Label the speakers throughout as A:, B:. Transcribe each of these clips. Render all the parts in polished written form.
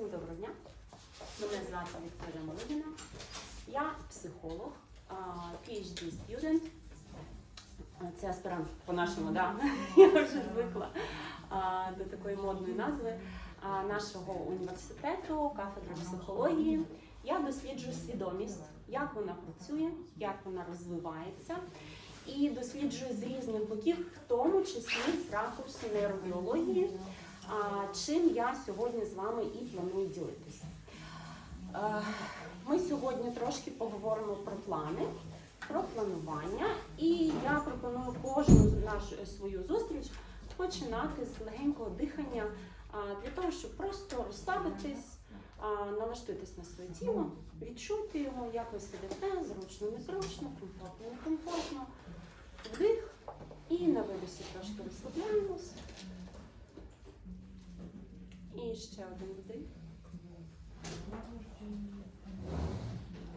A: Всім доброго дня. Мене звати Вікторія Молодіна. Я психолог, PhD student. Це аспірант по-нашому, да? Я вже звикла до такої модної назви нашого університету, кафедри психології. Я досліджую свідомість, як вона працює, як вона розвивається. І досліджую з різних боків, в тому числі з ракурсу нейробіології, чим я сьогодні з вами і планую ділитися. Ми сьогодні трошки поговоримо про плани, про планування, і я пропоную кожну нашу свою зустріч починати з легенького дихання, для того, щоб просто розслабитись, налаштуйтесь на своє тіло, відчуйте його, як ви сидите, зручно, незручно, комфортно, некомфортно. Вдих і на видосі трошки розслабляємось. І ще один вдих.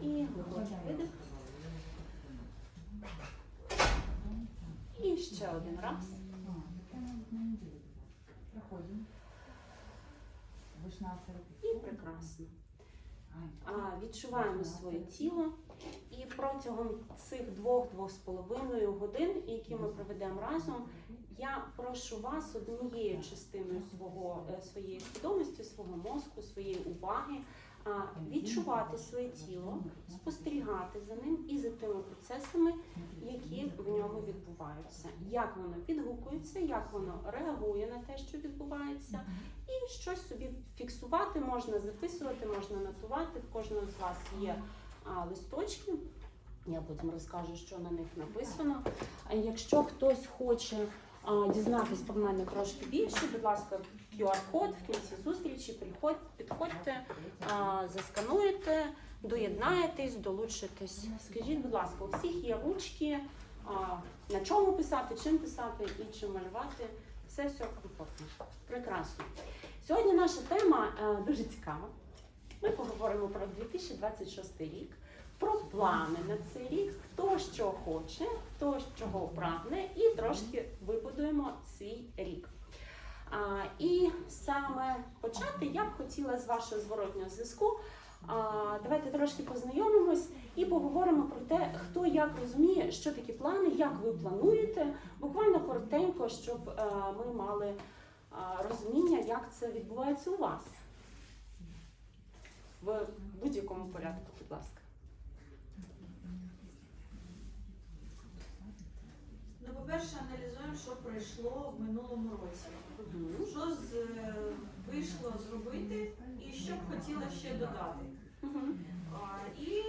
A: І глибокий видих. І ще один раз. І прекрасно. Відчуваємо своє тіло. І протягом цих 2-2,5 годин, які ми проведемо разом, я прошу вас однією частиною своєї свідомості, свого мозку, своєї уваги відчувати своє тіло, спостерігати за ним і за тими процесами, які в ньому відбуваються. Як воно відгукується, як воно реагує на те, що відбувається, і щось собі фіксувати, можна записувати, можна нотувати. В кожного з вас є листочки, я потім розкажу, що на них написано. Якщо хтось хоче дізнатись про мене трошки більше, будь ласка, QR-код в кінці зустрічі, підходьте, заскануєте, доєднаєтесь, долучитесь. Скажіть, будь ласка, у всіх є ручки, на чому писати, чим писати і чим малювати. Все комфортно. Прекрасно. Сьогодні наша тема дуже цікава. Ми поговоримо про 2026 рік, про плани на цей рік, хто що хоче, хто чого прагне, і трошки вибудуємо свій рік. І саме почати я б хотіла з вашого зворотнього зв'язку. Давайте трошки познайомимось і поговоримо про те, хто як розуміє, що такі плани, як ви плануєте, буквально коротенько, щоб ми мали розуміння, як це відбувається у вас. В будь-якому порядку, будь ласка.
B: Ну, по-перше, аналізуємо, що пройшло в минулому році. Що вийшло зробити і що б хотіла ще додати. І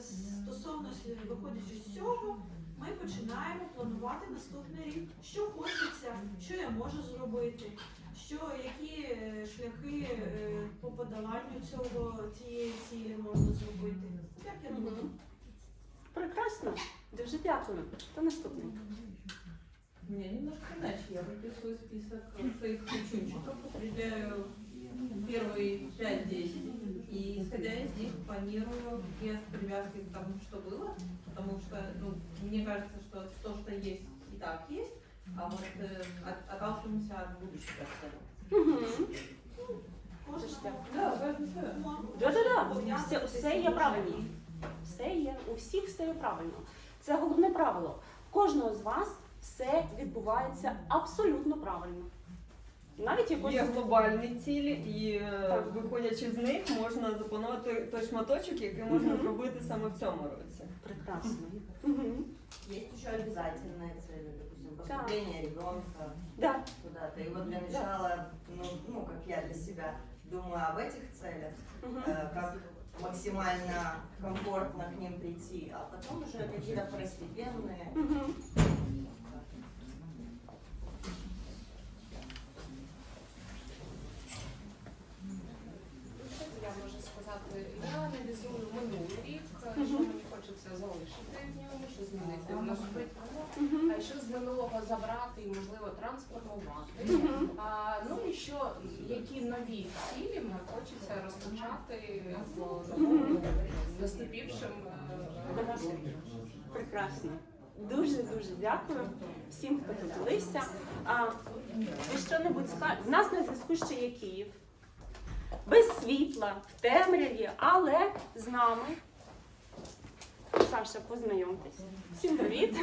B: стосовно, виходячи з цього, ми починаємо планувати наступний рік. Що хочеться, що я можу зробити, які шляхи по подоланню цієї цілі можна зробити. Як я думаю?
A: Прекрасно. Дуже дякую. Хто наступний?
C: У меня немножко иначе. Я выписываю список своих ключунчиков, определяю первые 5-10 и, исходя из них, планирую без привязки к тому, что было, потому что, мне кажется, что то, что есть, и так есть, а вот отталкиваемся от будущего целого.
A: Да. Все є правильно. У всіх все є правильно. Це головне правило. В кожного з вас все відбувається абсолютно правильно. Навіть
D: Є глобальні цілі, і виходячи з них, можна запланувати той шматочок, який можна зробити саме в цьому році.
A: Прекрасно.
E: Есть еще обязательные цели, допустим, поступление ребенка куда-то. И вот для начала, как я для себя думаю об этих целях, как максимально комфортно к ним прийти, а потом уже какие-то второстепенные.
F: Я можу сказати, я аналізую минулий рік, що мені хочеться залишити в ньому, що змінити в наступному, а що з минулого забрати і, можливо, трансформувати. Ну і що, які нові цілі мені хочеться розпочати в наступившим році.
A: Прекрасно. Дуже-дуже дякую всім, хто поділився. Ви що-небудь скажете? В нас на зв'язку ще є Київ. без світла, в темряві, але з нами. Саша, познайомтесь. Всім привіт.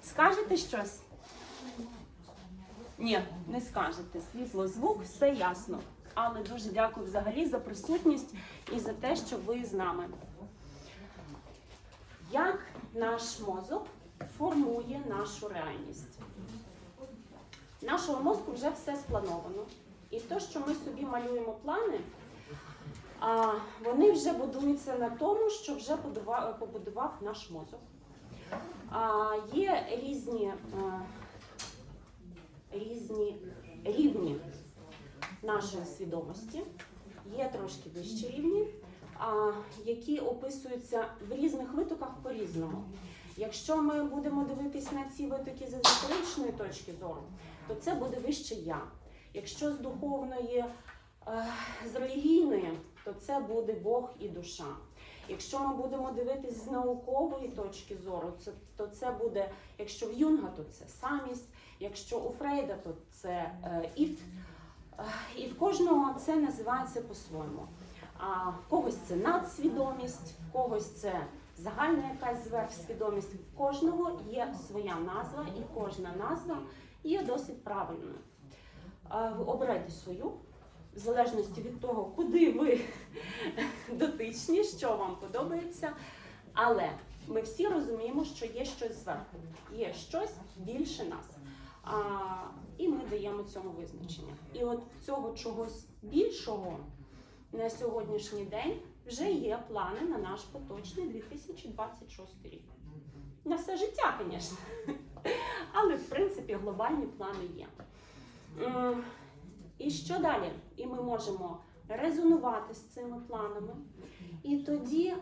A: Скажете щось? Ні, не скажете. Світло, звук, все ясно. Але дуже дякую взагалі за присутність і за те, що ви з нами. Як наш мозок формує нашу реальність? В нашому мозку вже все сплановано. І те, що ми собі малюємо плани, вони вже будуються на тому, що вже побудував наш мозок. Є різні рівні нашої свідомості, є трошки вищі рівні, які описуються в різних витоках по-різному. Якщо ми будемо дивитись на ці витоки з езотеричної точки зору, то це буде вище я. Якщо з духовної, з релігійної, то це буде Бог і душа. Якщо ми будемо дивитись з наукової точки зору, то це буде, якщо в Юнга, то це самість, якщо у Фрейда, то це ід. І в кожного це називається по-своєму. В когось це надсвідомість, в когось це загальна якась зверхсвідомість. В кожного є своя назва, і кожна назва є досить правильною. Ви обирайте свою, в залежності від того, куди ви дотичні, що вам подобається. Але ми всі розуміємо, що є щось зверху, є щось більше нас. І ми даємо цьому визначення. І от цього чогось більшого на сьогоднішній день вже є плани на наш поточний 2026 рік. На все життя, звісно. Але, в принципі, глобальні плани є. І що далі? І ми можемо резонувати з цими планами. І тоді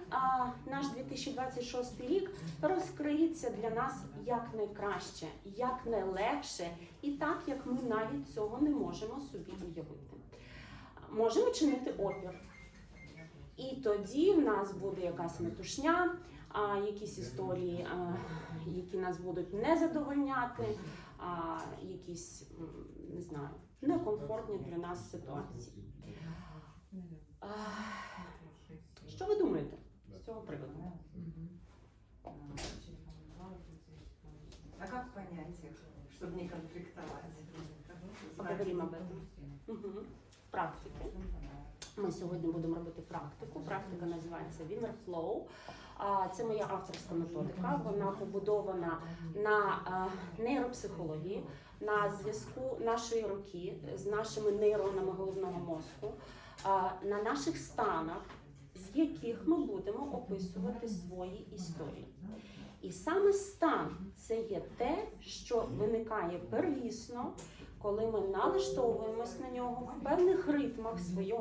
A: наш 2026 рік розкриється для нас як найкраще, як найлегше, і так, як ми навіть цього не можемо собі уявити. Можемо чинити опір. І тоді в нас буде якась метушня, якісь історії, які нас будуть не задовольняти, якісь, не знаю, некомфортні для нас ситуації. Що ви думаєте з цього приводу?
E: А как понять их, чтобы не конфликтовать?
A: Поговоримо об этом. Практики. Ми сьогодні будемо робити практику. Практика називається Winner Flow. Це моя авторська методика. Вона побудована на нейропсихології, на зв'язку нашої руки з нашими нейронами головного мозку, на наших станах, з яких ми будемо описувати свої історії. І саме стан – це є те, що виникає первісно, коли ми налаштовуємось на нього в певних ритмах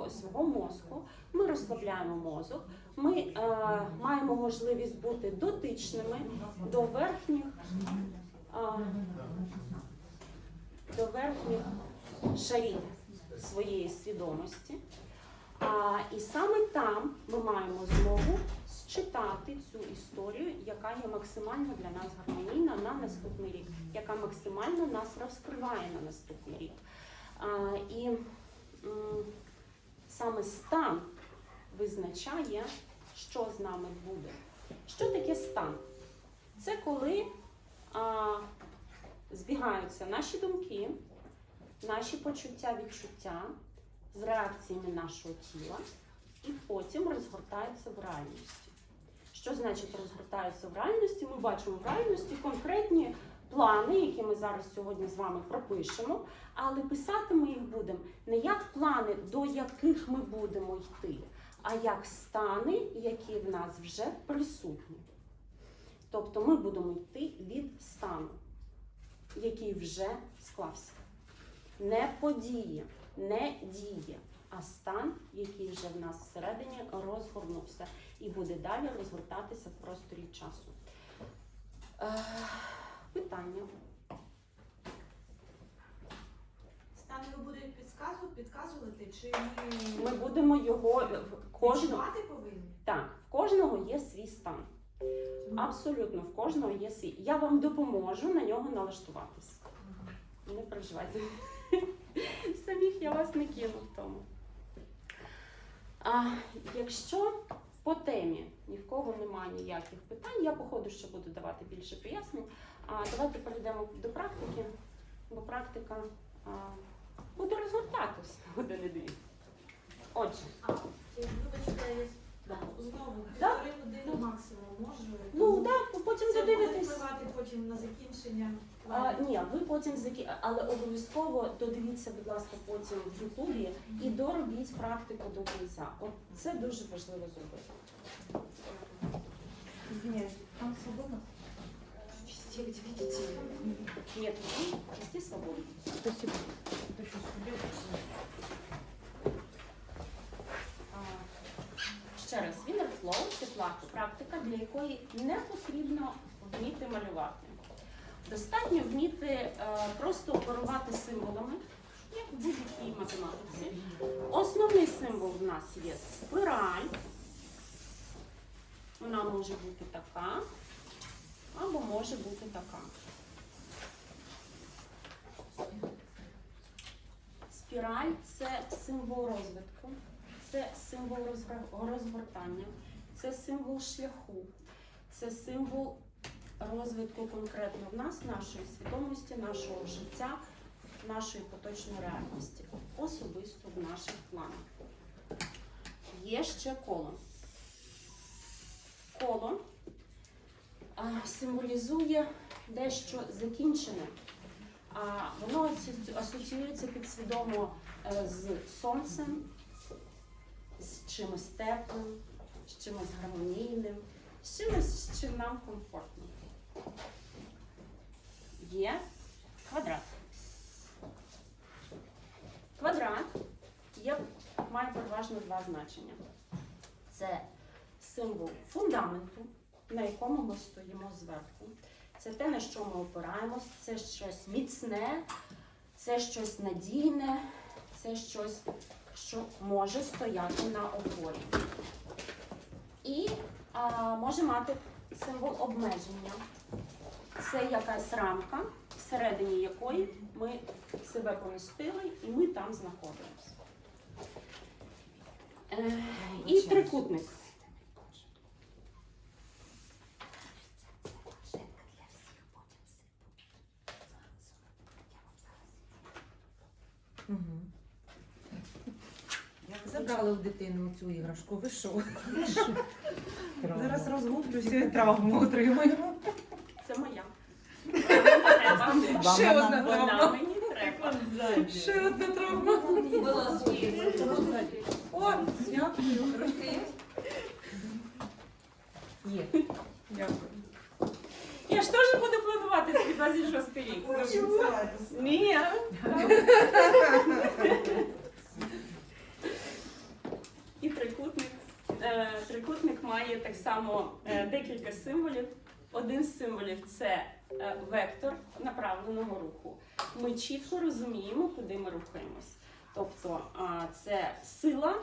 A: свого мозку, ми розслабляємо мозок, ми маємо можливість бути дотичними до верхніх шарів своєї свідомості. І саме там ми маємо змогу считати цю історію, яка є максимально для нас гармонійна на наступний рік, яка максимально нас розкриває на наступний рік. І саме стан визначає, що з нами буде. Що таке стан? Це коли збігаються наші думки, наші почуття, відчуття з реакціями нашого тіла і потім розгортаються в реальності. Що значить розгортаються в реальності? Ми бачимо в реальності конкретні плани, які ми зараз сьогодні з вами пропишемо, але писати ми їх будемо не як плани, до яких ми будемо йти, а як стани, які в нас вже присутні. Тобто ми будемо йти від стану, який вже склався. Не події, не діє, а стан, який вже в нас всередині розгорнувся і буде далі розгортатися в просторі часу. Питання.
B: Стани ви будете підказувати, чи
A: Ми будемо його
B: відчувати повинні?
A: Так, в кожного є свій стан. Абсолютно, в кожного є свій. Я вам допоможу на нього налаштуватись. Не переживайте. самих я вас не кину в тому. Якщо по темі ні в кого немає ніяких питань, я по ходу ще буду давати більше пояснень. Давайте перейдемо до практики, бо практика буде розгортатись години-дві. Отже.
B: Вибачте,
A: Да.
B: знову
A: Да?
B: 3 години максимум може.
A: Ну так, потім
B: Це буде
A: додивитесь.
B: впливати потім на закінчення.
A: Ні, ви потім але обов'язково додивіться, будь ласка, потім в Ютубі і доробіть практику до кінця. От це дуже важливо зробити.
E: Извиняюсь, там свободно?
A: Везде, где видите. Нет, везде свободно.
E: Спасибо.
A: Ще раз, Winner Flow – це практика, для якої не потрібно вміти малювати. Достатньо вміти просто оперувати символами, як в будь-якій математиці. Основний символ в нас є спираль. Вона може бути така, або може бути така. Спіраль – це символ розвитку, це символ розгортання, це символ шляху, це символ розвитку конкретно в нас, нашої свідомості, нашого життя, нашої поточної реальності, особисто в наших планах. Є ще коло. Коло символізує дещо закінчене. Воно асоціюється підсвідомо з сонцем, з чимось теплим, з чимось гармонійним, з чимось, з чим нам комфортно. Є квадрат. Квадрат має переважно два значення. Це символ фундаменту, на якому ми стоїмо зверху. Це те, на що ми опираємось, це щось міцне, це щось надійне, це щось, що може стояти на опорі. І може мати символ обмеження. Це якась рамка, всередині якої ми себе помістили і ми там знаходимося. І трикутник.
G: Забрали у дитину цю іграшку. Ви що? Зараз розгублюся і травму отримуємо.
A: Це моя.
G: Ще одна
A: Вона
G: травма.
A: мені треба.
G: Ще одна травма. О, дякую.
C: Ручки є?
G: Є. Дякую.
A: Я ж теж буду планувати свій 26 рік. Ні. І трикутник. Трикутник має так само декілька символів. Один з символів – це вектор направленого руху. Ми чітко розуміємо, куди ми рухаємось. Тобто це сила,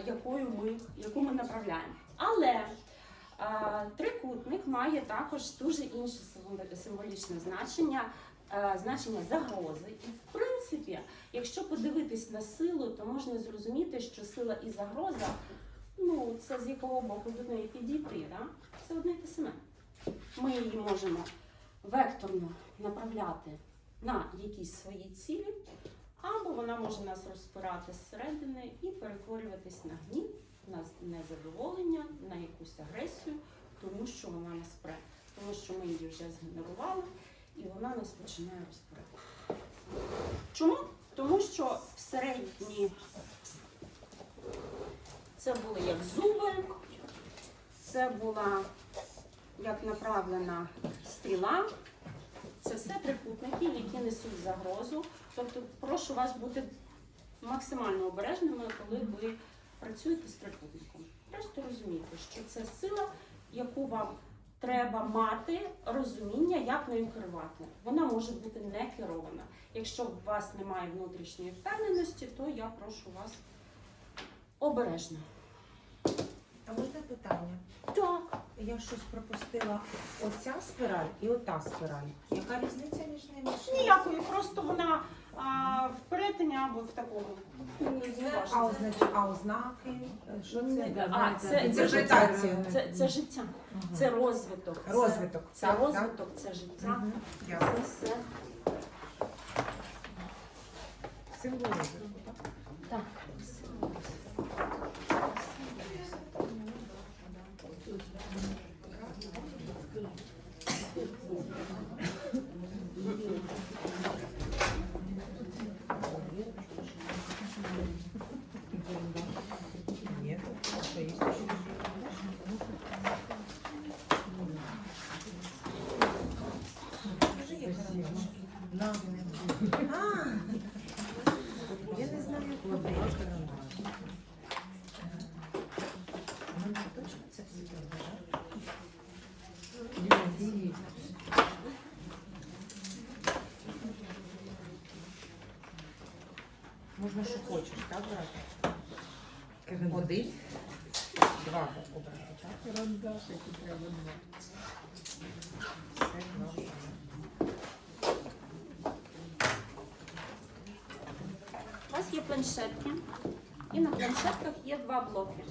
A: яку ми направляємо. Але трикутник має також дуже інше символічне значення, значення загрози. І в принципі, якщо подивитись на силу, то можна зрозуміти, що сила і загроза, ну, це з якого боку до неї підійти, да? Це одне й те саме. Ми її можемо векторно направляти на якісь свої цілі, або вона може нас розпирати зсередини і перетворюватись на гнів, на незадоволення, на якусь агресію, тому що вона нас пре. Тому що ми її вже згенерували, і вона нас починає розпирати. Чому? Тому що всередині це були як зуби, це була як направлена стріла. Це все трикутники, які несуть загрозу. Тобто прошу вас бути максимально обережними, коли ви працюєте з трикутником. Просто розумійте, що це сила, яку вам треба мати розуміння, як нею керувати. Вона може бути не керована. Якщо у вас немає внутрішньої впевненості, то я прошу вас обережно.
G: А можна питання?
A: Так.
G: Я щось пропустила. Оця спираль і ота спираль. Яка різниця між ними?
A: Ніякої, просто вона в принципі читання або в такому.
G: А ознаки? Що це?
A: Це
G: Інтерпретація.
A: Це життя, це розвиток.
G: Розвиток.
A: Це
G: Так,
A: розвиток, це життя.
G: Мгм.
A: Це
G: Дякую.
A: все.
G: Символ розвитку, так?
A: Так.
G: Нет. Что есть еще? На. Я не знаю, як владика. Точно це все добре? Можна, що хочеш, так, брати? Один, два обрати, так? Роздаш, які треба два. Все добре.
A: У вас є планшетки, і на планшетках є два блоки.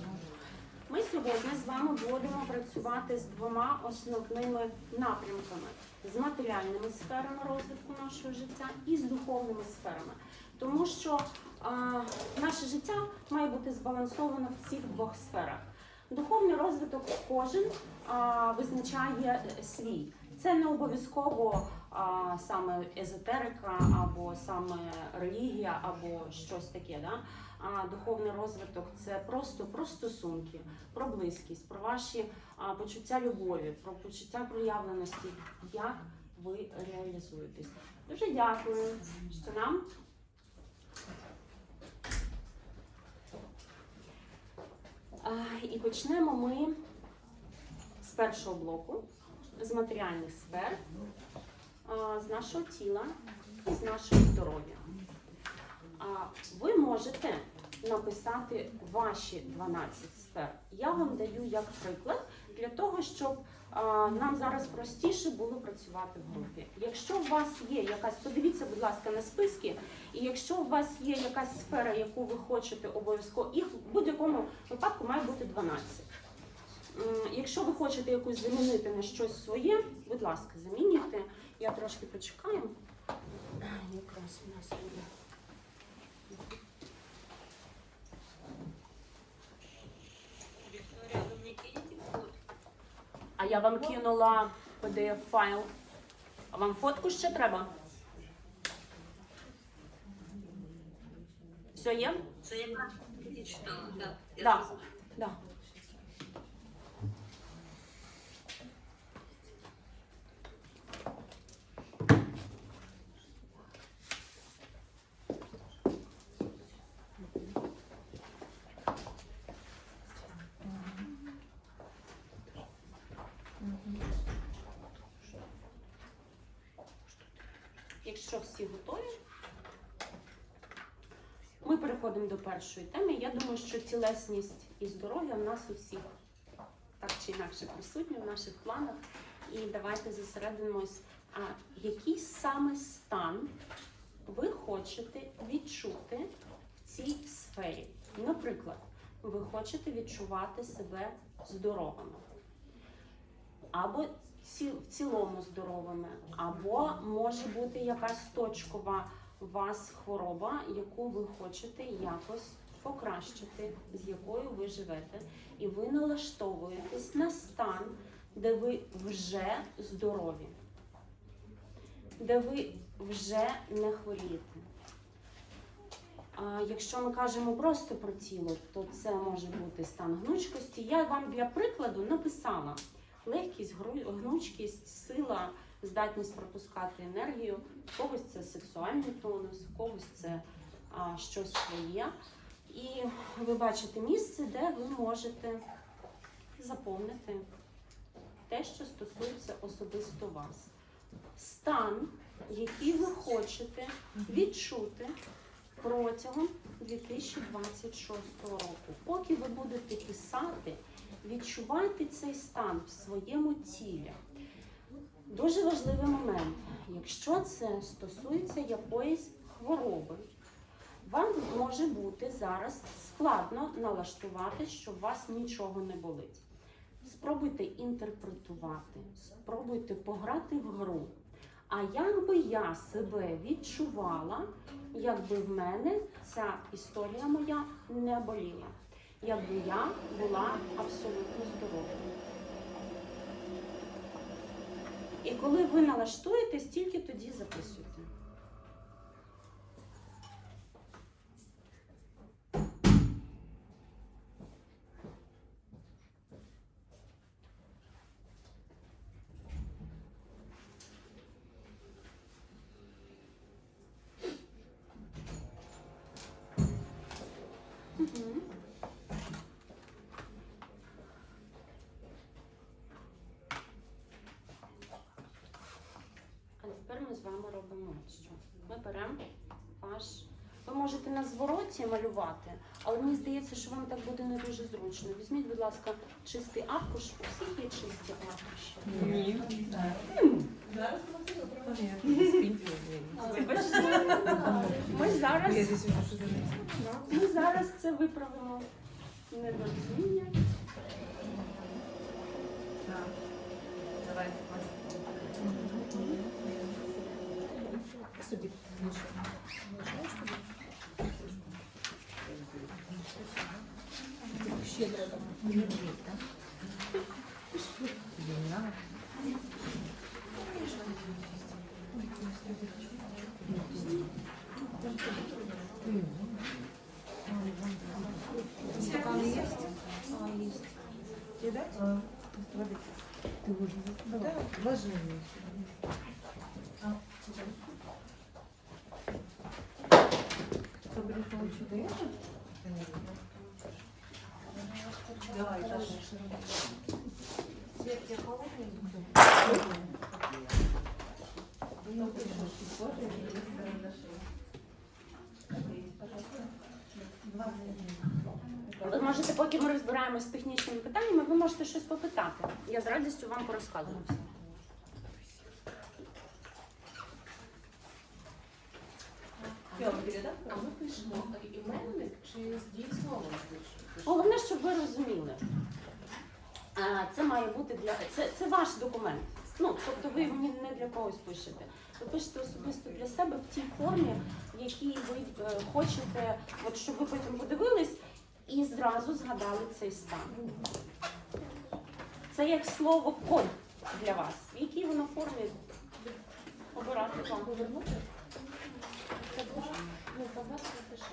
A: Ми сьогодні з вами будемо працювати з двома основними напрямками: з матеріальними сферами розвитку нашого життя і з духовними сферами. Тому що наше життя має бути збалансовано в цих двох сферах. Духовний розвиток кожен визначає свій. Це не обов'язково саме езотерика, або саме релігія, або щось таке. Да? А духовний розвиток – це просто про стосунки, про близькість, про ваші почуття любові, про почуття проявленості, як ви реалізуєтесь. Дуже дякую, що нам. І почнемо ми з першого блоку, з матеріальних сфер, з нашого тіла і з нашого здоров'я. Ви можете написати ваші 12 сфер. Я вам даю як приклад, для того, щоб нам зараз простіше було працювати в групі. Якщо у вас є якась, подивіться, будь ласка, на списки, і якщо у вас є якась сфера, яку ви хочете обов'язково, їх в будь-якому випадку має бути 12. Якщо ви хочете якусь замінити на щось своє, будь ласка, замінюйте. Я трошки почекаю. Якраз у нас буде. А я вам кинула PDF-файл. А вам фотку ще треба? Все є?
H: Це я читала, так.
A: Да. Да. Якщо всі готові, ми переходимо до першої теми. Я думаю, що тілесність і здоров'я в нас у всіх так чи інакше присутні в наших планах. І давайте зосередимось, який саме стан ви хочете відчути в цій сфері. Наприклад, ви хочете відчувати себе здоровими, або в цілому здоровими, або може бути якась точкова у вас хвороба, яку ви хочете якось покращити, з якою ви живете, і ви налаштовуєтесь на стан, де ви вже здорові, де ви вже не хворієте. Якщо ми кажемо просто про тіло, то це може бути стан гнучкості. Я вам для прикладу написала легкість, гнучкість, сила, здатність пропускати енергію. В когось це сексуальний тонус, в когось це щось своє. І ви бачите місце, де ви можете заповнити те, що стосується особисто вас. Стан, який ви хочете відчути протягом 2026 року. Поки ви будете писати, відчувайте цей стан в своєму тілі. Дуже важливий момент. Якщо це стосується якоїсь хвороби, Вам може бути зараз складно налаштувати, що у вас нічого не болить. Спробуйте інтерпретувати, спробуйте пограти в гру. А як би я себе відчувала, якби в мене ця історія моя не боліла? Якби я була абсолютно здоровою. І коли ви налаштуєтесь, тільки тоді записуйте. Мгм. А тепер ми з вами робимо от що. Ми беремо ваш. Ви можете на звороті малювати, але мені здається, що вам так буде не дуже зручно. Візьміть, будь ласка, чистий аркуш. У всіх є чисті аркуші.
D: Ні.
C: Зараз ми це зробимо.
A: Ми зараз це виправимо. Недорозуміння.
G: Давай. Собі ще треба.
E: Стаканы есть? Есть. Тебе дать? Воды.
G: Ты уже да, вложение.
E: Давай, Даша.
F: Свет, я холодный?
A: Ви можете, поки ми розбираємося з технічними питаннями, ви можете щось попитати. Я з радістю вам порозказую.
F: А ми пишемо іменник чи з дієсловом пишемо?
A: Головне, щоб ви розуміли. Це має бути це ваш документ. Ну, тобто ви мені не для когось пишете. Ви пишете особисто для себе в тій формі, в якій ви хочете, от щоб ви потім подивились і зразу згадали цей стан. Це як слово код для вас. В якій воно формі обирати вам.
F: Це дуже, ну, багато пише.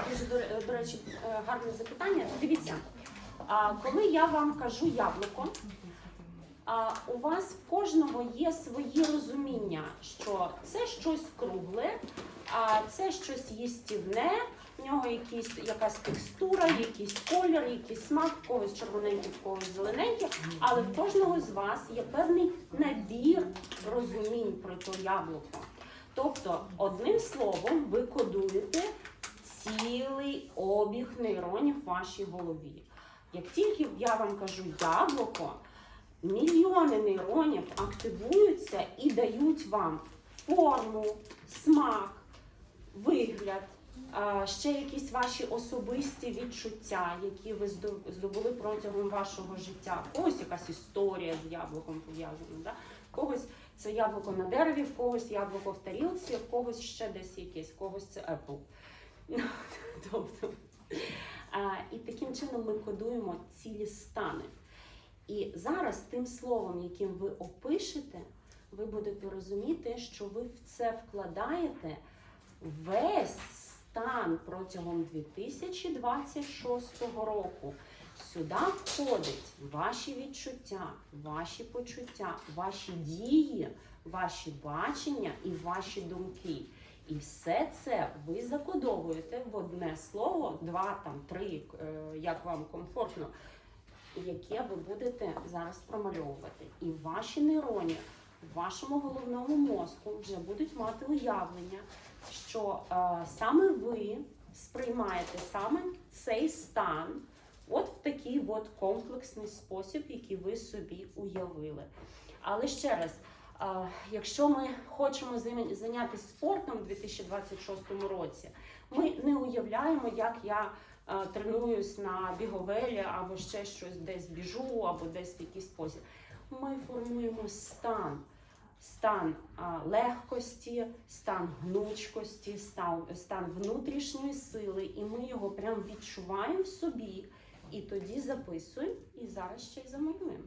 A: Дуже, до речі, гарне запитання. Дивіться, коли я вам кажу яблуко, у вас в кожного є свої розуміння, що це щось кругле, це щось їстівне, в нього якась текстура, якийсь колір, якийсь смак, в когось червоненький, в когось зелененький, але в кожного з вас є певний набір розумінь про то яблуко. Тобто, одним словом, ви кодуєте цілий обіг нейронів в вашій голові. Як тільки я вам кажу яблуко, мільйони нейронів активуються і дають вам форму, смак, вигляд, ще якісь ваші особисті відчуття, які ви здобули протягом вашого життя. В когось якась історія з яблуком пов'язана, да? В когось це яблуко на дереві, в когось яблуко в тарілці, в когось ще десь якесь, в когось це Apple. Тобто, і таким чином ми кодуємо цілі стани. І зараз тим словом, яким ви опишете, ви будете розуміти, що ви в це вкладаєте весь стан протягом 2026 року. Сюди входить ваші відчуття, ваші почуття, ваші дії, ваші бачення і ваші думки. І все це ви закодовуєте в одне слово, 2, 3, як вам комфортно, яке ви будете зараз промальовувати. І ваші нейрони в вашому головному мозку вже будуть мати уявлення, що саме ви сприймаєте саме цей стан От в такий от комплексний спосіб, який ви собі уявили. Але ще раз, якщо ми хочемо зайнятися спортом у 2026 році, ми не уявляємо, як я тренуюсь на біговелі або ще щось, десь біжу, або десь в якийсь спосіб. Ми формуємо стан легкості, стан гнучкості, стан внутрішньої сили, і ми його прям відчуваємо в собі, і тоді записуємо, і зараз ще й замалюємо.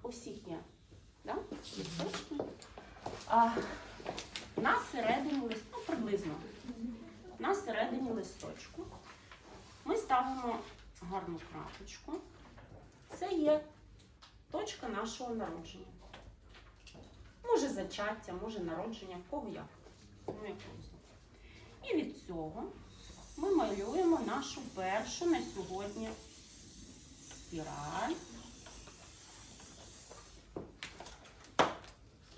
A: У всіх є, да? Листочки. На середині листочку, приблизно, на середині листочку ми ставимо гарну крапочку. Це є точка нашого народження. Може зачаття, може народження, в кого як. І від цього ми малюємо нашу першу на сьогодні спіраль.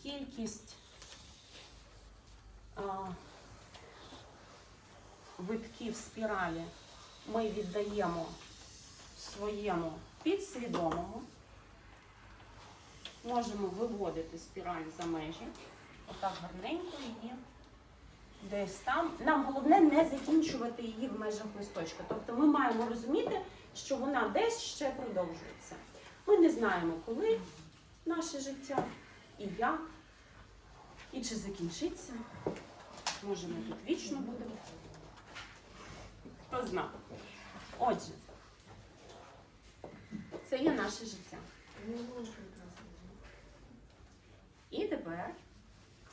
A: Кількість витків спіралі ми віддаємо своєму підсвідомому. Можемо виводити спіраль за межі, отак гарненько її десь там. Нам головне не закінчувати її в межах листочка. Тобто ми маємо розуміти, що вона десь ще продовжується. Ми не знаємо, коли наше життя і як, і чи закінчиться. Може, ми тут вічно будемо. Хто знає. Отже, це є наше життя. І тепер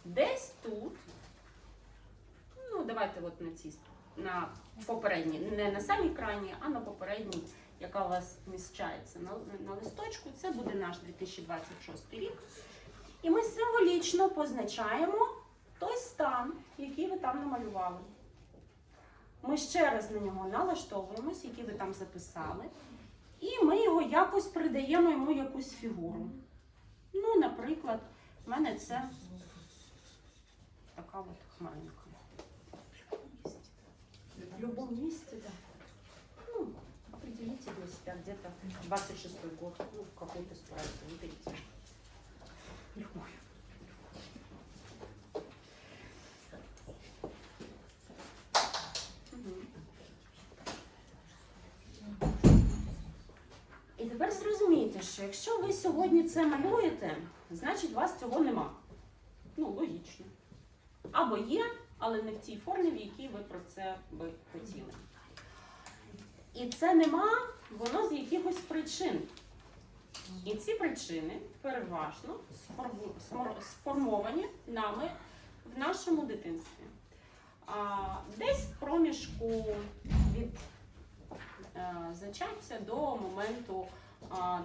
A: десь тут, ну давайте от на попередній, не на самій крайній, а на попередній, яка у вас вміщається на листочку, це буде наш 2026 рік. І ми символічно позначаємо той стан, який ви там намалювали. Ми ще раз на нього налаштовуємось, який ви там записали, і ми його якось придаємо йому якусь фігуру. Ну, наприклад, в мене це така от хмаринка. В любом месте, да. Ну, определите для себя где-то 26-й год, ну, в какой-то ситуации, выберите. Любую. І тепер зрозумійте, що якщо ви сьогодні це малюєте, значить у вас цього нема. Ну, логічно. Або є, але не в тій формі, в якій ви про це би хотіли. І це нема, воно з якихось причин. І ці причини переважно сформовані нами в нашому дитинстві. Десь в проміжку від зачаття до моменту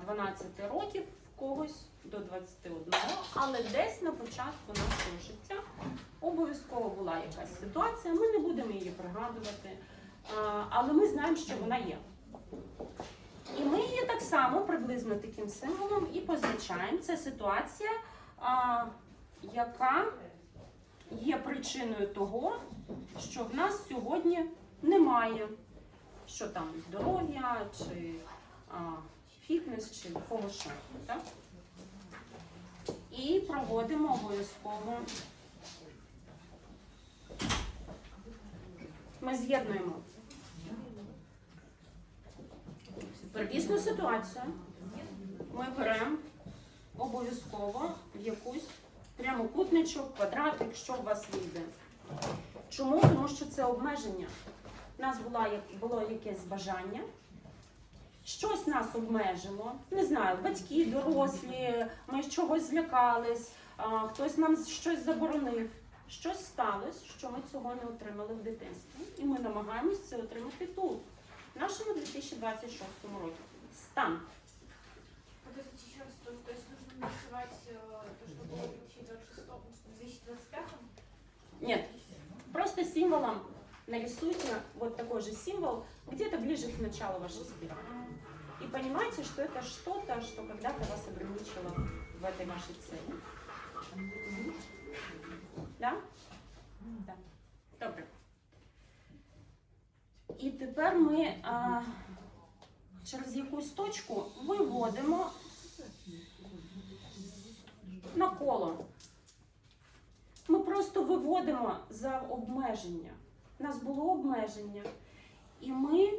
A: 12 років, в когось до 21, але десь на початку нашого життя обов'язково була якась ситуація, ми не будемо її пригадувати, але ми знаємо, що вона є. І ми її так само приблизно таким символом і позначаємо. Це ситуація, яка є причиною того, що в нас сьогодні немає, що там здоров'я, чи фітнес, чи кого що. Так? І проводимо обов'язково. Ми з'єднуємо первісну ситуацію, ми беремо обов'язково в якусь прямокутничок, квадратик, що у вас вийде. Чому? Тому що це обмеження. У нас було якесь бажання, щось нас обмежило, не знаю, батьки, дорослі, ми чогось злякались, хтось нам щось заборонив. Щось сталося, що ми цього не отримали в дитинстві. І ми намагаємося це отримати тут, в нашому 2026 році. Стан.
I: Подождите еще раз, то есть нужно нарисовать то, что было в 2025?
A: Нет, просто символом нарисуйте вот такой же символ где-то ближе к началу вашей спирали. И понимаете, что это что-то, что когда-то вас ограничило в этой вашей цели. Да? Да. Добре. І тепер ми через якусь точку виводимо на коло. Ми просто виводимо за обмеження. У нас було обмеження. І ми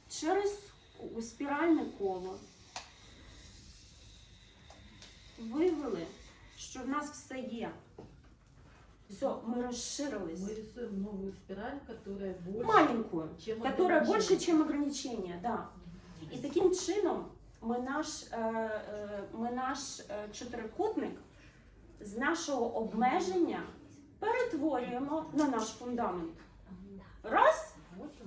A: через спіральне коло вивели, що в нас все є. Все, мы расширились.
J: Мы рисуем новую спираль, которая больше,
A: Маленькую,
J: чем
A: которая
J: ограничение.
A: больше, чем ограничение, да. І таким чином ми наш чотирикутник з нашого обмеження перетворюємо на наш фундамент. Раз,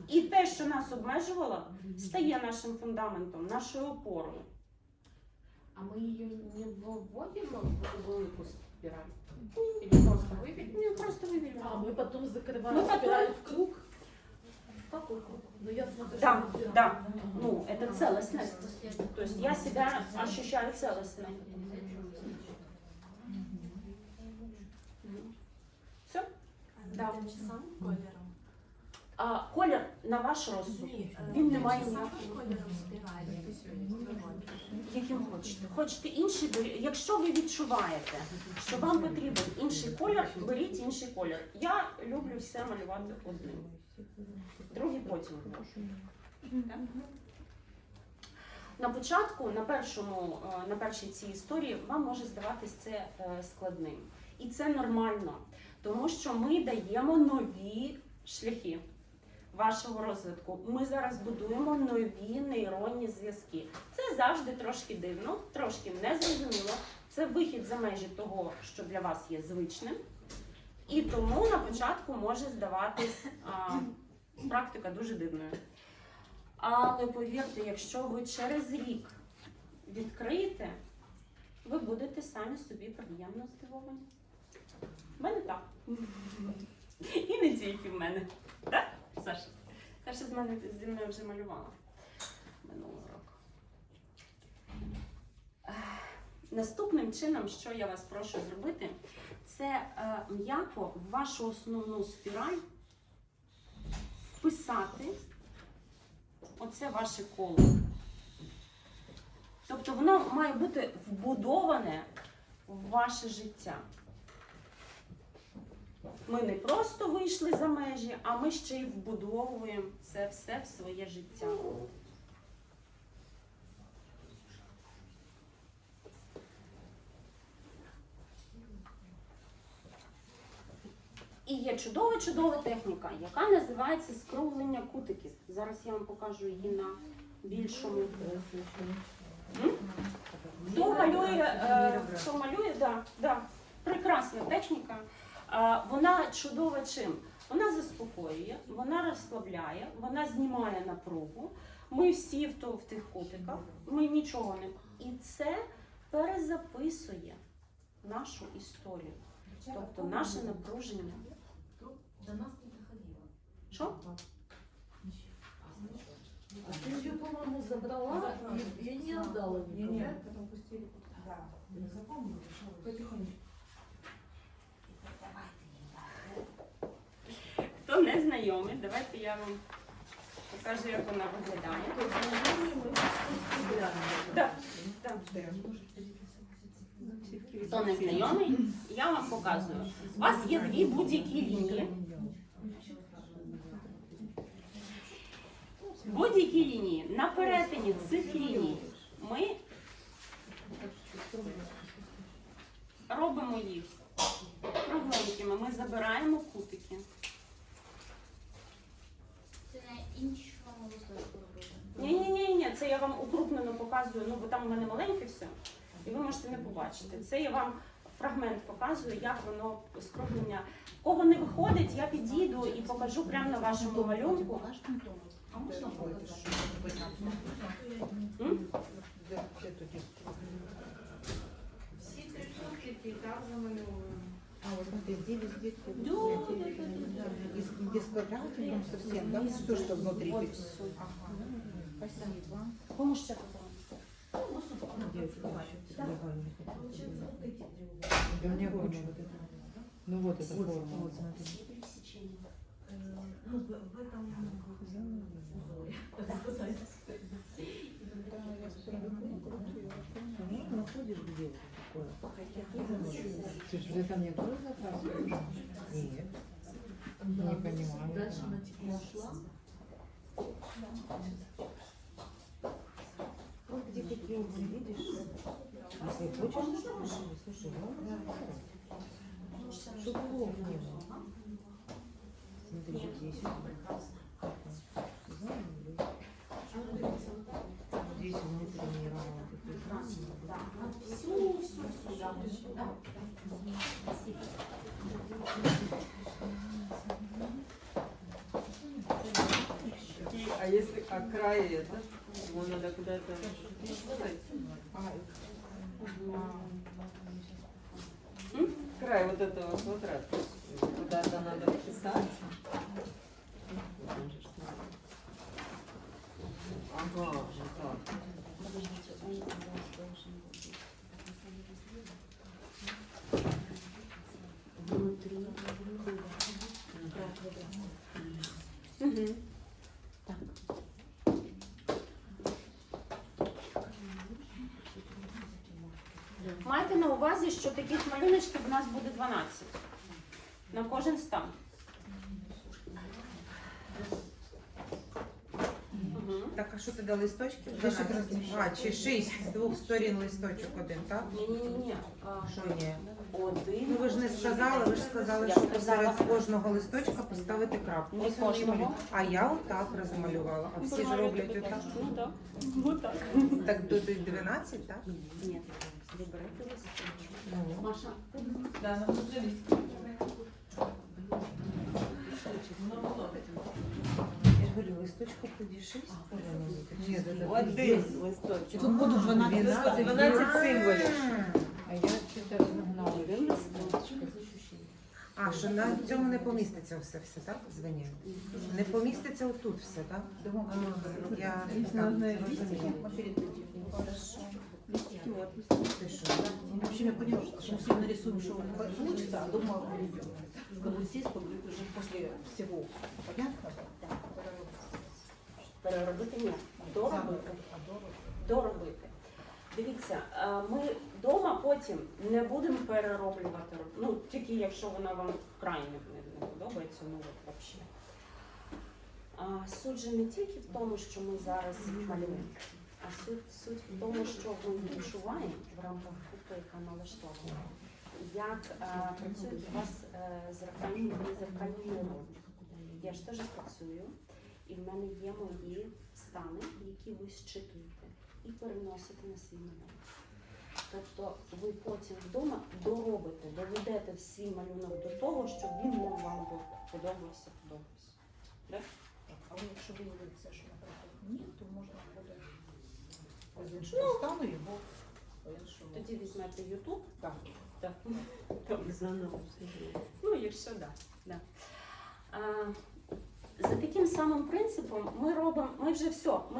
A: і те, що нас обмежувало, стає нашим фундаментом, нашою опорою.
F: А мы ее не вводим в великую спираль? Или просто вывели?
A: Ну, просто вивели.
J: А мы потом закрываем
A: Мы потом-
J: спираль в круг. Какой круг? Ну я смотрю,
A: Да,
J: что мы
A: да.
J: делаем.
A: Ну, это целостность. То есть я себя ощущаю целостной. Все? Да.
I: Сам кольором.
A: Колір на ваш розсуд.
I: Ні,
A: Він не має
I: саме
A: ніякого.
I: кольором спіралі.
A: Яким хочете. Хочете інший, якщо ви відчуваєте, що вам потрібен інший колір, беріть інший колір. Я люблю все малювати одним. Другий потім. Так? На початку, на першій цій історії, вам може здаватись це складним. І це нормально, тому що ми даємо нові шляхи вашого розвитку. Ми зараз будуємо нові нейронні зв'язки. Це завжди трошки дивно, трошки незрозуміло. Це вихід за межі того, що для вас є звичним. І тому на початку може здаватись практика дуже дивною. Але повірте, якщо ви через рік відкриєте, ви будете самі собі приємно здивовані. В мене так. І не тільки в мене. Так, Саша? Саша зі мною вже малювала минулого року. Наступним чином, що я вас прошу зробити, це м'яко в вашу основну спіраль вписати оце ваше коло. Тобто воно має бути вбудоване в ваше життя. Ми не просто вийшли за межі, а ми ще й вбудовуємо це все в своє життя. І є чудова техніка, яка називається скруглення кутиків. Зараз я вам покажу її на більшому. Хто малює, да. Прекрасна техніка. Вона чудова чим? Вона заспокоює, вона розслабляє, вона знімає напругу. Ми всі в тих кутиках, ми нічого не... І це перезаписує нашу історію. Тобто наше напруження.
J: До нас не доходило.
A: Що?
J: А ты ее, по-моему, забрала и не отдала никому. Потихоньку.
A: Хто не знайомий, давайте я вам покажу, як вона виглядає. Так. Хто не знайомий, я вам показую. У вас є дві будь-які лінії. Будь-які лінії. На перетині цих ліній ми робимо їх кругленькими. Ми забираємо кутики.
I: Це на іншому листочку робити.
A: Ні, це я вам укрупнено показую, бо там у мене маленьке все, і ви можете не побачити. Це я вам фрагмент показую, як воно скруглення. Кого не виходить, я підійду і покажу прямо на вашому малюнку.
J: А можно показать?
B: Всі три кутики так замальовуємо.
G: А вот смотри, здесь где с квадратиком совсем, да? Все, что внутри.
A: От суть.
G: Спасибо.
A: Кому ще показати?
B: Получается, вот эти три.
G: Да не очень. Ну вот эта форма.
A: Пересечення.
B: Ну, в этом
G: видишь, где это такое? Ты же в этом не тоже закрашиваешь? Нет. Не понимаю.
J: Дальше на тепло шла.
G: Вот где какие видишь? Если хочешь, слушай, шубов не было. Смотри, здесь. Здесь внутренний рамок.
A: Всю сюда. Да.
D: А если край это, его надо куда-то край вот этого квадрата куда-то надо вписать. Ага, вот так.
A: Внутри. Угу. Так. Майте на увазі, що таких малюночків у нас буде 12 на кожен стан.
G: Так, а що тоді листочки? А, чи 6 з двох сторін листочок один, так?
A: Ні.
G: Що ні?
A: Один.
G: Ну ви ж не сказали, ви ж сказали,
A: Я
G: що
A: сказала.
G: посеред кожного листочка поставити крапку.
A: Не
G: Ось вони
A: кожного.
G: малюють. А я отак розмалювала, а всі ж роблять отак.
A: Ну так. Отак.
G: Так до 12, так?
A: Ні. Ви берете листочок.
G: Ну.
A: Маша.
C: Да, на журналистике.
G: Я ж говорю, листочка тоді 6 повинно бути. Ні,
D: Один листочок.
J: Тут будуть 12
D: 12 символів.
G: А я читаю загнала. А, що на цьому не поміститься все, так? Звені? Не поміститься отут все, так? Я так розумію. Ти що?
J: В общем, я поняла, что мы сегодня нарисуем, что получится, а дома чтобы здесь побыть уже после всего. Понятно?
A: Переробити ні. Доробити. Доробити. Дивіться, ми вдома потім не будемо перероблювати. Ну, тільки якщо вона вам вкрай не подобається, ну от взагалі. Суть же не тільки в тому, що ми зараз малюємо, а суть в тому, що ми відчуваємо в рамках групи, яка налаштована. Як працюють у вас зеркальні нейрони. Я ж теж працюю, і в мене є мої стани, які ви щитуєте і переносите на свій малюнок. Тобто ви потім вдома доробите, доведете свій малюнок до того, щоб він вам подобався. Так?
J: Але якщо виявиться, що, наприклад, ні, то можна буде з
A: Ну,
J: іншого стану його по-іншому.
A: Тоді візьмете YouTube.
J: Так.
A: Так. Ну, якщо так. Да. За таким самим принципом ми робимо, ми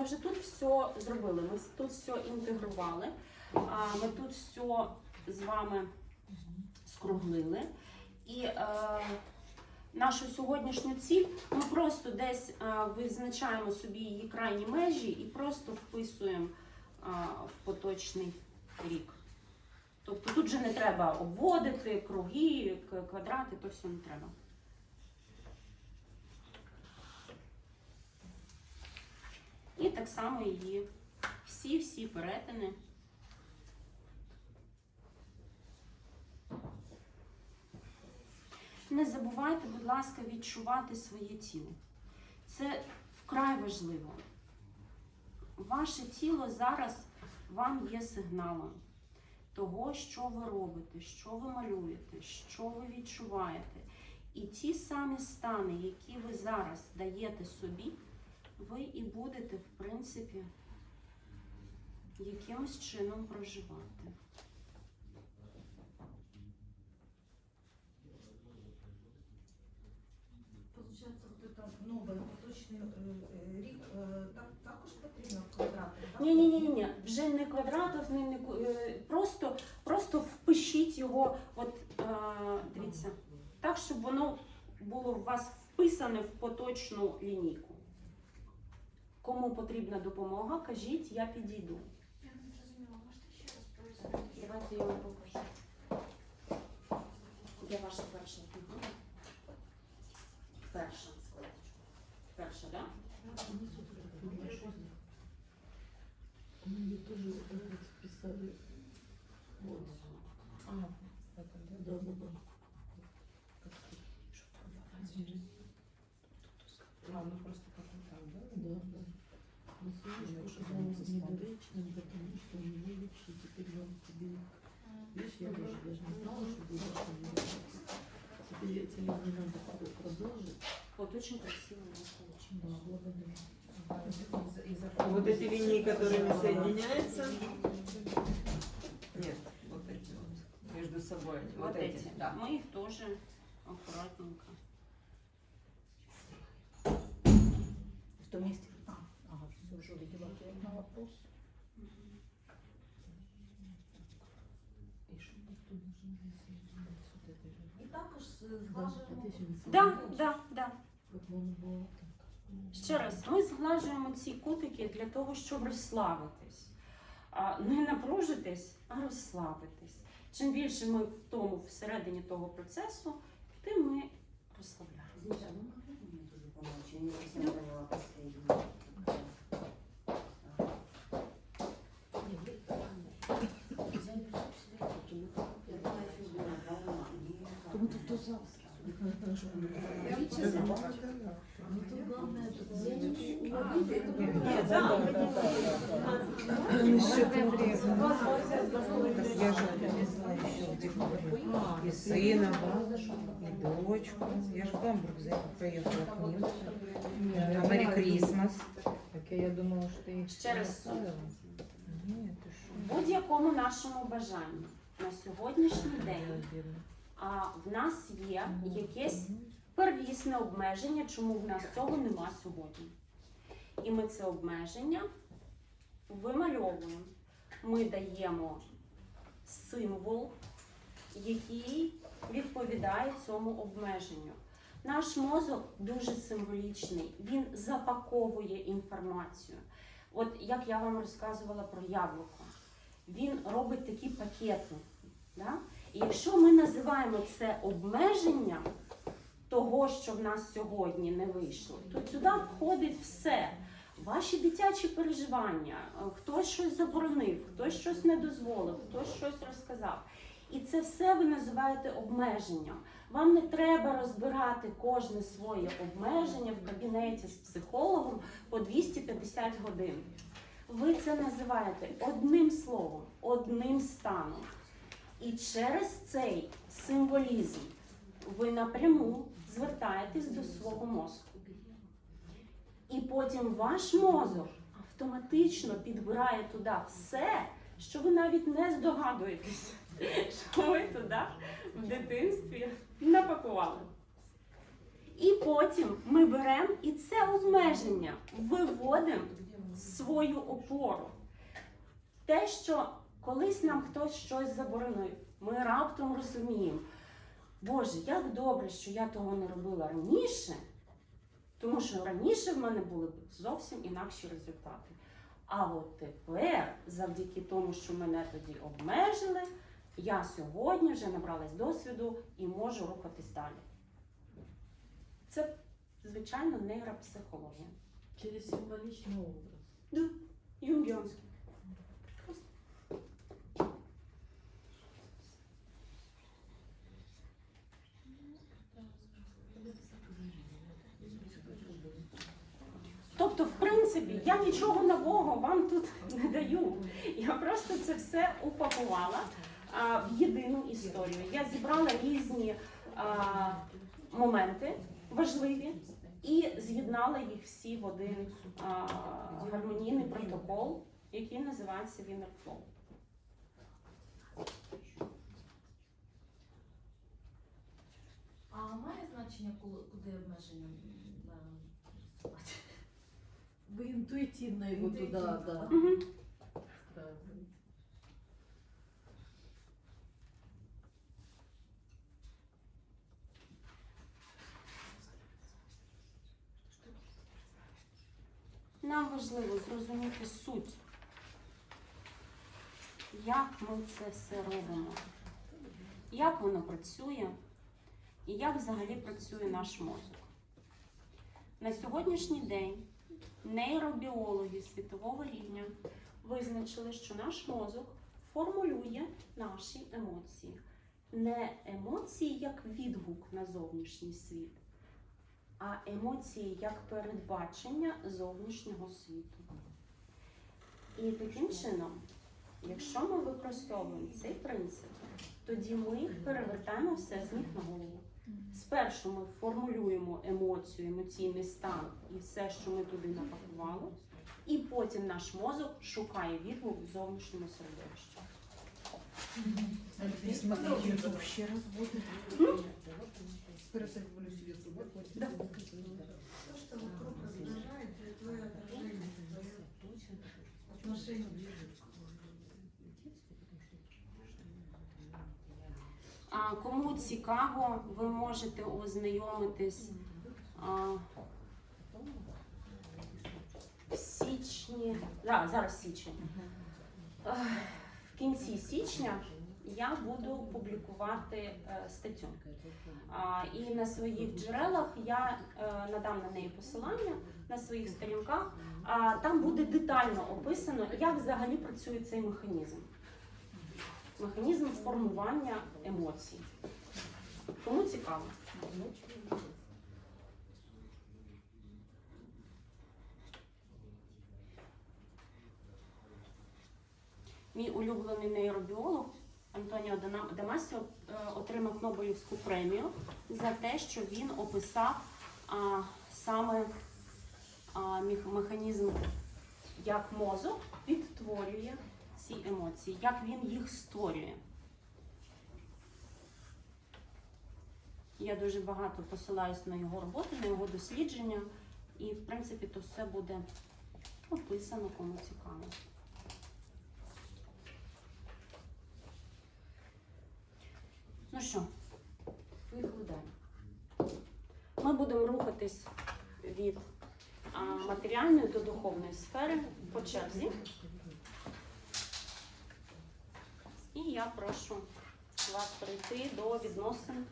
A: вже тут все зробили, ми тут все інтегрували, ми тут все з вами скруглили. І нашу сьогоднішню ціль ми просто десь визначаємо собі її крайні межі і просто вписуємо в поточний рік. Тобто тут же не треба обводити круги, квадрати, то все не треба. І так само її всі перетини. Не забувайте, будь ласка, відчувати своє тіло. Це вкрай важливо. Ваше тіло зараз вам є сигналом того, що ви робите, що ви малюєте, що ви відчуваєте. І ті самі стани, які ви зараз даєте собі, ви і будете, в принципі, якимось чином проживати.
E: Получається, вот это новий поточний рік також потрібно квадрати, так?
A: Ні, вже не квадратів, просто впишіть його, от дивіться, так, щоб воно було у вас вписане в поточну лінійку. Кому потрібна допомога, кажіть, я підійду.
I: Я не зрозуміла, можете ще раз пояснити?
J: тоже писали. Вот.
G: А, это,
J: Да, да, да.
G: А, ну просто как-то так, да?
J: Да, да. Но Сонечка оказалась недоречным, потому что у него лучше теперь вам тебе. Видишь, я даже не знала, что будет теперь этим не надо продолжить.
A: Вот очень красиво у нас получилось.
J: Да, благодарю.
D: Вот эти линии, которыми соединяются. Нет, вот эти вот между собой.
A: Вот эти, да. Мы их тоже аккуратненько.
J: В том месте. Ага, все, уже видела ответ на вопрос.
E: І також зглажуємо.
A: Да.
J: От воно було так.
A: Ще раз, ми зглажуємо ці кутики для того, щоб розслабитись. Не напружитись, а розслабитись. Чим більше ми в тому всередині того процесу, тим ми розслабляємося.
E: Здесь, а вы могли бы мне тоже помочь? Я не совсем поняла последнее.
J: Тому тут до завтра. Ну тут главное, тут
G: Я же привезла еще и сына, и дочку. Я же в Гамбург проехала к ним. На Мэри Крисмас. Так я думала, что ты их
A: Ще раз.
G: оставила. Нет, ты
A: В будь-якому нашому бажанні на сьогоднішній день в нас є якесь первісне обмеження, чому в нас цього нема сьогодні. І ми це обмеження вимальовуємо. Ми даємо символ, який відповідає цьому обмеженню. Наш мозок дуже символічний, він запаковує інформацію. От як я вам розказувала про яблуко, він робить такі пакети. Да? І якщо ми називаємо це обмеженням того, що в нас сьогодні не вийшло, то сюди входить все. Ваші дитячі переживання, хтось щось заборонив, хтось щось не дозволив, хтось щось розказав. І це все ви називаєте обмеженням. Вам не треба розбирати кожне своє обмеження в кабінеті з психологом по 250 годин. Ви це називаєте одним словом, одним станом. І через цей символізм ви напряму звертаєтесь до свого мозку. І потім ваш мозок автоматично підбирає туди все, що ви навіть не здогадуєтесь, що ви туди в дитинстві напакували. І потім ми беремо і це обмеження виводимо в свою опору. Те, що колись нам хтось щось заборонив, ми раптом розуміємо, Боже, як добре, що я того не робила раніше, тому що раніше в мене були б зовсім інакші результати. А от тепер, завдяки тому, що мене тоді обмежили, я сьогодні вже набралась досвіду і можу рухатись далі. Це, звичайно, нейропсихологія.
J: через символичный образ.
A: Да, юнгіонський. Тобто, в принципі, я нічого нового вам тут не даю. Я просто це все упакувала в єдину історію. Я зібрала різні моменти важливі і з'єднала їх всі в один гармонійний протокол, який називається Winner Flow.
K: А має значення, куди обмеження насувати?
J: Вы интуитивно его туда, да.
A: Угу.
J: встраиваете.
A: Нам важливо зрозуміти суть, як ми це все робимо, як воно працює і як взагалі працює наш мозок. На сьогоднішній день нейробіологи світового рівня визначили, що наш мозок формулює наші емоції. Не емоції як відгук на зовнішній світ, а емоції як передбачення зовнішнього світу. І таким чином, якщо ми використовуємо цей принцип, тоді ми перевертаємо все з ніг на голову. Спершу ми формулюємо емоцію, емоційний стан і все, що ми туди напакували, і потім наш мозок шукає відгук в зовнішньому середовищі.
G: Смотреть YouTube еще раз будет.
A: Да.
B: То, что вокруг раздражает, это твое отражение, твое отношение.
A: А кому цікаво, ви можете ознайомитись в січні, зараз січень. В кінці січня я буду публікувати статтю. І на своїх джерелах я надам на неї посилання на своїх сторінках. Там буде детально описано, як взагалі працює цей механізм. Механізм формування емоцій. Кому цікаво? Мій улюблений нейробіолог Антоніо Дамасіо отримав Нобелівську премію за те, що він описав саме механізм, як мозок відтворює ці емоції, як він їх створює. Я дуже багато посилаюсь на його роботи, на його дослідження, і, в принципі, то все буде описано, кому цікаво. Ну що, поїхали далі. Ми будемо рухатись від матеріальної до духовної сфери по черзі. І я прошу вас перейти до відносин,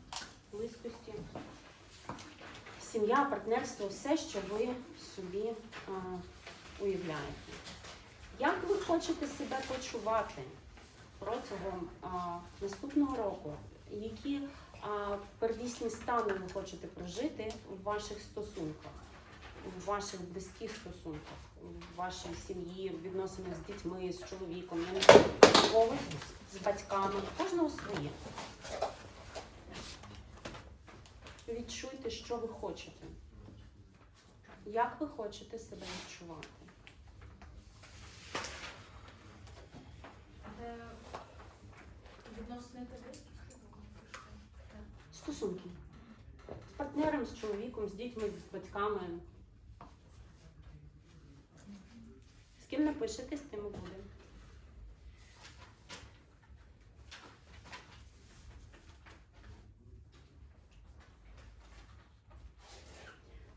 A: близькості, сім'я, партнерство, все, що ви собі уявляєте. Як ви хочете себе почувати протягом наступного року? Які первісні стани ви хочете прожити в ваших стосунках, в ваших близьких стосунках, в вашій сім'ї, в відносинах з дітьми, з чоловіком, з когось, з батьками, кожного своє. Відчуйте, що ви хочете. Як ви хочете себе відчувати?
K: Відносини тебе?
A: Стосунки. З партнером, з чоловіком, з дітьми, з батьками. З ким напишете, з тим і буде.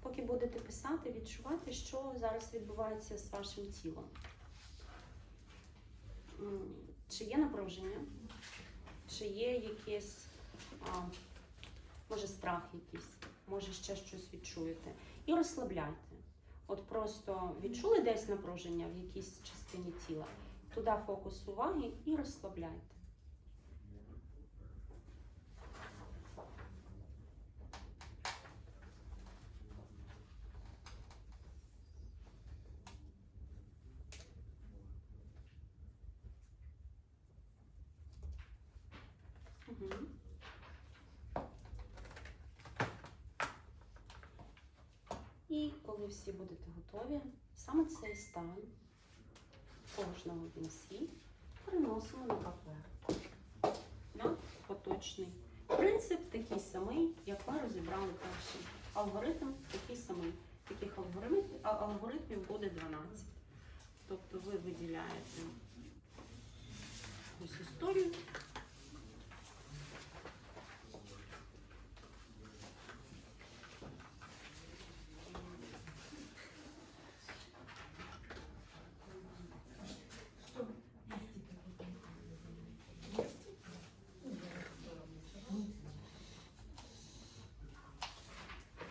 A: Поки будете писати, відчувати, що зараз відбувається з вашим тілом. Чи є напруження? Чи є якесь, може, страх якийсь, може, ще щось відчуєте. І розслабляйте. От просто відчули десь напруження в якійсь частині тіла, туди фокус уваги і розслабляйте. І коли всі будете готові, саме цей стан кожного в кінці переносимо на папер. На поточний. Принцип такий самий, як ми розібрали перший. Алгоритм такий самий. Таких алгоритмів буде 12. Тобто ви виділяєте ось історію.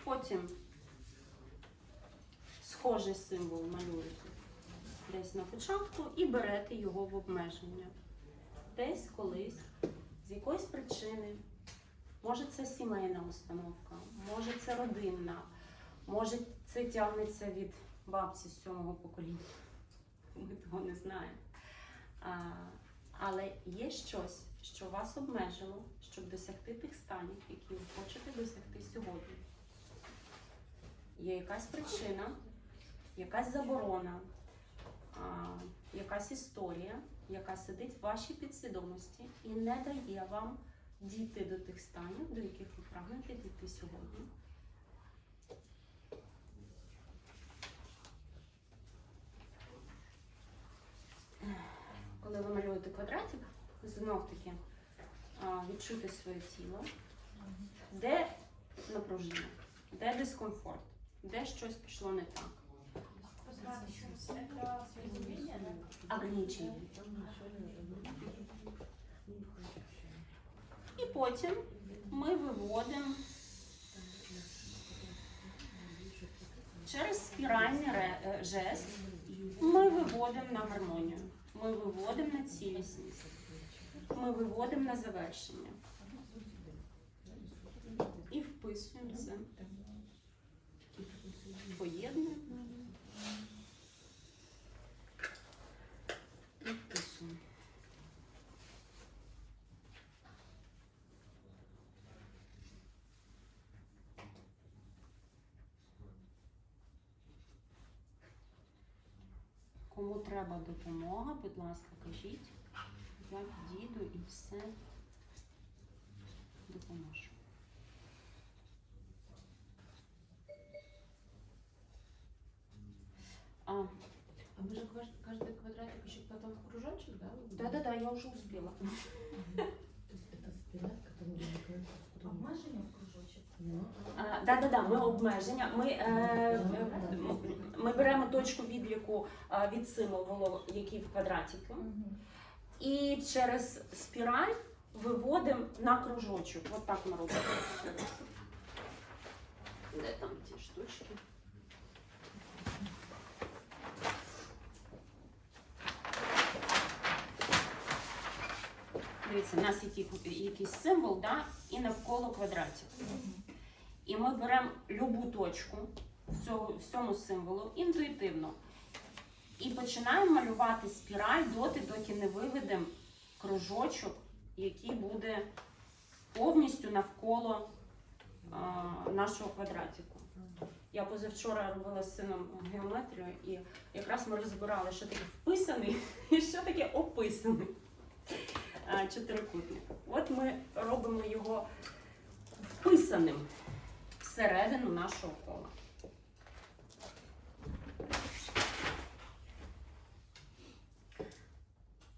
A: Потім схожий символ малюєте десь на початку і берете його в обмеження. Десь колись, з якоїсь причини, може це сімейна установка, може це родинна, може це тягнеться від бабці з 7-го покоління. Ми того не знаємо. Але є щось, що вас обмежило, щоб досягти тих станів, які ви хочете досягти сьогодні. Є якась причина, якась заборона, якась історія, яка сидить в вашій підсвідомості і не дає вам дійти до тих станів, до яких ви прагнете дійти сьогодні. Коли ви малюєте квадратик, знов-таки відчути своє тіло, де напруження, де дискомфорт, де щось пішло не так. Ограничення. І потім ми виводимо через спіральний жест, ми виводимо на гармонію, ми виводимо на цілісність, ми виводимо на завершення. І вписуємо це. Поєднуємо. І вписуємо. Кому треба допомога, будь ласка, кажіть. Я підійду і все допоможу.
F: А мы же каждый квадратик еще потом в кружочек, да?
A: Да-да-да, я уже успела.
J: Это спираль, которая намыкается в круг.
K: Обмеження в кружочок.
A: Да-да-да, ми обмеження. Ми беремо точку відліку від символу, який в квадратику, і через спіраль виводимо на кружочок. От так ми робимо. Де там ті штучки? Дивіться, у нас є якийсь символ, да, і навколо квадратик. І ми беремо любу точку в цьому символу інтуїтивно. І починаємо малювати спіраль доти, доки не виведемо кружочок, який буде повністю навколо нашого квадратику. Я позавчора робила з сином геометрію, і якраз ми розбирали, що таке вписаний і що таке описаний чотирикутник. От ми робимо його вписаним всередину нашого кола.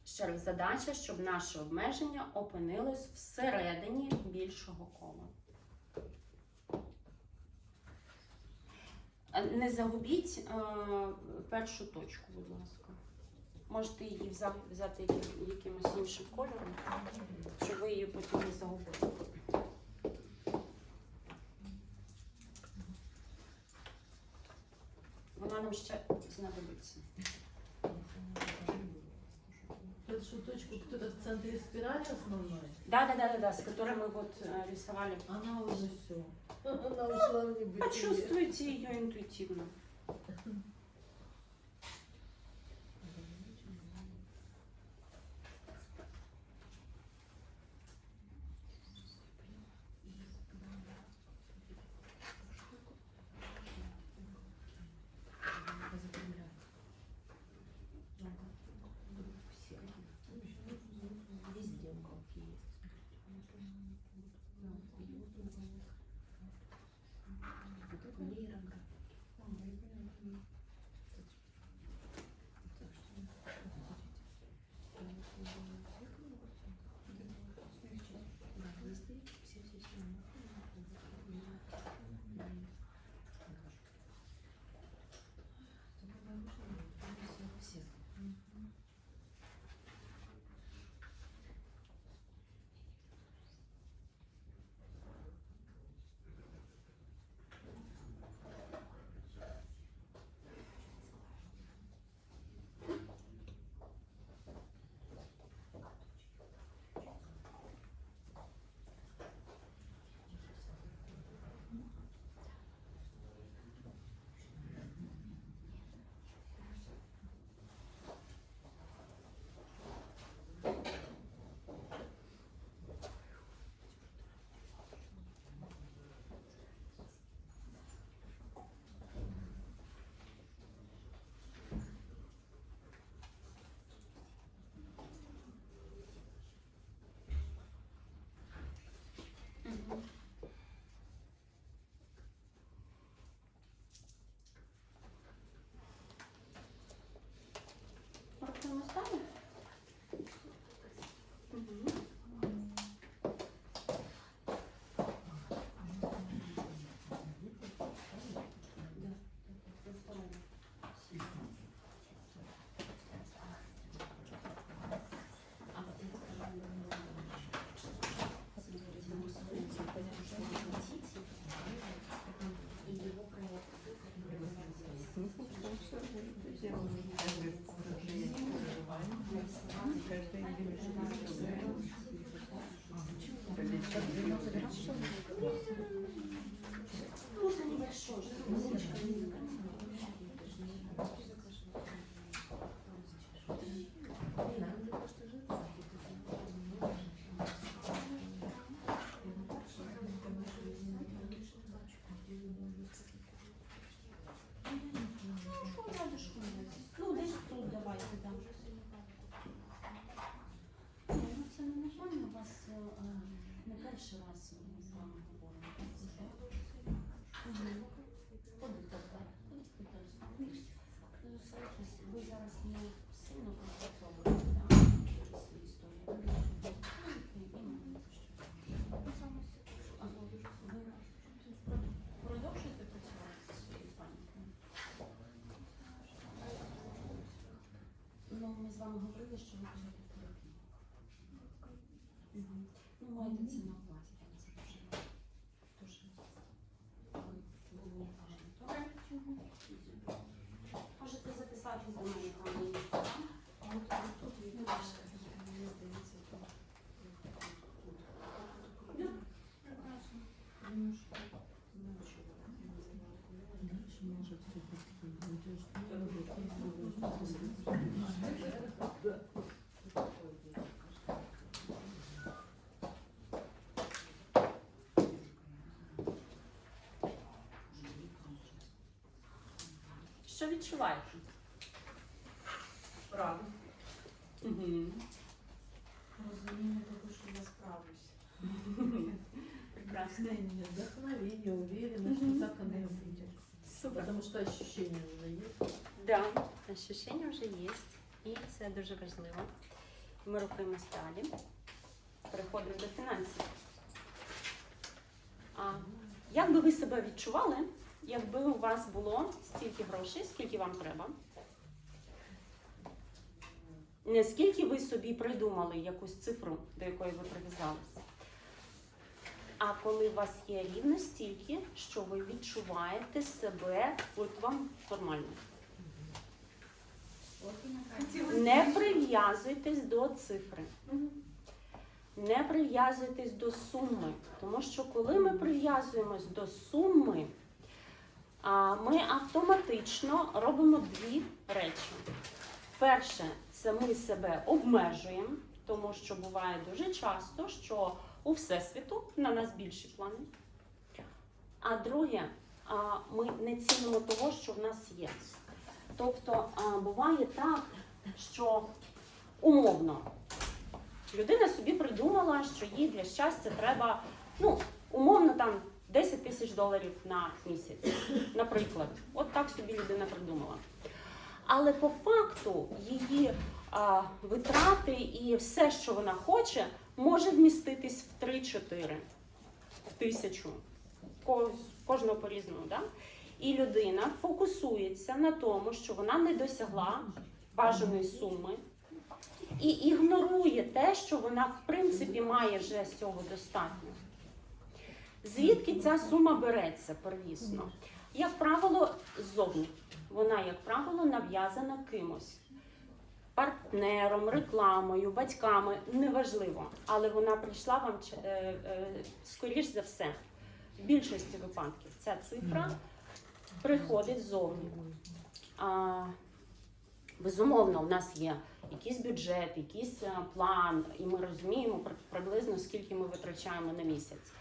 A: Ще раз, задача, щоб наше обмеження опинилось всередині більшого кола. Не загубіть першу точку, будь ласка. Можете її взяти якимось іншим кольором, щоб ви її потім не загубили. Вона нам ще знадобиться.
J: Эту что точку, кто-то в центре спирали основной?
A: Да, с которой мы вот рисовали.
J: Она уже все. Она ушла в небытие.
A: Почувствуйте ее интуитивно. Можно небольшой, чтобы музычка не Ну, десь тут давайте, да. Ну, це не нормально, у вас не перший раз ми з вами говоримо. Ходите, так? Ви зараз не сильно пропрацьовуєте, так? Свої історії. Ви продовжуєте працювати зі своєю панікою? Ну, ми з вами говорили, що ви підете в терапію. Ну, маєте це на увазі, там це дуже було уважно. Добре? Можете записати за мене там на місце, так? Ну, ваше. Мені здається, то. Да. Прекрасно.
J: Дальше может все
A: Що відчуваєте?
C: Радость.
B: Розуміння того, що я справлюсь.
A: Прекрасно.
J: вдохновение, уверенность, что так оно и будет.
A: Супер.
J: Потому что ощущения уже есть.
A: Да, ощущення вже є, і це дуже важливо. Ми рухаємось далі. Переходимо до фінансів. Як би ви себе відчували, якби у вас було стільки грошей, скільки вам треба? Не скільки ви собі придумали якусь цифру, до якої ви прив'язалися, а коли у вас є рівно стільки, що ви відчуваєте себе, от вам нормально. Не прив'язуйтесь до цифри. Не прив'язуйтесь до суми. Тому що коли ми прив'язуємось до суми, ми автоматично робимо дві речі. Перше, це ми себе обмежуємо, тому що буває дуже часто, що у Всесвіту на нас більші плани. А друге, ми не цінимо того, що в нас є. Тобто буває так, що умовно людина собі придумала, що їй для щастя треба, умовно там $10 тисяч на місяць, наприклад. От так собі людина придумала. Але по факту її витрати і все, що вона хоче, може вміститись в 3-4, в 1000. Кожного по-різному, да? І людина фокусується на тому, що вона не досягла бажаної суми і ігнорує те, що вона в принципі має вже з цього достатньо. Звідки ця сума береться первісно? Як правило, ззовні. Вона, як правило, нав'язана кимось. Партнером, рекламою, батьками, неважливо. Але вона прийшла вам, скоріш за все, в більшості випадків ця цифра приходить ззовні. Безумовно, у нас є якийсь бюджет, якийсь план, і ми розуміємо приблизно, скільки ми витрачаємо на місяць.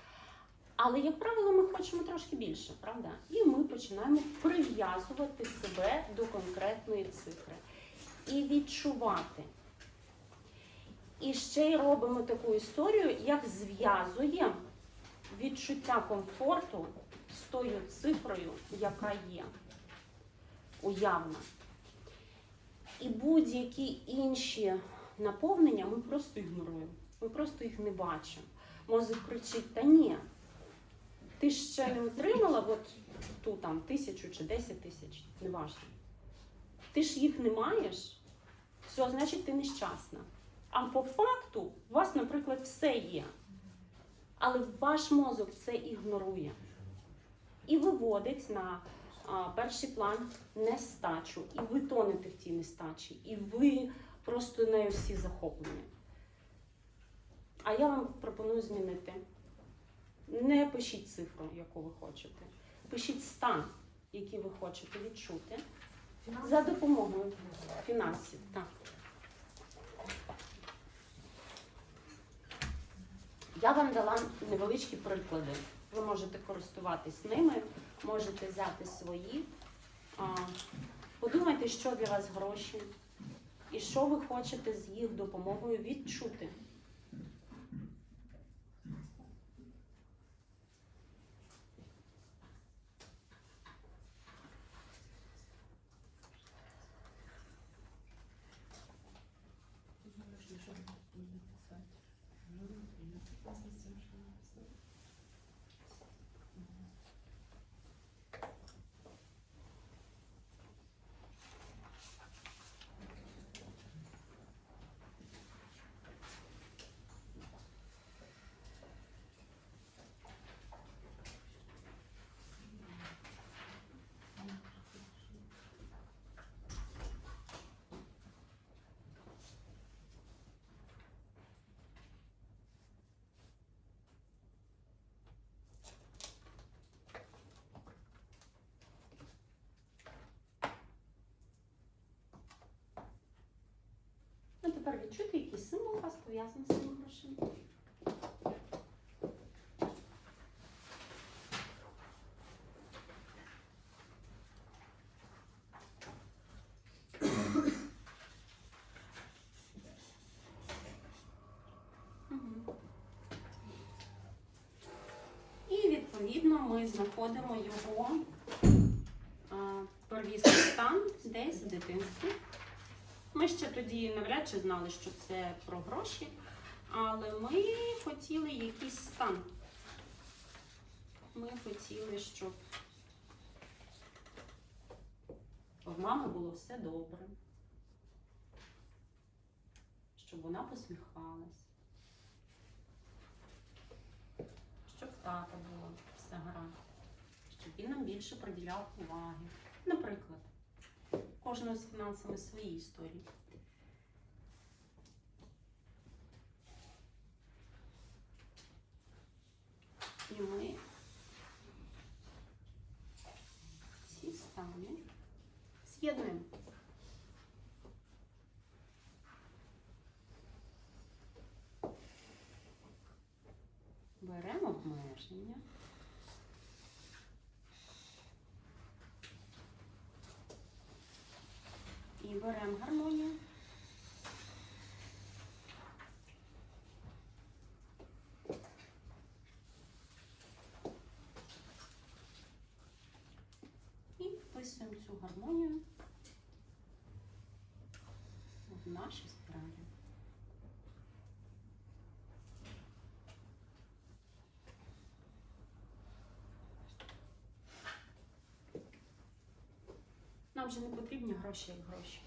A: Але, як правило, ми хочемо трошки більше, правда? І ми починаємо прив'язувати себе до конкретної цифри. І відчувати. І ще й робимо таку історію, як зв'язує відчуття комфорту з тою цифрою, яка є, уявна. І будь-які інші наповнення ми просто ігноруємо. Ми просто їх не бачимо. Мозок кричить: та ні, ти ще не отримала от ту там 1000 чи 10 тисяч, неважно. Ти ж їх не маєш, все, значить ти нещасна. А по факту у вас, наприклад, все є. Але ваш мозок це ігнорує. І виводить на перший план нестачу. І ви тонете в тій нестачі. І ви просто нею всі захоплені. А я вам пропоную змінити. Не пишіть цифру, яку ви хочете. Пишіть стан, який ви хочете відчути. За допомогою фінансів. Так. Я вам дала невеличкі приклади. Ви можете користуватись ними, можете взяти свої. Подумайте, що для вас гроші і що ви хочете з їх допомогою відчути. Ну, тепер відчуйте, який символ у вас пов'язаний з цими грошима. І відповідно ми знаходимо його первісний стан десь в дитинстві. Ми ще тоді навряд чи знали, що це про гроші, але ми хотіли якийсь стан. Ми хотіли, щоб в мами було все добре, щоб вона посміхалась, щоб в тата було все гаразд, щоб він нам більше приділяв уваги. Наприклад, кожного з фінансами свої історії. І ми ці стани з'єднуємо. Беремо обмеження. І беремо гармонію. І вписуємо цю гармонію в наші справи. Нам же не потрібні гроші як гроші.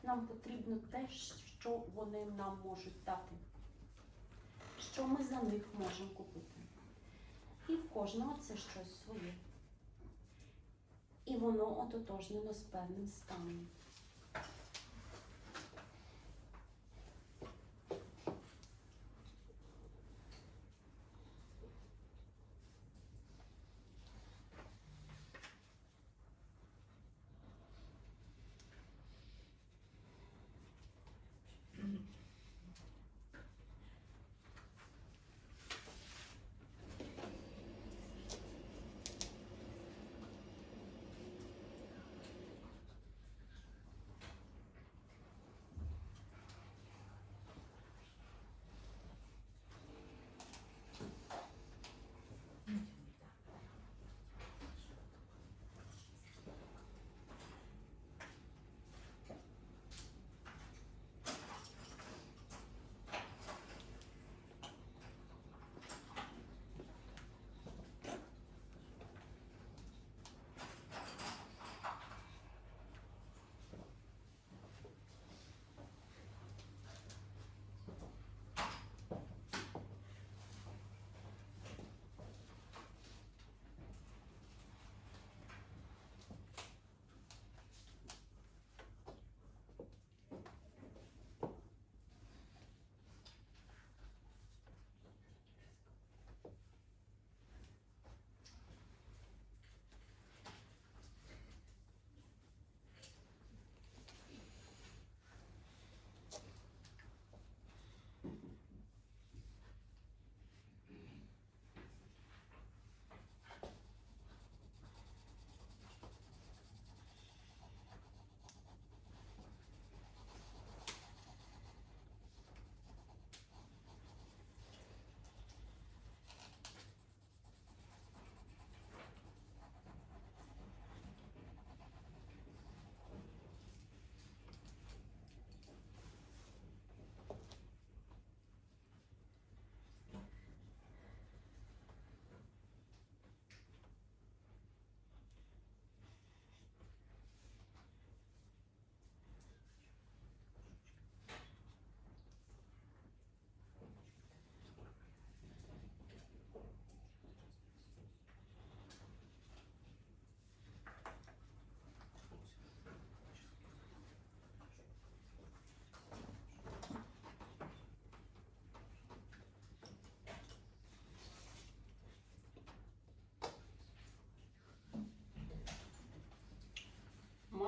A: Нам потрібно те, що вони нам можуть дати, що ми за них можемо купити. І в кожного це щось своє. І воно ототожнено з певним станом.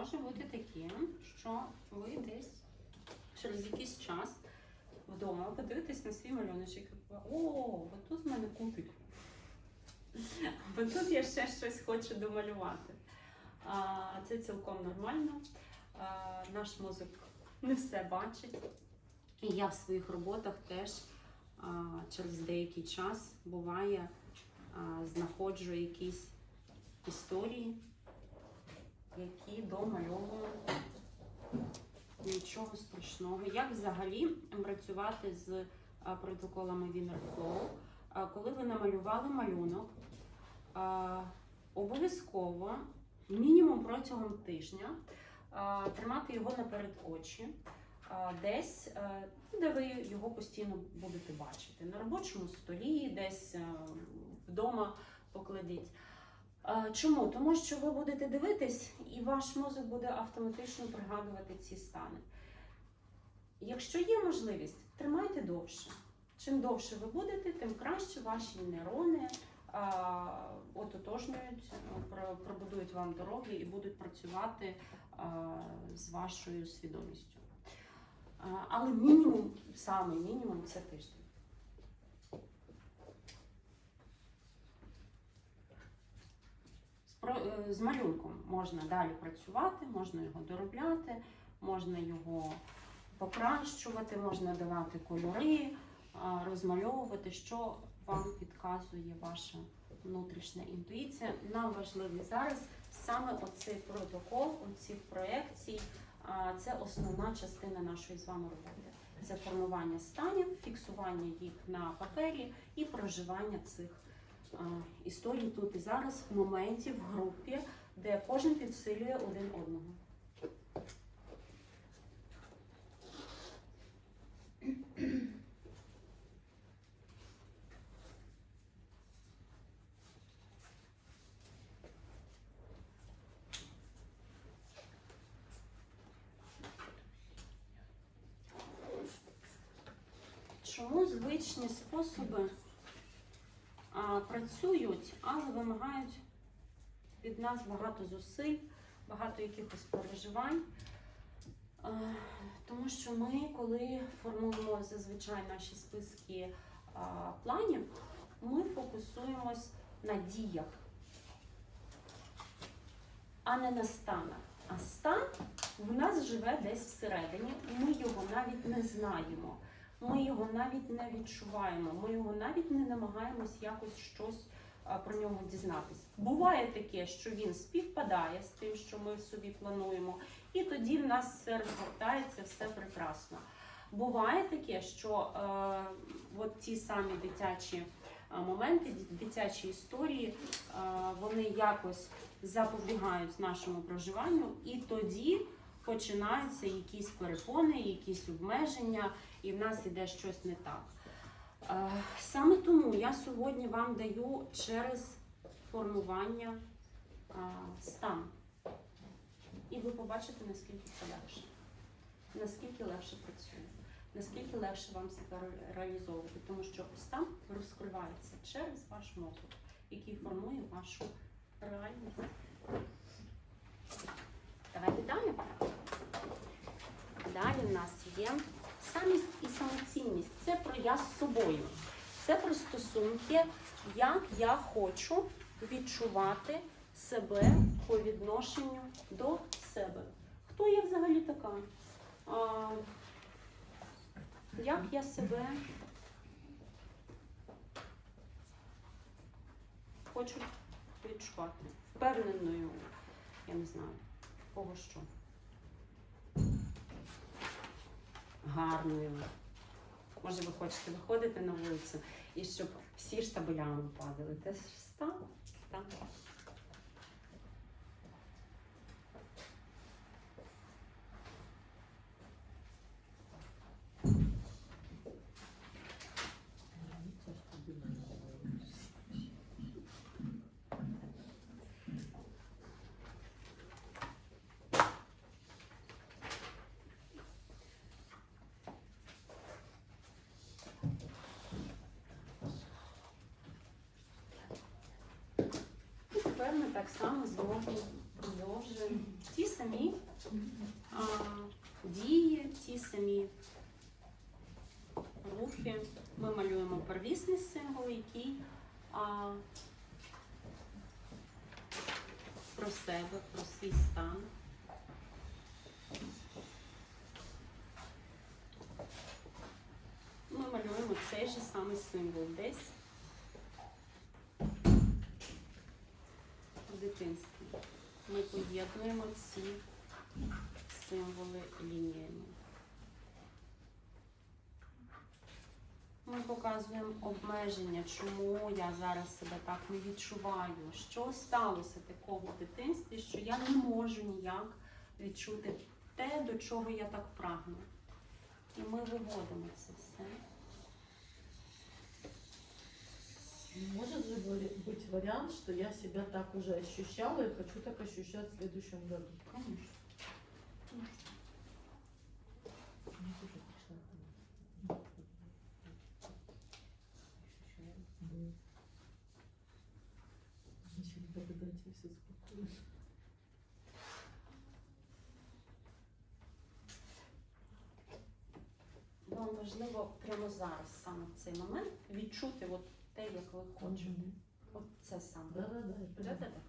A: може бути таке, що ви десь через якийсь час вдома подивитесь на свій малюночок і о, от тут в мене кутик. Бо тут я ще щось хочу домалювати. Це цілком нормально. Наш мозок не все бачить. І я в своїх роботах теж через деякий час буває знаходжу якісь історії, які домальовую. Нічого страшного. Як взагалі працювати з протоколами WinnerFlow? Коли ви намалювали малюнок, обов'язково мінімум протягом тижня тримати його наперед очі, десь, де ви його постійно будете бачити. На робочому столі, десь вдома покладіть. Чому? Тому що ви будете дивитись, і ваш мозок буде автоматично пригадувати ці стани. Якщо є можливість, тримайте довше. Чим довше ви будете, тим краще ваші нейрони ототожнюють, пробудують вам дороги і будуть працювати з вашою свідомістю. Але мінімум, самий мінімум – це тиждень. З малюнком можна далі працювати, можна його доробляти, можна його покращувати, можна давати кольори, розмальовувати, що вам підказує ваша внутрішня інтуїція. Нам важливий зараз саме оцей протокол, оці проекції, це основна частина нашої з вами роботи. Це формування станів, фіксування їх на папері і проживання цих історій тут і зараз, в моменті, в групі, де кожен підсилює один одного. Чому звичні способи працюють, але вимагають від нас багато зусиль, багато якихось переживань? Тому що ми, коли формуємо зазвичай наші списки планів, ми фокусуємось на діях, а не на станах. А стан в нас живе десь всередині, ми його навіть не знаємо. Ми його навіть не відчуваємо, ми його навіть не намагаємось якось щось про нього дізнатися. Буває таке, що він співпадає з тим, що ми собі плануємо, і тоді в нас все розгортається, все прекрасно. Буває таке, що от ті самі дитячі моменти, дитячі історії, вони якось запобігають нашому проживанню, і тоді починаються якісь перепони, якісь обмеження, і в нас іде щось не так. Саме тому я сьогодні вам даю через формування стан. І ви побачите, наскільки це легше. Наскільки легше працює. Наскільки легше вам себе реалізовувати. Тому що стан розкривається через ваш мозок, який формує вашу реальність. Давайте далі. Далі в нас є самість і самоцінність. Це про я з собою. Це про стосунки, як я хочу відчувати себе по відношенню до себе. Хто я взагалі така? Як я себе хочу відчувати? Впевненою, я не знаю, кого що. Гарною. Може, ви хочете виходити на вулицю і щоб всі штабелями падали. Це ж стан. Тепер ми так само зложимо продовжуємо ті самі дії, ті самі рухи. Ми малюємо первісний символ, який про себе, про свій стан. Ми малюємо цей же самий символ десь в дитинстві. Ми поєднуємо ці символи лініями. Ми показуємо обмеження, чому я зараз себе так не відчуваю, що сталося такого в дитинстві, що я не можу ніяк відчути те, до чого я так прагну. І ми виводимо це все.
J: Может же быть вариант, что я себя так уже ощущала и хочу так ощущать в следующем году?
A: Конечно.
J: Мне тоже пришла там. Начали благодать, и все спокойно.
A: Вам важливо прямо зараз, саме в цей момент, відчути от те, як ви хочете. От це саме.
J: Да, я понимаю.
A: Да-да-да.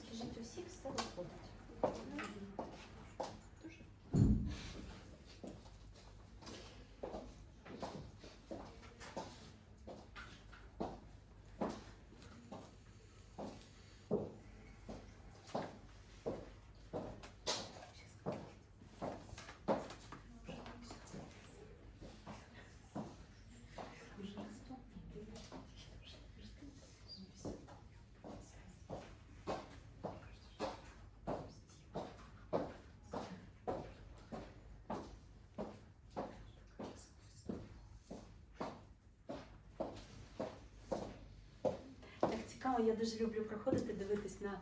A: Скажіть, усіх все виходить? Цікаво, я дуже люблю проходити, дивитись на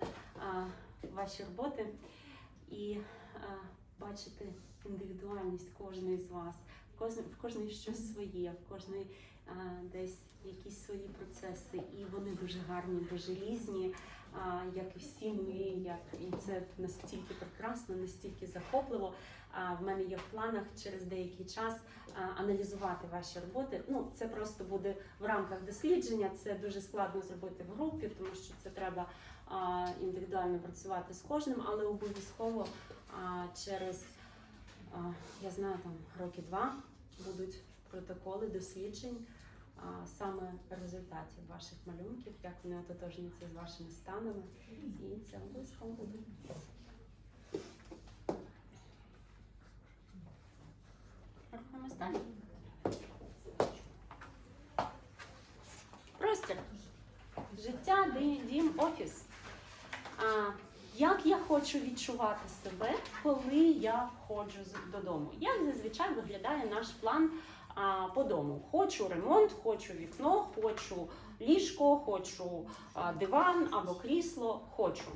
A: ваші роботи і бачити індивідуальність кожної з вас. В кожної щось своє, в кожної десь якісь свої процеси, і вони дуже гарні, дуже різні, як і всі ми, і це настільки прекрасно, настільки захопливо. В мене є в планах через деякий час аналізувати ваші роботи. Ну, це просто буде в рамках дослідження, це дуже складно зробити в групі, тому що це треба індивідуально працювати з кожним, але обов'язково через, я знаю, там роки 2 будуть протоколи досліджень саме результатів ваших малюнків, як вони ототожнюються з вашими станами, і це обов'язково буде. Рухаємось далі. Простір. Життя, дім, офіс. Як я хочу відчувати себе, коли я входжу додому? Як зазвичай виглядає наш план по дому? Хочу ремонт, хочу вікно, хочу ліжко, хочу диван або крісло, хочу.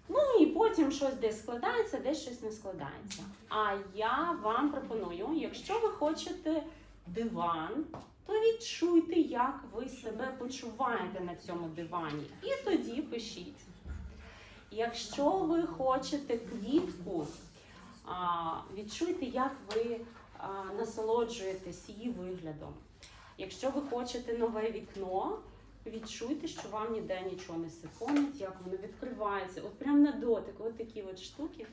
A: Ну і потім щось десь складається, десь щось не складається. А я вам пропоную, якщо ви хочете диван, то відчуйте, як ви себе почуваєте на цьому дивані. І тоді пишіть. Якщо ви хочете квітку, відчуйте, як ви насолоджуєтесь її виглядом. Якщо ви хочете нове вікно, відчуйте, що вам ніде нічого не сифонить, як воно відкривається. От прямо на дотик, от такі от штуки.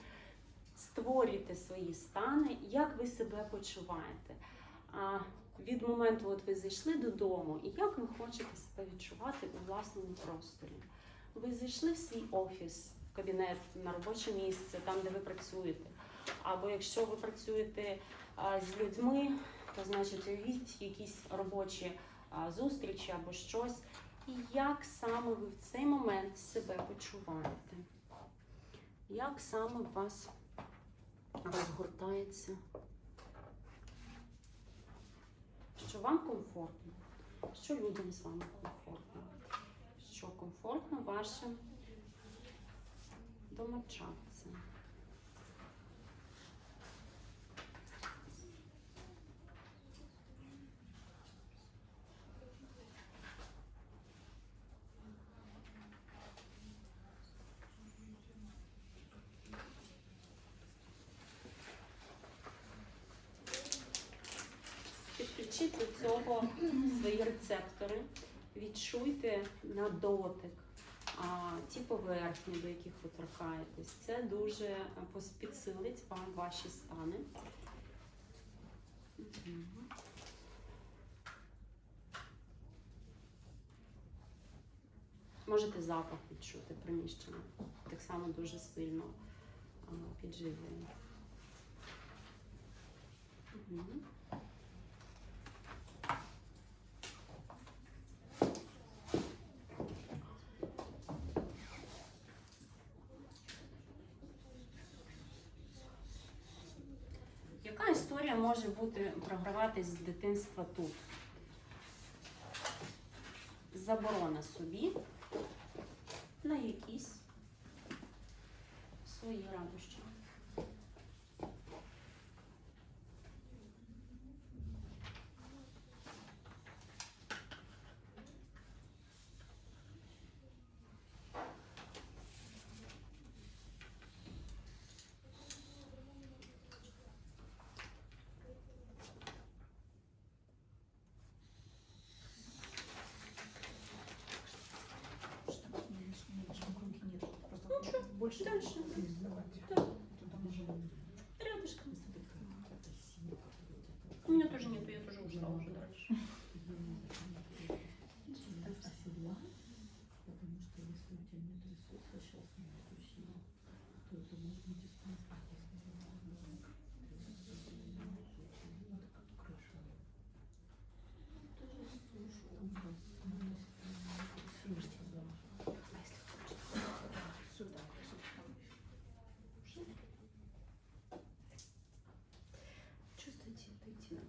A: Створюйте свої стани, як ви себе почуваєте. Від моменту, от ви зайшли додому, і як ви хочете себе відчувати у власному просторі. Ви зайшли в свій офіс, в кабінет, на робоче місце, там, де ви працюєте. Або якщо ви працюєте з людьми, то значить уявіть якісь робочі зустрічі або щось. І як саме ви в цей момент себе почуваєте? Як саме у вас розгортається? Що вам комфортно? Що людям з вами комфортно? Що комфортно вашим домочадцям? Підключіть до цього свої рецептори, відчуйте на дотик ті поверхні, до яких ви торкаєтесь. Це дуже підсилить вам ваші стани. Можете запах відчути приміщення, так само дуже сильно підживлює. Яка історія може бути програватись з дитинства тут? Заборона собі на якісь свої радощі. Больше дальше. Да. Рядышком. У меня тоже нету, я тоже ушла уже дальше.
J: Потому что если у тебя нет ресурса сейчас на эту силу, то это может быть использовано.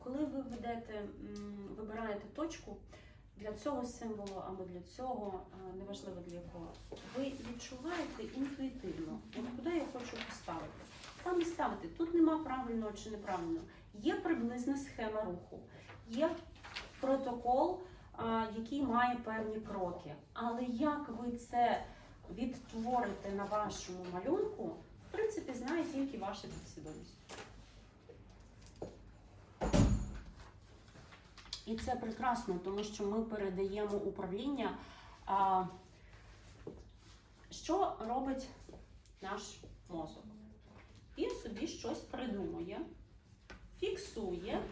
A: Коли ви вибираєте точку для цього символу або для цього, неважливо для якого, ви відчуваєте інтуїтивно, от куди я хочу поставити. Там і ставити. Тут нема правильного чи неправильного. Є приблизна схема руху, є протокол, який має певні кроки. Але як ви це відтворите на вашому малюнку, в принципі, знає тільки ваша підсвідомість. І це прекрасно, тому що ми передаємо управління. Що робить наш мозок? Він собі щось придумує, фіксує,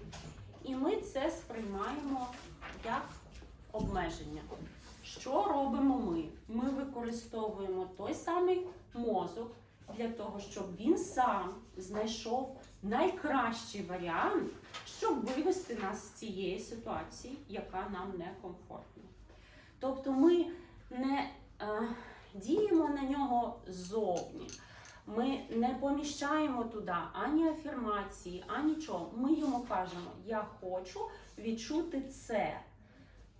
A: і ми це сприймаємо як обмеження. Що робимо ми? Ми використовуємо той самий мозок, для того, щоб він сам знайшов найкращий варіант, щоб вивести нас з цієї ситуації, яка нам некомфортна. Тобто ми не діємо на нього ззовні. Ми не поміщаємо туди ані афірмації, ані нічого. Ми йому кажемо, я хочу відчути це.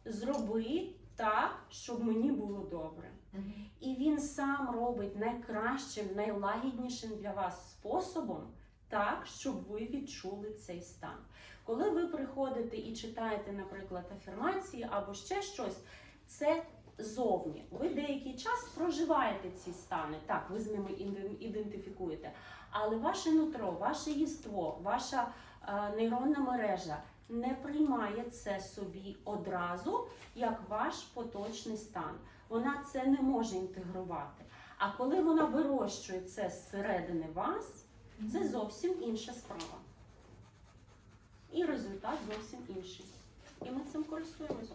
A: Зроби так, щоб мені було добре. І він сам робить найкращим, найлагіднішим для вас способом так, щоб ви відчули цей стан. Коли ви приходите і читаєте, наприклад, афірмації або ще щось, це зовні. Ви деякий час проживаєте ці стани, так, ви з ними ідентифікуєте, але ваше нутро, ваше єство, ваша нейронна мережа не приймає це собі одразу, як ваш поточний стан. Вона це не може інтегрувати. А коли вона вирощує це зсередини вас, це зовсім інша справа. І результат зовсім інший. І ми цим користуємося.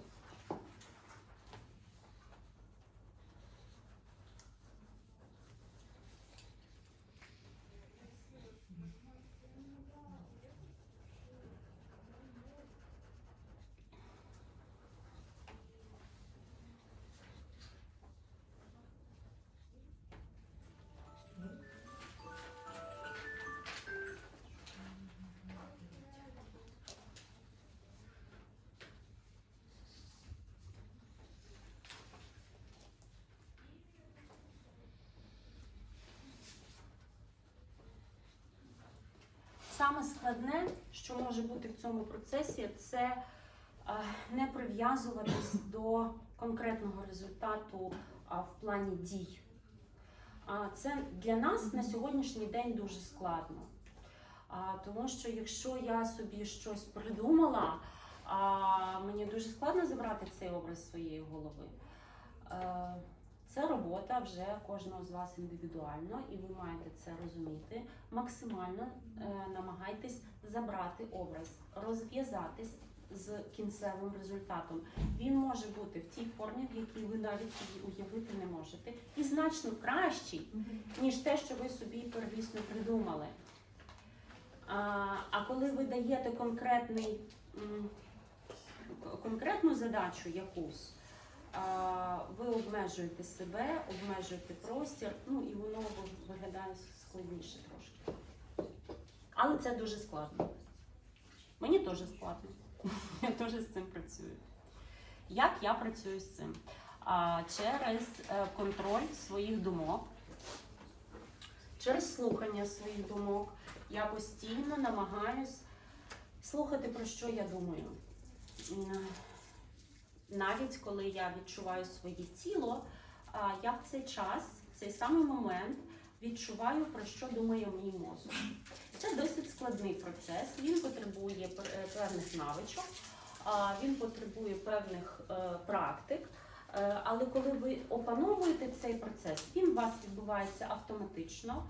A: Саме складне, що може бути в цьому процесі, це не прив'язуватись до конкретного результату в плані дій. Це для нас на сьогоднішній день дуже складно. Тому що якщо я собі щось придумала, мені дуже складно забрати цей образ з своєї голови. Це робота вже кожного з вас індивідуально, і ви маєте це розуміти. Максимально намагайтесь забрати образ, розв'язатись з кінцевим результатом. Він може бути в тій формі, в якій ви навіть собі уявити не можете, і значно кращий, ніж те, що ви собі первісно придумали. А коли ви даєте конкретну задачу якусь, ви обмежуєте себе, обмежуєте простір, ну і воно виглядає складніше трошки. Але це дуже складно. Мені теж складно. Я теж з цим працюю. Як я працюю з цим? Через контроль своїх думок, через слухання своїх думок. Я постійно намагаюсь слухати, про що я думаю. Навіть коли я відчуваю своє тіло, я в цей час, в цей самий момент відчуваю, про що думає мій мозок. Це досить складний процес, він потребує певних навичок, він потребує певних практик, але коли ви опановуєте цей процес, він у вас відбувається автоматично,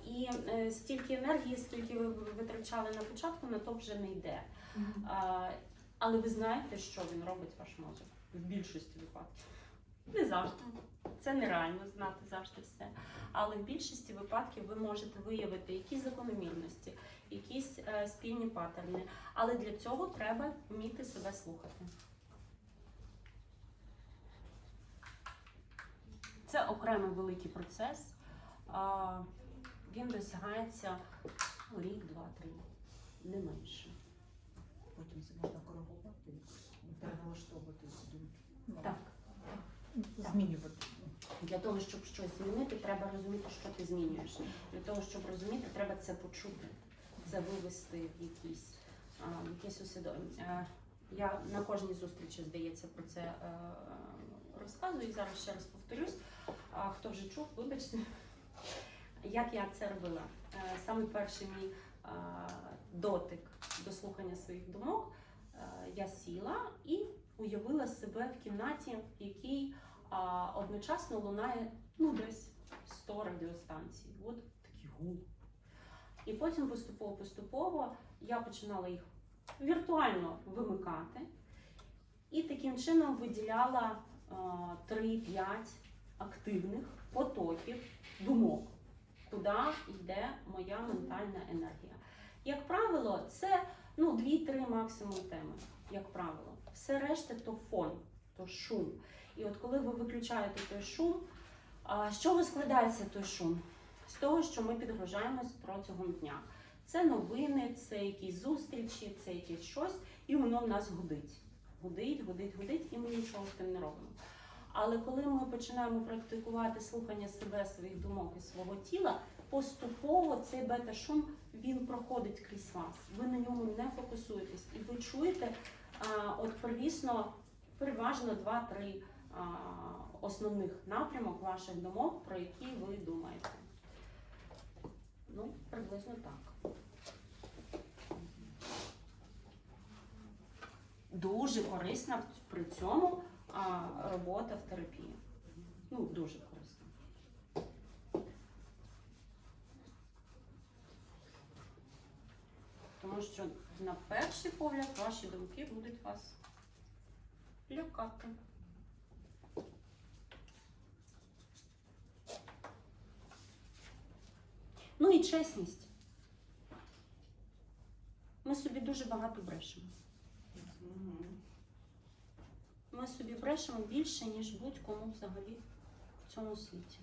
A: і стільки енергії, скільки ви витрачали на початку, на то вже не йде. Але ви знаєте, що він робить ваш мозок в більшості випадків. Не завжди. Це нереально знати завжди все. Але в більшості випадків ви можете виявити якісь закономірності, якісь спільні паттерни. Але для цього треба вміти себе слухати. Це окремий великий процес. Він досягається рік, 2-3, не менше.
G: Потім це можна коригувати, перелаштовувати думки.
A: Так.
G: Змінювати.
A: Для того, щоб щось змінити, треба розуміти, що ти змінюєш. Для того, щоб розуміти, треба це почути, це вивести в якесь усвідомлення. Я на кожній зустрічі, здається, про це розказую, і зараз ще раз повторюсь. Хто вже чув, вибачте, як я це робила. Саме перший мій дотик до слухання своїх думок, я сіла і уявила себе в кімнаті, в якій одночасно лунає десь 100 радіостанцій. От такий гул. І потім поступово я починала їх віртуально вимикати і таким чином виділяла 3-5 активних потоків думок. куди йде моя ментальна енергія. Як правило, це 2-3 максимум теми, як правило. Все решта то фон, то шум. І от коли ви виключаєте той шум, з чого складається той шум? З того, що ми підгружаємось протягом дня. Це новини, це якісь зустрічі, це якесь щось, і воно в нас гудить. Гудить, і ми нічого з тим не робимо. Але коли ми починаємо практикувати слухання себе, своїх думок і свого тіла, поступово цей бета-шум, він проходить крізь вас. Ви на ньому не фокусуєтесь. І ви чуєте переважно 2-3 основних напрямок ваших думок, про які ви думаєте. Приблизно так. Дуже корисна при цьому робота в терапії. Дуже корисна. Тому що на перший погляд ваші думки будуть вас лякати. І чесність. Ми собі дуже багато брешемо. Ми собі брешемо більше, ніж будь-кому взагалі в цьому світі.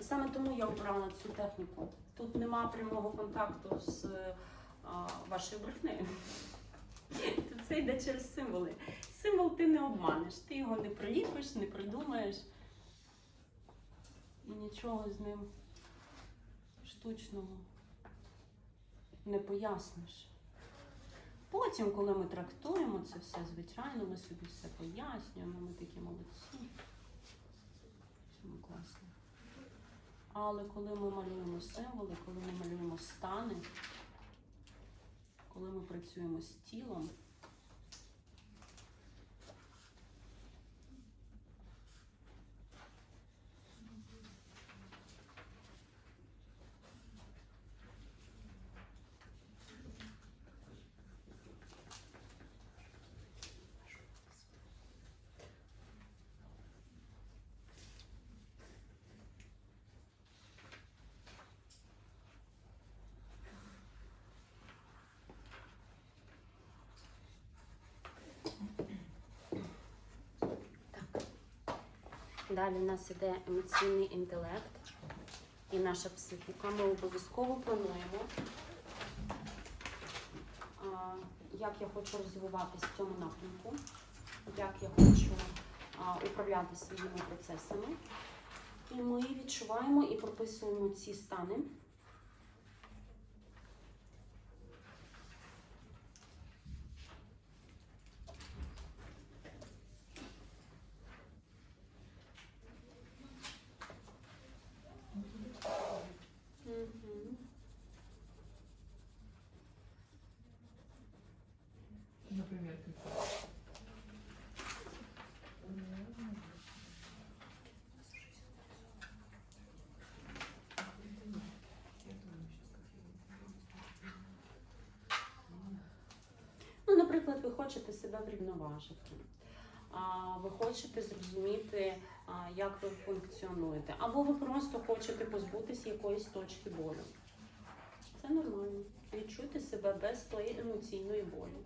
A: Саме тому я обрала цю техніку. Тут нема прямого контакту з вашою брехнею. Тут це йде через символи. Символ ти не обманеш, ти його не приліпиш, не придумаєш. І нічого з ним штучного не поясниш. Потім, коли ми трактуємо це все, звичайно, ми собі все пояснюємо, ми такі молодці. Ми класні. Але коли ми малюємо символи, коли ми малюємо стани, коли ми працюємо з тілом, далі у нас іде емоційний інтелект і наша психіка. Ми обов'язково плануємо, як я хочу розвиватися в цьому напрямку, як я хочу управляти своїми процесами. І ми відчуваємо і прописуємо ці стани.
C: Например, какой?
A: Наприклад, ви хочете себе врівноважити, ви хочете зрозуміти, як ви функціонуєте, або ви просто хочете позбутися якоїсь точки болю. Це нормально. Відчуйте себе без своєї емоційної болі.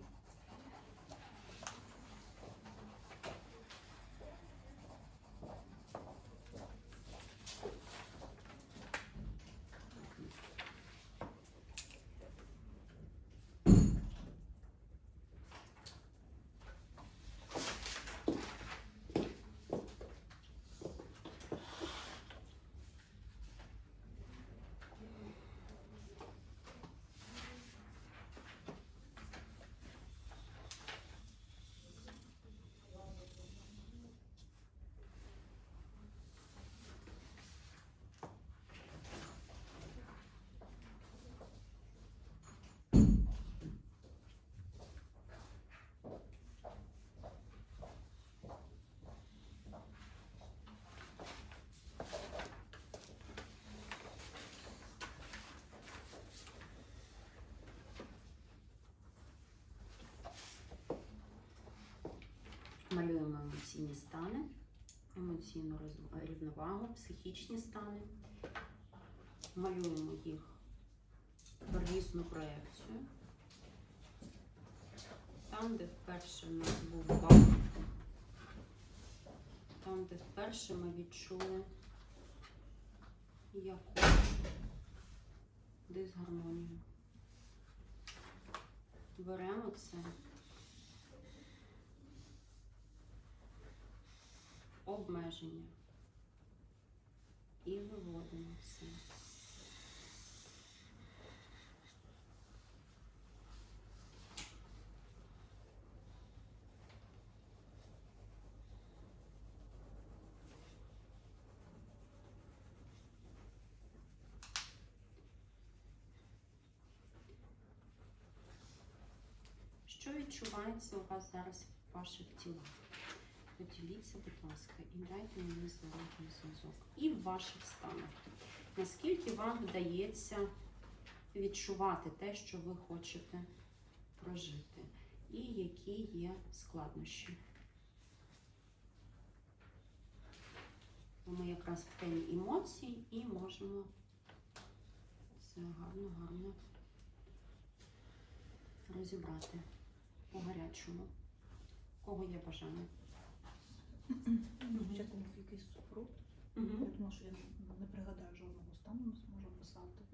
A: Малюємо емоційні стани. емоційну рівновагу, психічні стани. Малюємо їх в різну проекцію. Там, де вперше в нас був бак, там, де вперше ми відчули якусь дисгармонію. Беремо це в обмеження і виводимо все. Що відчувається у вас зараз в ваших тілах? Поділіться, будь ласка, і дайте мені зворотній зв'язок. І в ваших станах. Наскільки вам вдається відчувати те, що ви хочете прожити? І які є складнощі? Бо ми якраз в темі емоцій і можемо це гарно розібрати по-гарячому. У кого є бажання?
L: Спочатку був якийсь супрот. Я думала, що я не пригадаю жодного стану, не зможу писати.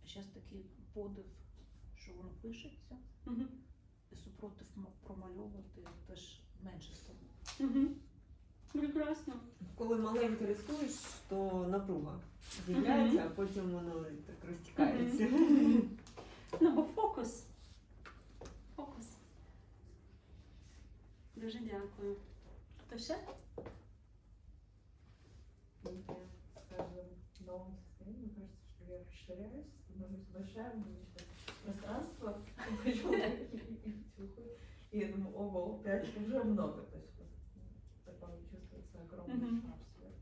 L: А зараз такий подив, що воно пишеться. І супротив промальовувати теж менше стало.
A: Прекрасно.
D: Коли маленько рисуєш, то напруга з'являється, а потім воно так розтікається.
A: Ну, бо фокус. Фокус. Дуже дякую. Хто ще?
C: С каждым новым состоянием, мне кажется, что я расширяюсь, становлюсь большая, у меня сейчас пространство, и я думаю, ого, 5 уже много, то есть вот такое чувствуется огромный шар сверху.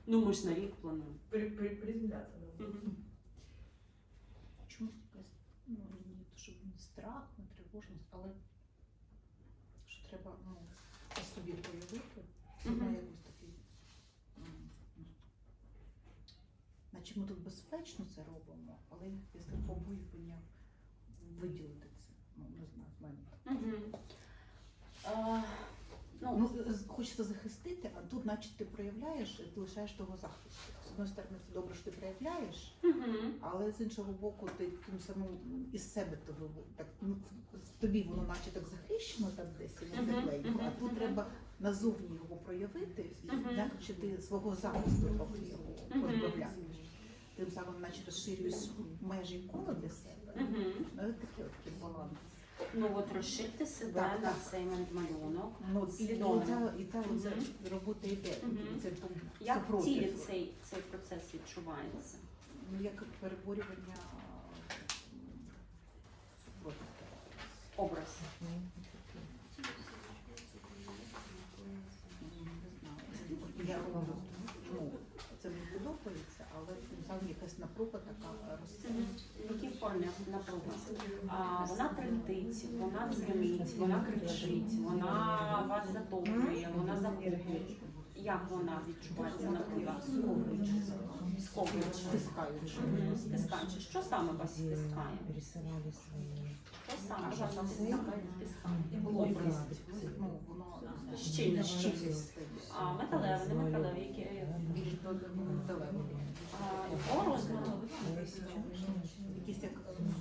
A: Ну, ми ж на рік плануємо.
C: Приземляться надо.
L: Чомусь якась, ну, не то, щоб не страх, не тривожність, але що треба, ну, це собі проявити. Це має якось такий, наче ми тут безпечно це робимо, але якесь побоювання виділити це. Ну, не знаю, в мене. Ну, хочеться захистити, а тут, наче ти проявляєш, і ти лишаєш того захисту. З однієї сторони, це добре, що ти проявляєш, але з іншого боку, ти тим самим із себе того, так, ну, тобі воно наче так захищено там десь, і не тепленько, а тут треба назовні його проявити, і наче ти свого захисту трохи його позбавляєш. Тим самим, наче розширюєш межі кола для себе. Ну, такий баланс.
A: Ну, от розширте себе
L: Так,
A: на
L: так.
A: цей момент
L: Ну,
A: свідомо.
L: і ця робота йде. Це
A: Як в
L: супротив.
A: тілі цей процес відчувається?
L: Ну, як переборювання супротиву.
A: Образ.
L: Не знаю. Я роблю, ну, це мені подобається, але тим самим якась напруга така росте.
A: В якій формі напруга? Вона тремтить, вона дзвенить, вона кричить, вона вас затоплює, вона захоплює. Як вона відчувається напруга? Сковуючи.
L: Стискаючи.
A: Стискаючи. Що саме вас стискає?
G: Рисовали свои.
A: Що саме вас стискає?
L: Образ. Ну, воно
A: Щільність. Металеве, не металеве, яке
L: більш до металевого.
A: Якого розміру?
L: Якісь як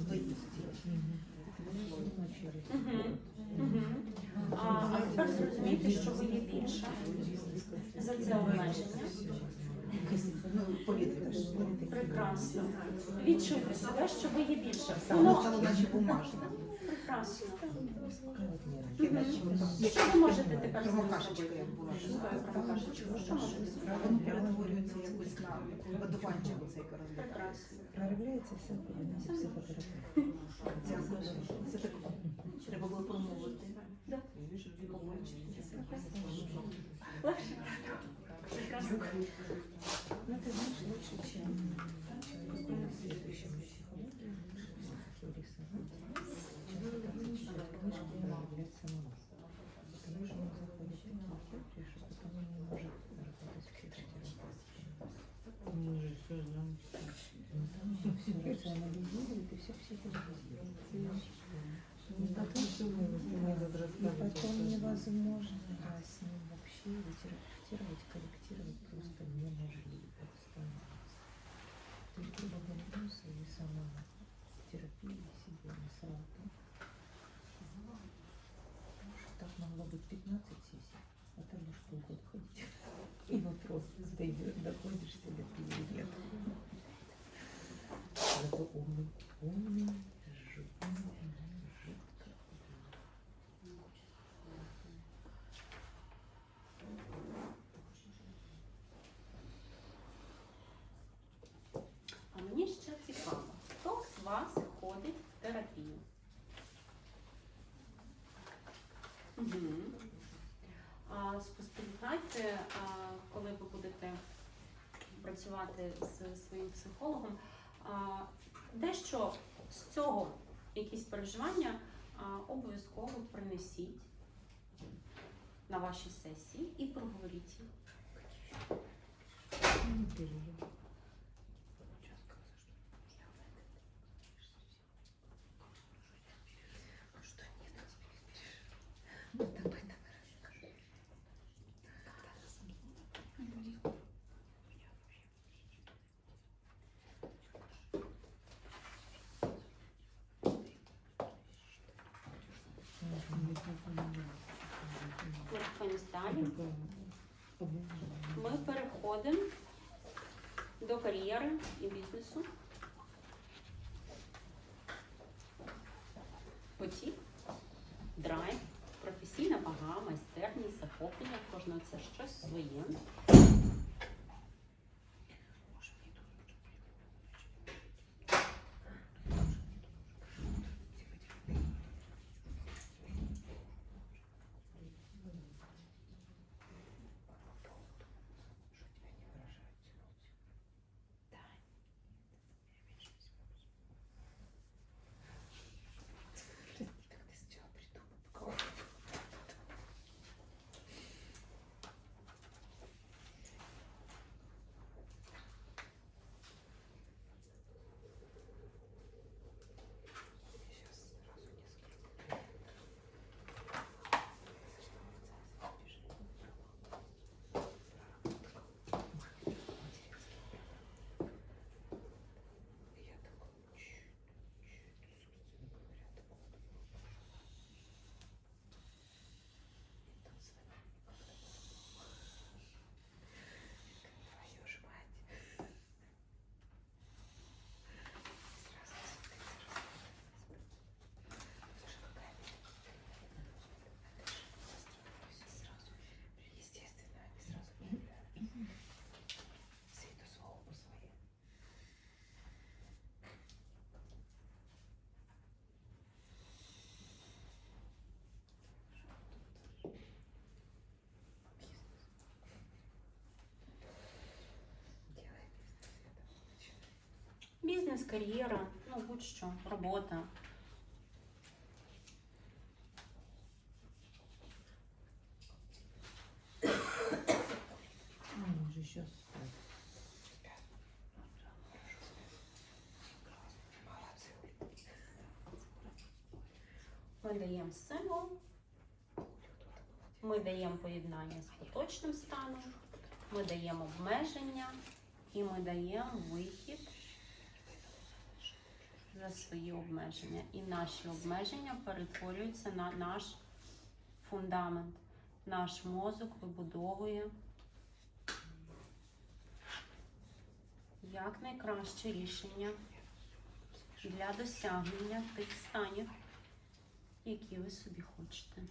L: звитості.
A: А тепер зрозумієте, що ви є більше за це обмеження.
L: Повітря.
A: Прекрасно. Відчуйте себе, що ви є більше.
L: Воно стало наче бумажне.
A: Прекрасно.
L: Як
A: Що ви можете тепер
L: промокашечка,
A: зробити?
L: як була.
A: Промокашечку. Що можете зробити?
L: Воно перетворюється якось на видуванчик оцей розбір.
A: Прекрасно.
G: Проявляется вся психотерапия.
L: Дякую. Це так треба було промовити.
A: Да.
L: Щоб він побачив.
A: Легше? Прекрасно.
G: Ну, ты знаешь, лучше, чем следующим психологом, рисовать. Книжка проявляется на вас. Потому что он заходит в такие фото, что потом он не может все анализирует и все психологизирует. И потом невозможно, да, с ним вообще терапевтировать, корректировать просто неможливо. То есть, грубо говоря, и сама терапия себе не сразу. Так могло быть 15 сессий, а там уж полгода ходить. И вопрос, ты доходишь себе или нет. Зато умный, жутко.
A: А мені ще цікаво, хто з вас ходить в терапію? Угу. Спостерігайте, коли ви будете працювати з своїм психологом, дещо з цього, якісь переживання, обов'язково принесіть на ваші сесії і проговоріть їх. Рухаємось далі. Ми переходимо до кар'єри і бізнесу. Потік, драйв, професійна вага, майстерність, захоплення, кожного це щось своє. Бізнес, кар'єра, ну будь-що, робота.
G: Уже сейчас.
A: Ми даємо символ, ми даємо поєднання з поточним станом, ми даємо обмеження і ми даємо вихід за свої обмеження. І наші обмеження перетворюються на наш фундамент. Наш мозок вибудовує як найкраще рішення для досягнення тих станів, які ви собі хочете.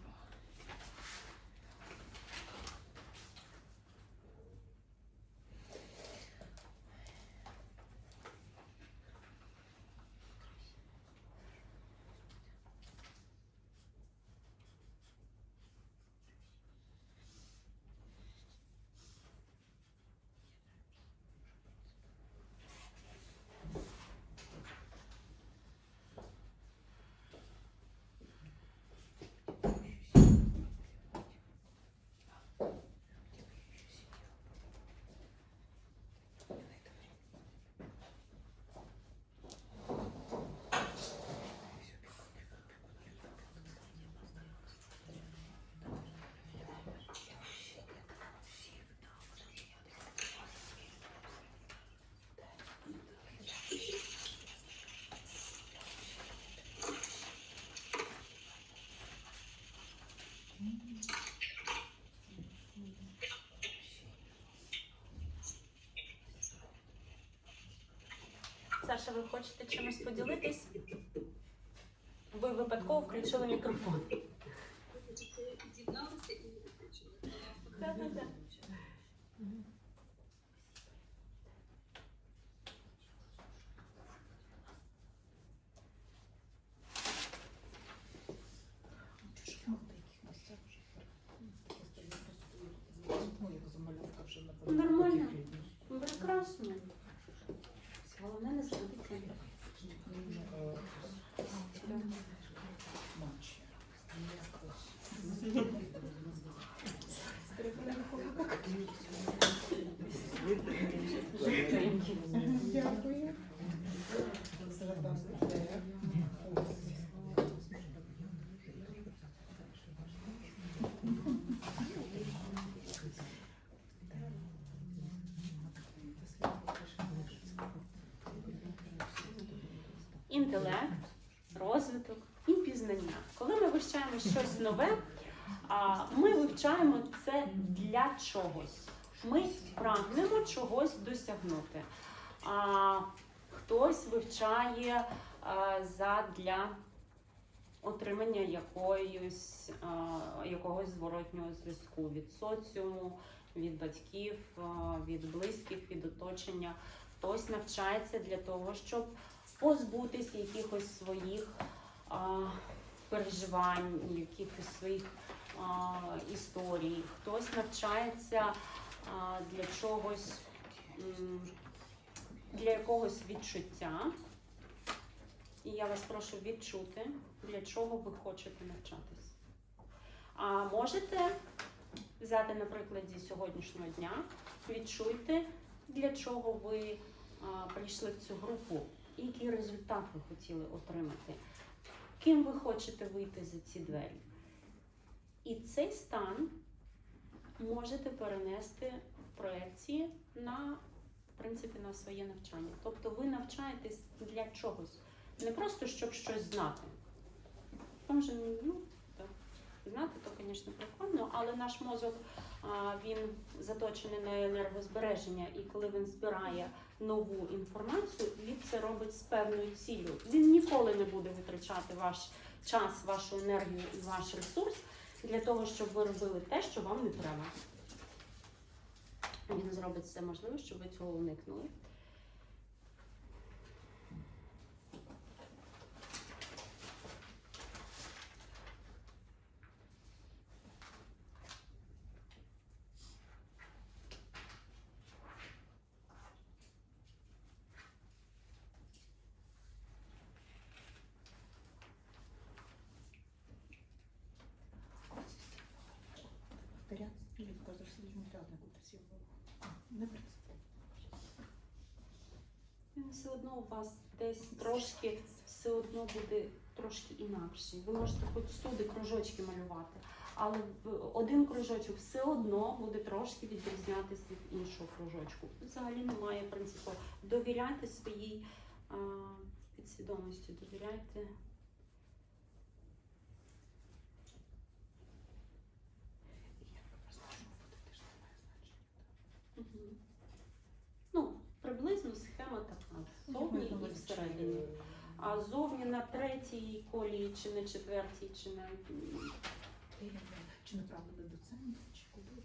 A: Даша, ви хочете чимось поділитись? Ви випадково включили мікрофон. Да. Нормально. Прекрасно. Головне не забудьте.
L: Дякую.
A: Інтелект, розвиток і пізнання. Коли ми вивчаємо щось нове, ми вивчаємо це для чогось. Ми прагнемо чогось досягнути. Хтось вивчає задля отримання якогось зворотнього зв'язку від соціуму, від батьків, від близьких, від оточення. Хтось навчається для того, щоб позбутись якихось своїх переживань, якихось своїх історій. Хтось навчається для чогось, для якогось відчуття. І я вас прошу відчути, для чого ви хочете навчатись. Можете взяти на прикладі сьогоднішнього дня, відчуйте, для чого ви прийшли в цю групу, і який результат ви хотіли отримати, ким ви хочете вийти за ці двері. І цей стан можете перенести в проекції на, в принципі, на своє навчання. Тобто ви навчаєтесь для чогось. Не просто, щоб щось знати. Може, знати, то, звісно, прикольно, але наш мозок, він заточений на енергозбереження, і коли він збирає нову інформацію, він це робить з певною ціллю. Він ніколи не буде витрачати ваш час, вашу енергію і ваш ресурс для того, щоб ви робили те, що вам не треба. Він зробить все можливе, щоб ви цього уникнули.
L: Или кажется, что слишком рядом будет всего. Не принципі.
A: Він все одно у вас десь трошки, все одно буде трошки інакший. Ви можете хоч всюди кружочки малювати, але один кружочок все одно буде трошки відрізнятися від іншого кружочку. Взагалі немає принципу. Довіряйте своїй підсвідомості, довіряйте. Приблизно схема така. Зовні і всередині. А зовні на третій колії, чи на четвертій, чи на...
L: Чи направо до доцента, чи куди?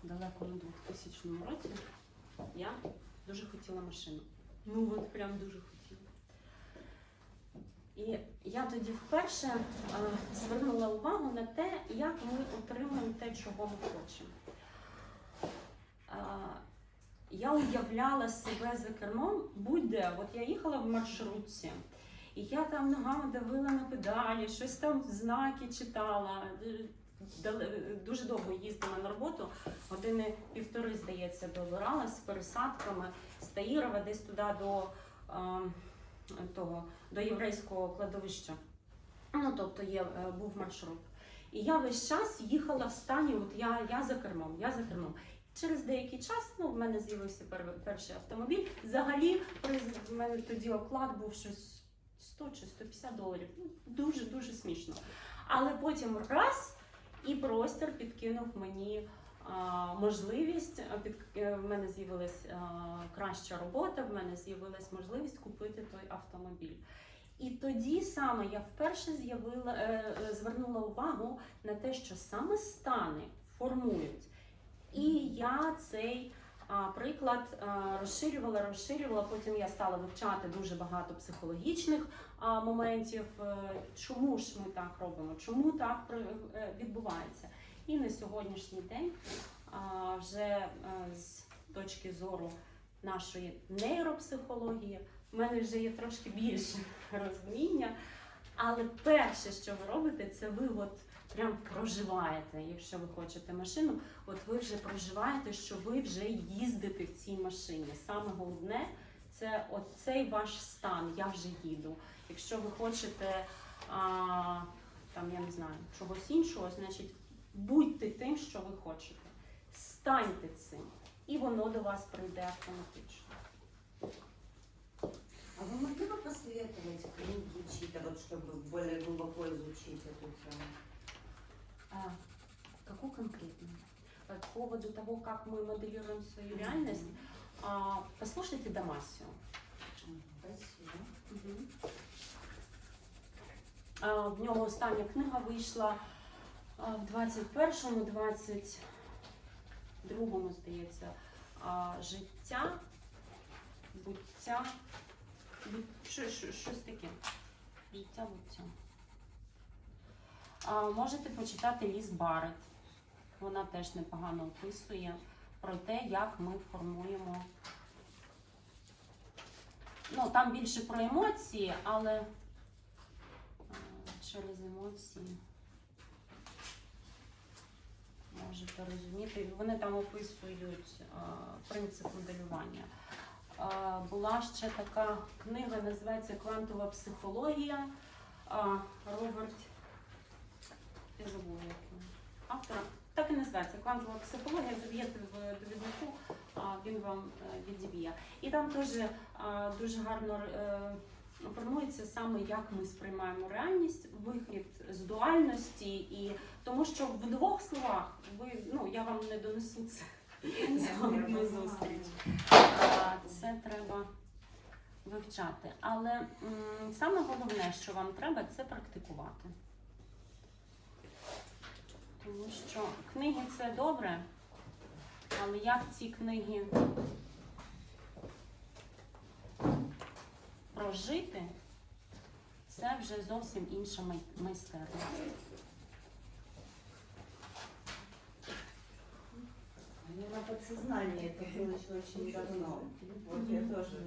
A: далекому 2000 році я дуже хотіла машину. Ну от прям дуже хотіла. І я тоді вперше звернула увагу на те, як ми отримуємо те, чого ми хочемо. Я уявляла себе за кермом будь-де. От я їхала в маршрутці, і я там ногами давила на педалі, щось там знаки читала. Дуже довго їздила на роботу, 1.5 години, здається, добиралась з пересадками з Таїрова десь туди до єврейського кладовища. Ну, тобто був маршрут. І я весь час їхала в стані, от я за кермом. Через деякий час, в мене з'явився перший автомобіль. Взагалі, в мене тоді оклад був щось 100 чи 150 доларів. Дуже смішно. Але потім раз, і простір підкинув мені можливість, в мене з'явилась краща робота, в мене з'явилась можливість купити той автомобіль. І тоді саме я вперше звернула увагу на те, що саме стани формують. І я цей приклад розширювала, потім я стала вивчати дуже багато психологічних моментів, чому ж ми так робимо, чому так відбувається. І на сьогоднішній день вже з точки зору нашої нейропсихології в мене вже є трошки більше розуміння, але перше, що ви робите, це ви от прям проживаєте, якщо ви хочете машину, от ви вже проживаєте, що ви вже їздите в цій машині. Саме головне – це оцей ваш стан, я вже їду. Якщо ви хочете, там, я не знаю, чогось іншого, значить, будьте тим, що ви хочете. Станьте цим, і воно до вас прийде автоматично.
E: А вы могли бы посоветовать книги чьи-то, вот, чтобы более глубоко изучить эту тему?
A: Какую конкретно? По поводу того, как мы моделируем свою реальность, послушайте Дамасио.
E: Спасибо.
A: В нього остання книга вийшла в 21-му, 22-му, здається, життя, буття, щось таке. Життя, буття. Можете почитати Ліз Барретт. Вона теж непогано описує про те, як ми формуємо. Ну, там більше про емоції, але через емоції можете розуміти. Вони там описують принцип моделювання. Була ще така книга, називається «Квантова психологія». Роберт, я забула, як автора. Так і називається «Квантова психологія», заб'єте в довіднику, він вам відіб'є. І там теж дуже гарно формується саме, як ми сприймаємо реальність, вихід з дуальності, і тому що в двох словах я вам не донесу це за одну зустріч. Це треба вивчати. Але саме головне, що вам треба, це практикувати. Тому що книги – це добре, але як ці книги прожити, це вже зовсім інша майстерність.
E: Мне на подсознании это было еще очень давно. Вот я тоже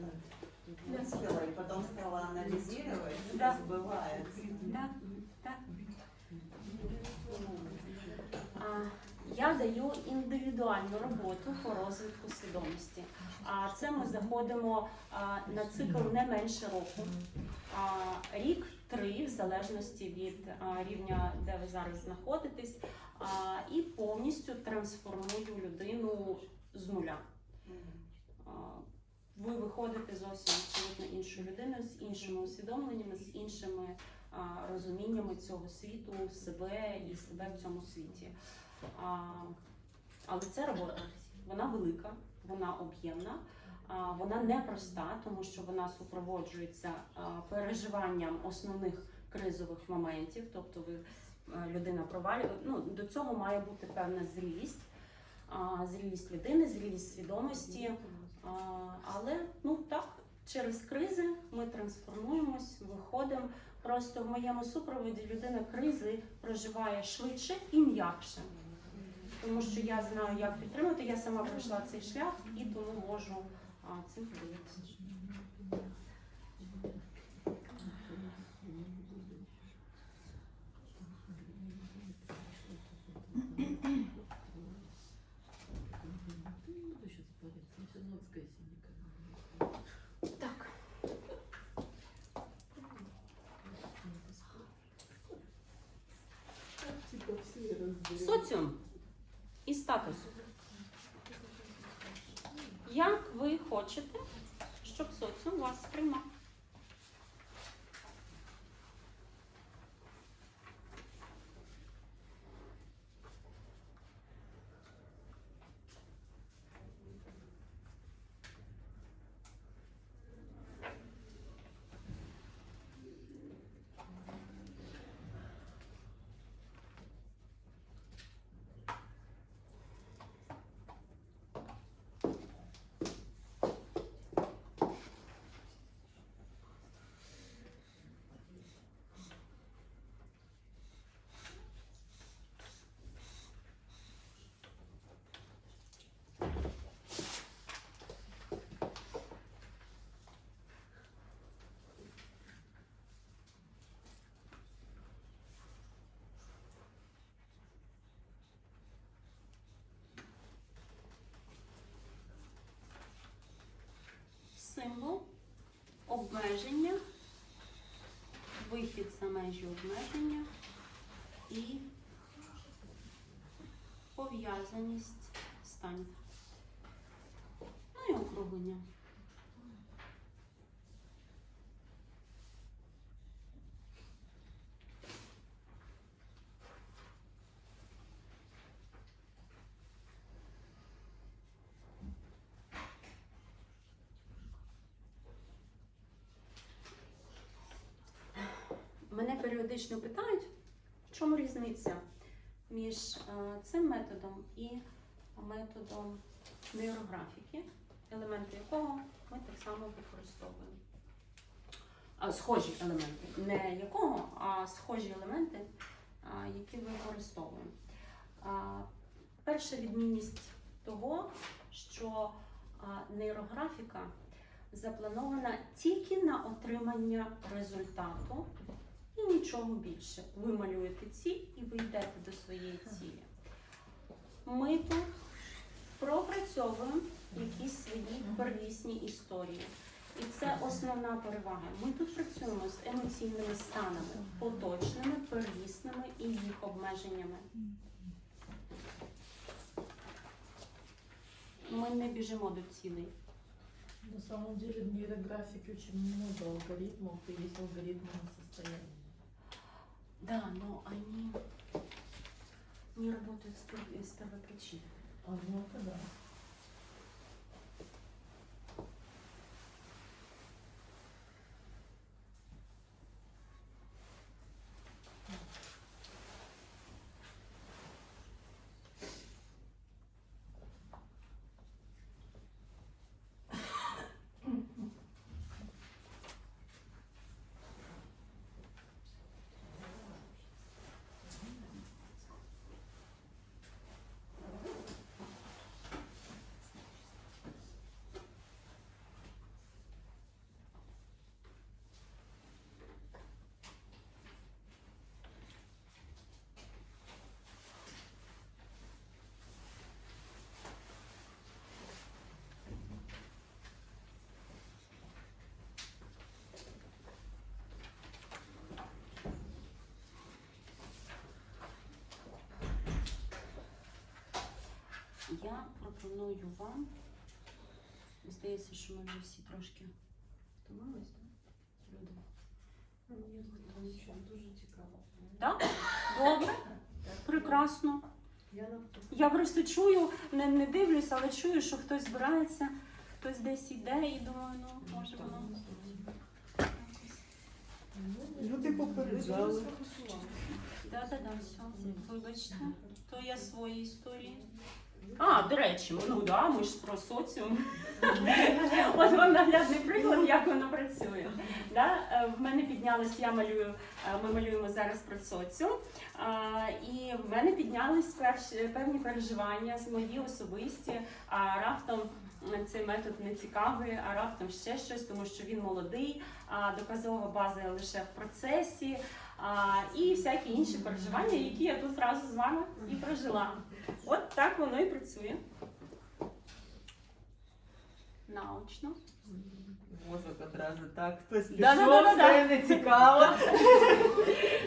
E: мыслила и потом стала анализировать,
A: Да.
E: сбывается.
A: Да. Я даю індивідуальну роботу по розвитку свідомості. Це ми заходимо на цикл не менше року. Рік-3, в залежності від рівня, де ви зараз знаходитесь, і повністю трансформую людину з нуля. Ви виходите зовсім абсолютно іншою людиною, з іншими усвідомленнями, з іншими розуміннями цього світу, себе і себе в цьому світі. Але це робота, вона велика, вона об'ємна, вона непроста, тому що вона супроводжується переживанням основних кризових моментів, тобто людина провалює, до цього має бути певна зрілість, зрілість людини, зрілість свідомості. Але ну так, через кризи ми трансформуємось, виходимо. Просто в моєму супроводі людина кризи проживає швидше і м'якше. Тому що я знаю, як підтримати, я сама пройшла цей шлях і тому можу цим поділитися. Так. Соціум і статус. Як ви хочете, щоб соціум вас сприймав? Символ обмеження, вихід за межі обмеження і пов'язаність станів. Ну і округлення. Мене періодично питають, в чому різниця між цим методом і методом нейрографіки, елементи якого ми так само використовуємо. Схожі елементи. Не якого, а схожі елементи, які використовуємо. Перша відмінність того, що нейрографіка запланована тільки на отримання результату і нічого більше. Ви малюєте ціль і ви йдете до своєї цілі. Ми тут пропрацьовуємо якісь свої первісні історії. І це основна перевага. Ми тут працюємо з емоційними станами, поточними, первісними і їх обмеженнями. Ми не біжимо до цілей.
J: На самом деле в нейрографике очень много алгоритмов, и есть алгоритмы состояния.
A: Да, но они не работают с первопричиной.
J: Ну-ка, да.
A: Я пропоную вам, здається, що ми вже всі трошки втомились, так? Люди.
J: Дуже цікаво.
A: Так? Добре? Прекрасно. Я просто чую, не дивлюсь, але чую, що хтось збирається, хтось десь йде і думаю, ну, може воно.
L: Люди попереджали.
A: Да, все. Вибачте, то я свої історії. А, до речі, ну да, ми ж про соціум. От вам наглядний приклад, як воно працює. Да? В мене піднялось, ми малюємо зараз про соціум, і в мене піднялись певні переживання з мої особисті, а раптом цей метод не цікавий, а раптом ще щось, тому що він молодий, а доказова база лише в процесі, і всякі інші переживання, які я тут разом з вами і прожила. От так воно і працює. Научно.
D: Мозок одразу так, хтось пішов,
A: Да-да-да-да.
D: це не цікаво.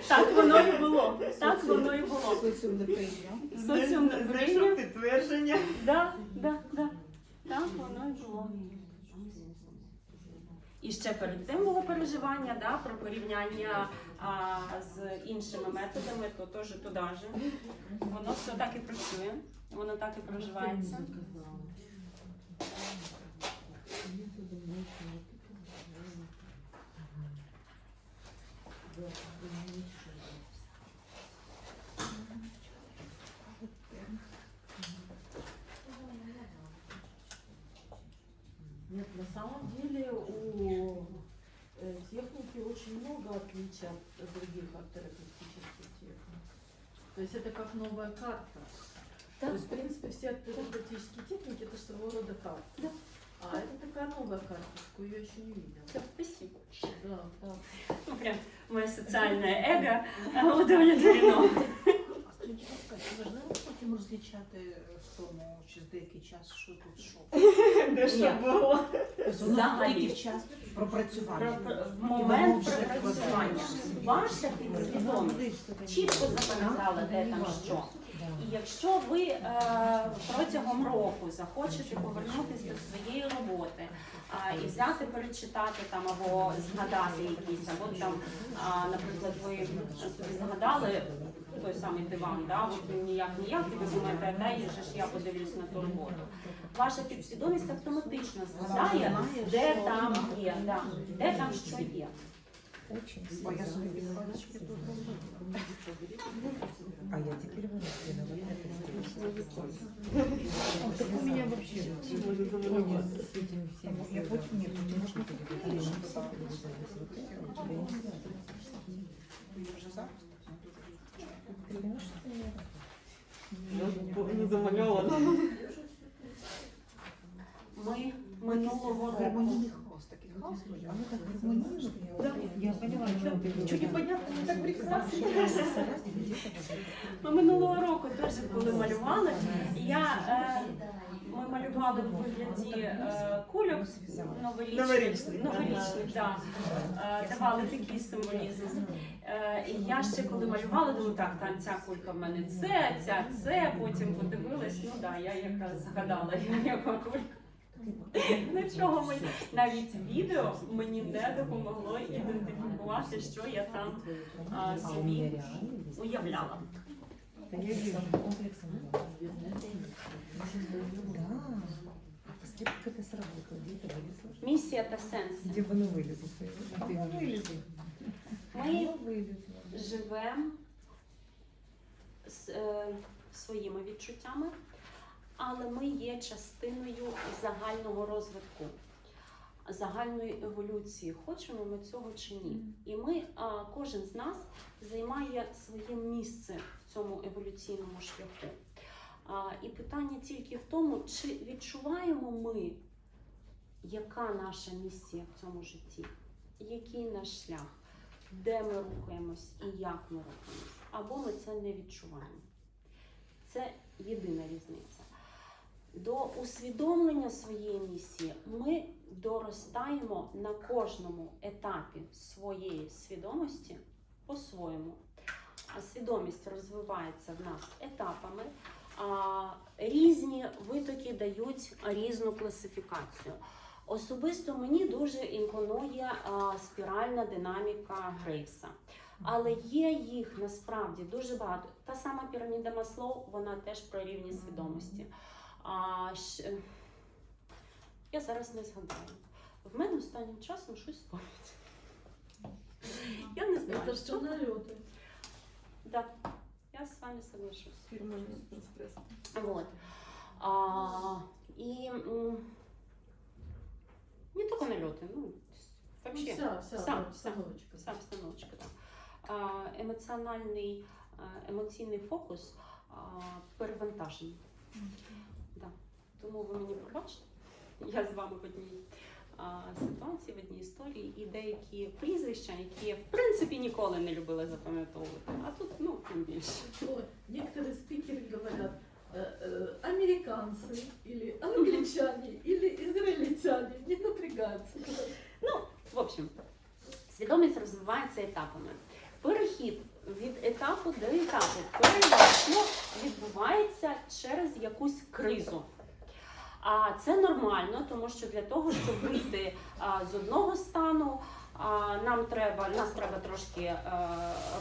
A: Так воно і було. Так воно і було.
L: Соціум не прийняв.
A: Соціум не
D: Знайшов
A: прийняв.
D: підтвердження.
A: Да. Так воно і було. І ще перед тим було переживання, да, про порівняння з іншими методами, то теж туди же. Воно все так і працює, воно так і проживається.
J: Нет, на самом деле у техники очень много отличий от других терапевтических техник. То есть это как новая карта. То есть, в принципе, все терапевтические техники это своего рода карта.
A: Да.
J: А это такая новая карточка, ее еще не видела.
A: Спасибо.
J: Да, да.
A: Ну, прям моє соціальне его удовлетворено.
L: Скажіть, ви ж не потім розлічати в тому через деякий час, що тут що?
D: Де що було?
L: Тобто
A: Взагалі.
L: тільки в час пропрацювання.
A: В момент пропрацювання ваша підсвідомість чітко запам'ятала, де там що. І якщо ви протягом року захочете повернутися до своєї роботи і взяти, перечитати там або згадати якісь, або там, наприклад, ви собі згадали той самий диван, да, от ніяк, і ви думаєте, дай же ж я подивлюсь на ту роботу. Ваша підсвідомість автоматично згадає, де там є, да, де там що є.
L: Бо я собі підходочки тут роблю.
G: А я теперь вынуждена вот это сделать.
J: Так у меня вообще
G: С этими всеми.
L: Я потім ні, потім можна вже зараз?
D: Не замальовано.
A: Ми минулого року.
L: Гармонійний хвост, такий хвост. А ви так гармонійно?
G: Я поняла, что ты
L: Чуть непонятно, не так прекрасно.
A: Ми минулого року теж, коли малювали, ми малювали в вигляді кульок новорічних, да, давали такий символізм. І я ще коли малювала, думаю, так, там ця кулька в мене це, потім подивилась, ну да, я якраз згадала, яка кулька. Нічого навіть відео мені не допомогло ідентифікувати, що я там собі уявляла.
G: Я вижу комплексом. Да. Посмотри, как это сработало. Где это вылезло?
A: Місія та сенс.
G: Где бы оно вылезло? Оно вылезло.
A: Ми
G: Вылезло.
A: живемо своїми відчуттями, але ми є частиною загального розвитку, загальної еволюції. Хочемо ми цього чи ні. І ми, кожен з нас займає своє місце в цьому еволюційному шляху. І питання тільки в тому, чи відчуваємо ми, яка наша місія в цьому житті, який наш шлях, де ми рухаємось і як ми рухаємось, або ми це не відчуваємо. Це єдина різниця. До усвідомлення своєї місії ми доростаємо на кожному етапі своєї свідомості по-своєму. Свідомість розвивається в нас етапами, різні витоки дають різну класифікацію. Особисто мені дуже імпонує спіральна динаміка Грейвса. Але є їх насправді дуже багато. Та сама піраміда Маслоу, вона теж про рівні свідомості. Я зараз не згадаю. В мене останнім часом щось з пам'яті. Я не знаю.
J: Это что налеты?
A: Да, я з вами соглашусь. Вот. И не только налеты, ну, вообще вся обстановочка. Да. Емоційний фокус перевантажений. Да. Тому ви мені пробачте, я з вами в одній ситуації, в одній історії, і деякі прізвища, які я в принципі ніколи не любила запам'ятовувати, а тут, ну, тим більше.
J: Некоторые спикеры говорят, американцы или англичане или израильтяне, не напрягаться.
A: Ну, в общем, свідомість розвивається етапами. Перехід від етапу до етапу переважно відбувається через якусь кризу. А це нормально, тому що для того, щоб вийти з одного стану, нас треба трошки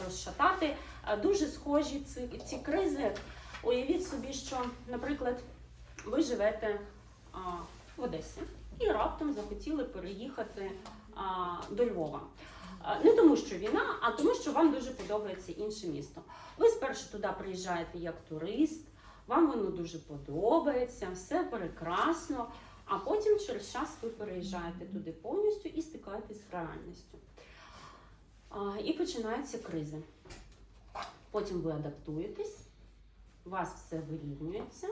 A: розшатати. Дуже схожі ці кризи. Уявіть собі, що, наприклад, ви живете в Одесі і раптом захотіли переїхати до Львова. Не тому, що війна, а тому, що вам дуже подобається інше місто. Ви спершу туди приїжджаєте як турист, вам воно дуже подобається, все прекрасно, а потім через час ви переїжджаєте туди повністю і стикаєтесь з реальністю. І починаються кризи. Потім ви адаптуєтесь, у вас все вирівнюється,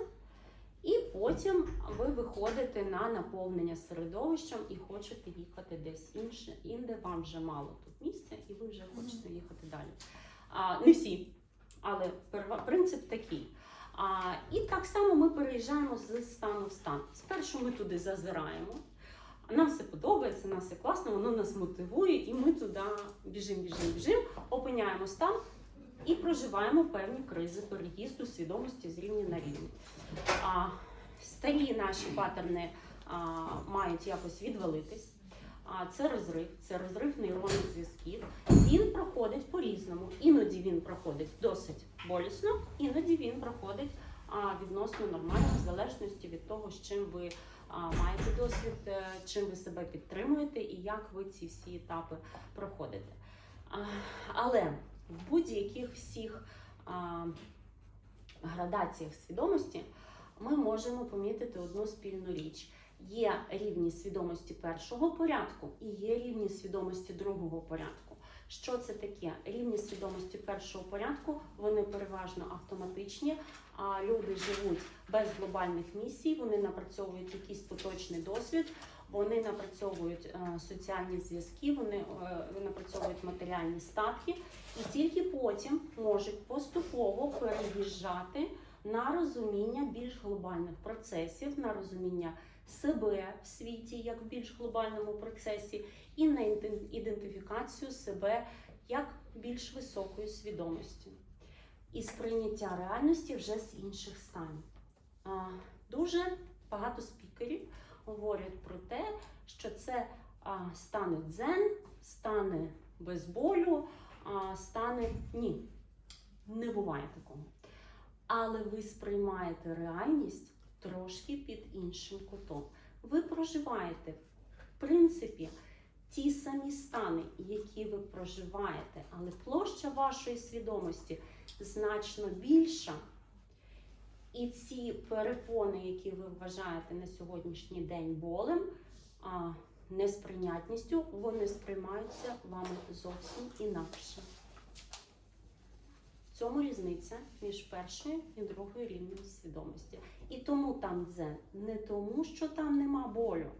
A: і потім ви виходите на наповнення середовищем і хочете їхати десь інде, вам вже мало тут місця, і ви вже хочете їхати далі. Не всі, але принцип такий. І так само ми переїжджаємо з стану в стан. Спершу ми туди зазираємо, нам все подобається, нам все класно, воно нас мотивує, і ми туди біжимо, опиняємось там і проживаємо певні кризи переїзду свідомості з рівня на рівень. Старі наші паттерни мають якось відвалитись. Це розрив нейронних зв'язків. Він проходить по-різному. Іноді він проходить досить болісно, іноді він проходить відносно нормально, в залежності від того, з чим ви маєте досвід, чим ви себе підтримуєте і як ви ці всі етапи проходите. Але в будь-яких всіх градаціях свідомості ми можемо помітити одну спільну річ. Є рівні свідомості першого порядку і є рівні свідомості другого порядку. Що це таке? Рівні свідомості першого порядку, вони переважно автоматичні, люди живуть без глобальних місій, вони напрацьовують якийсь поточний досвід, вони напрацьовують соціальні зв'язки, вони напрацьовують матеріальні статки і тільки потім можуть поступово переїжджати на розуміння більш глобальних процесів, на розуміння себе в світі як в більш глобальному процесі і на ідентифікацію себе як більш високої свідомості. І сприйняття реальності вже з інших станів. Дуже багато спікерів говорять про те, що це стане дзен, стане без болю, стане ні. Не буває такого. Але ви сприймаєте реальність трошки під іншим кутом. Ви проживаєте, в принципі, ті самі стани, які ви проживаєте, але площа вашої свідомості значно більша. І ці перепони, які ви вважаєте на сьогоднішній день болем, несприйнятністю, вони сприймаються вами зовсім інакше. В цьому різниця між першою і другою рівнем свідомості. І тому там дзен. Не тому, що там нема болю,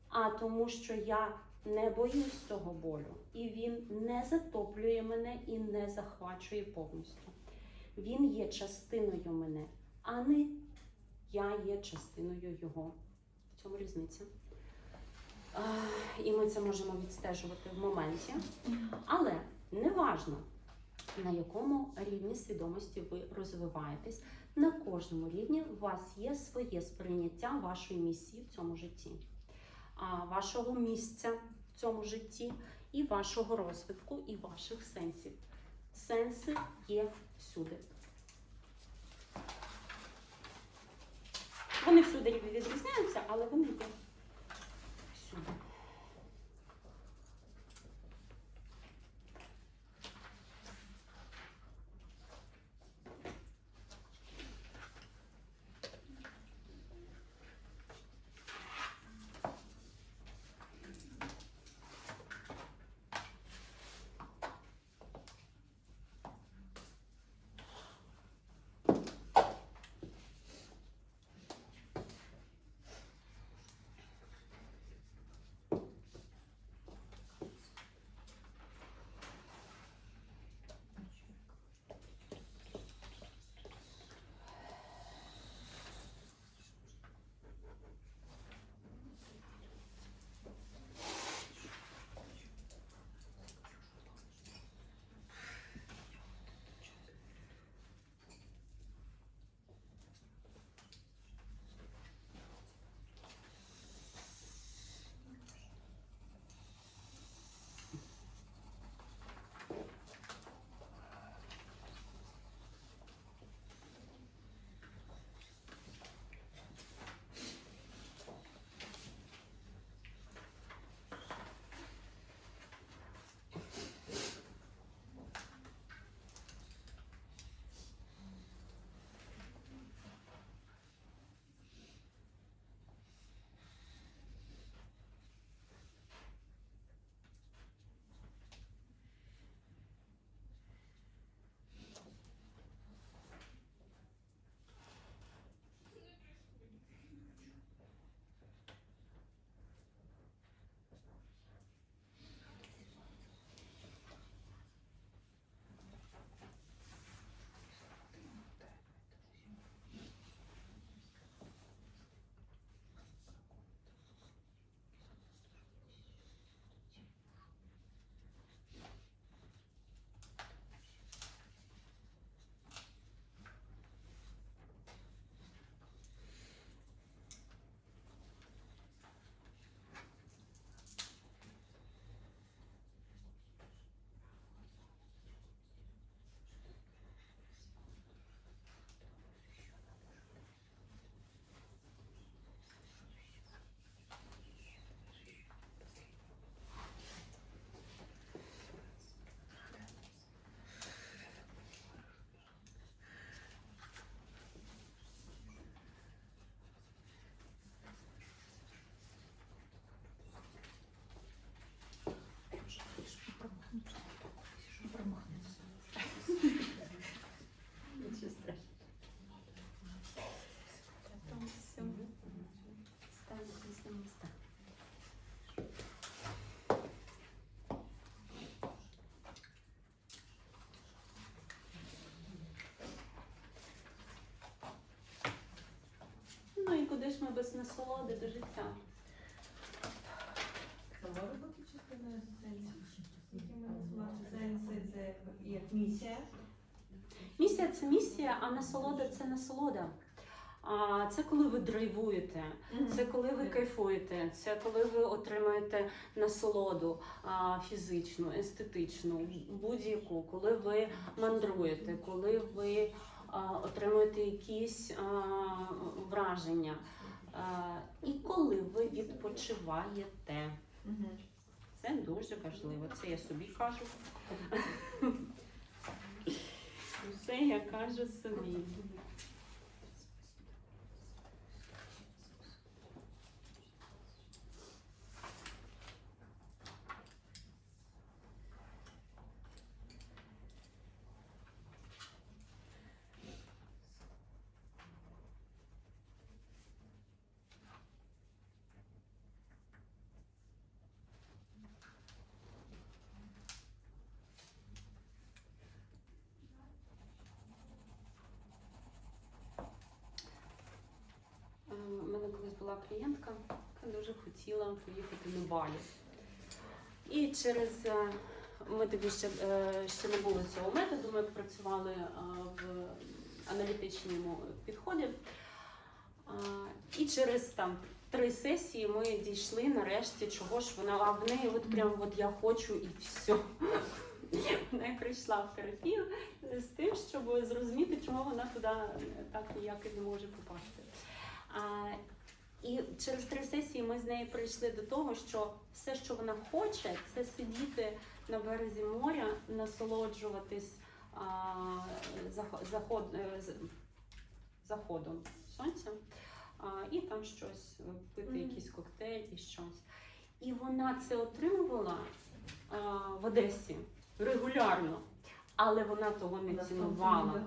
A: а тому, що я не боюсь того болю. І він не затоплює мене і не захвачує повністю. Він є частиною мене, а не я є частиною його. В цьому різниця. І ми це можемо відстежувати в моменті. Але неважно, на якому рівні свідомості ви розвиваєтесь. На кожному рівні у вас є своє сприйняття вашої місії в цьому житті, вашого місця в цьому житті, і вашого розвитку, і ваших сенсів. Сенси є всюди. Вони всюди відрізняються, але вони є всюди. ж ми без насолоди до життя?
C: Це може бути частиною сенсу? Які ми називаємо сенси, це як місія.
A: Місія це місія, а насолода це насолода. Це коли ви драйвуєте, це коли ви кайфуєте, це коли ви отримаєте насолоду фізичну, естетичну, будь-яку, коли ви мандруєте, коли ви отримуєте якісь враження. І коли ви відпочиваєте. Це дуже важливо. Це я собі кажу. Це я кажу собі. У мене колись була клієнтка, яка дуже хотіла поїхати на Балі. І через ми тоді ще не було цього методу, ми працювали в аналітичному підході. І через там 3 сесії ми дійшли нарешті, чого ж вона, а в неї от прям от я хочу і все. Вона і прийшла в терапію з тим, щоб зрозуміти, чому вона туди так ніяк і не може попасти. І через 3 сесії ми з нею прийшли до того, що все, що вона хоче, це сидіти на березі моря, насолоджуватись заходом сонця і там щось, пити якийсь коктейль і щось. І вона це отримувала в Одесі регулярно, але вона того не цінувала.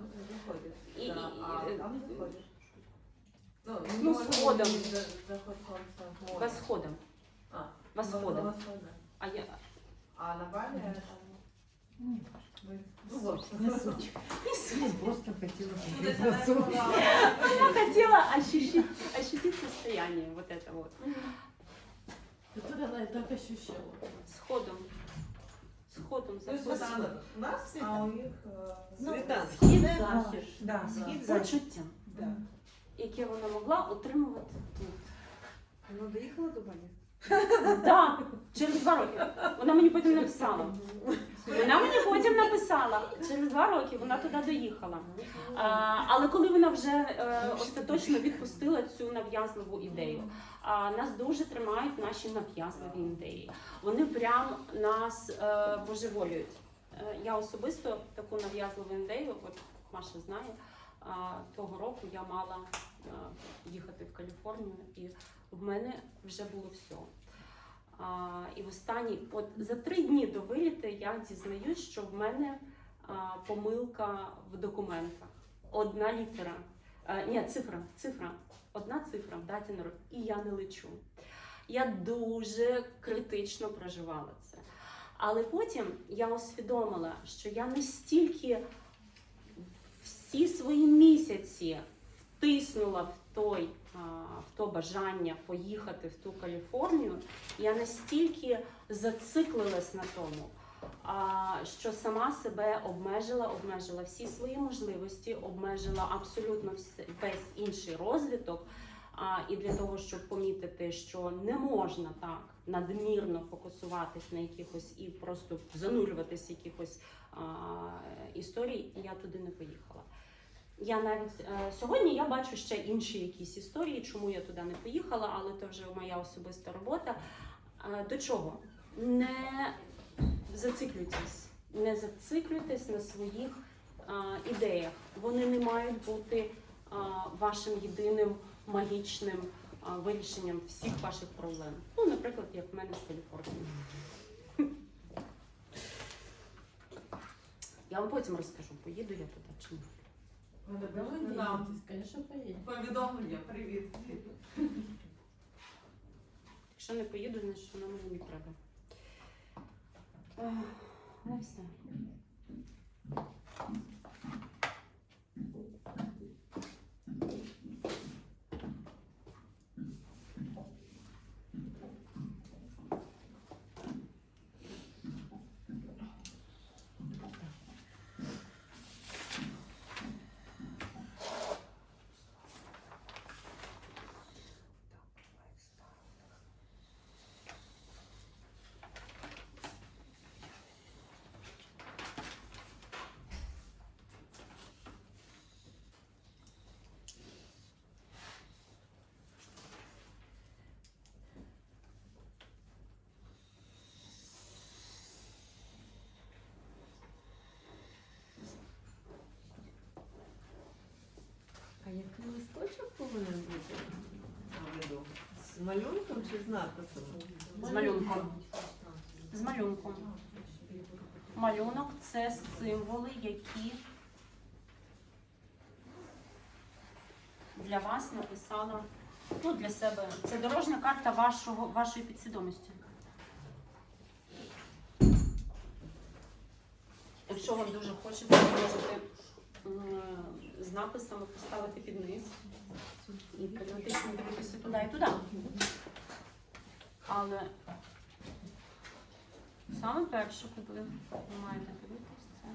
A: Ну, сходом. Восходом. Восходом.
C: А на Балі?
G: Просто хотела
A: Я хотела ощутить состояние вот это вот.
J: Это она и так ощущала.
A: Сходом. Сходом.
C: То есть у нас, а у них
A: Схід-захід.
G: Да, схід-захід.
A: Почуття, яке вона могла отримувати тут.
E: Вона доїхала до Балі?
A: Так, через 2 роки. Вона мені потім написала. Через 2 роки вона туди доїхала. Але коли вона вже остаточно відпустила цю нав'язливу ідею. Нас дуже тримають наші нав'язливі ідеї. Вони прям нас божеволюють. Я особисто таку нав'язливу ідею, от Маша знає, того року я мала їхати в Каліфорнію, і в мене вже було все. І в останній, от за 3 дні до виліту я дізнаюсь, що в мене помилка в документах. 1 літера, цифра. 1 цифра в даті народження, і я не лечу. Я дуже критично проживала це. Але потім я усвідомила, що я настільки всі свої місяці втиснула в то бажання поїхати в ту Каліфорнію, я настільки зациклилась на тому, що сама себе обмежила всі свої можливості, обмежила абсолютно весь інший розвиток. І для того, щоб помітити, що не можна так надмірно фокусуватись на якихось і просто занурюватись в якихось історій, я туди не поїхала. Я навіть сьогодні я бачу ще інші якісь історії, чому я туди не поїхала, але це вже моя особиста робота. До чого? Не зациклюйтесь на своїх ідеях. Вони не мають бути вашим єдиним магічним вирішенням всіх ваших проблем. Ну, наприклад, як в мене з Каліфорнією. Я вам потім розкажу, поїду я туди чи ні.
J: Конечно, поедем.
C: Повідомлення, привіт.
A: Якщо не поїду, значить воно мені не треба. Ну все.
D: повинен бути на виду? З малюнком чи з надписом?
A: З малюнком. З малюнком. Малюнок це символи, які для вас написала, ну, для себе. Це дорожня карта вашої підсвідомості. Якщо вам дуже хочеться, ви можете з написами поставити під низ і періодично дивитися туди і туди. Але саме перше, куди ви маєте дивитися, це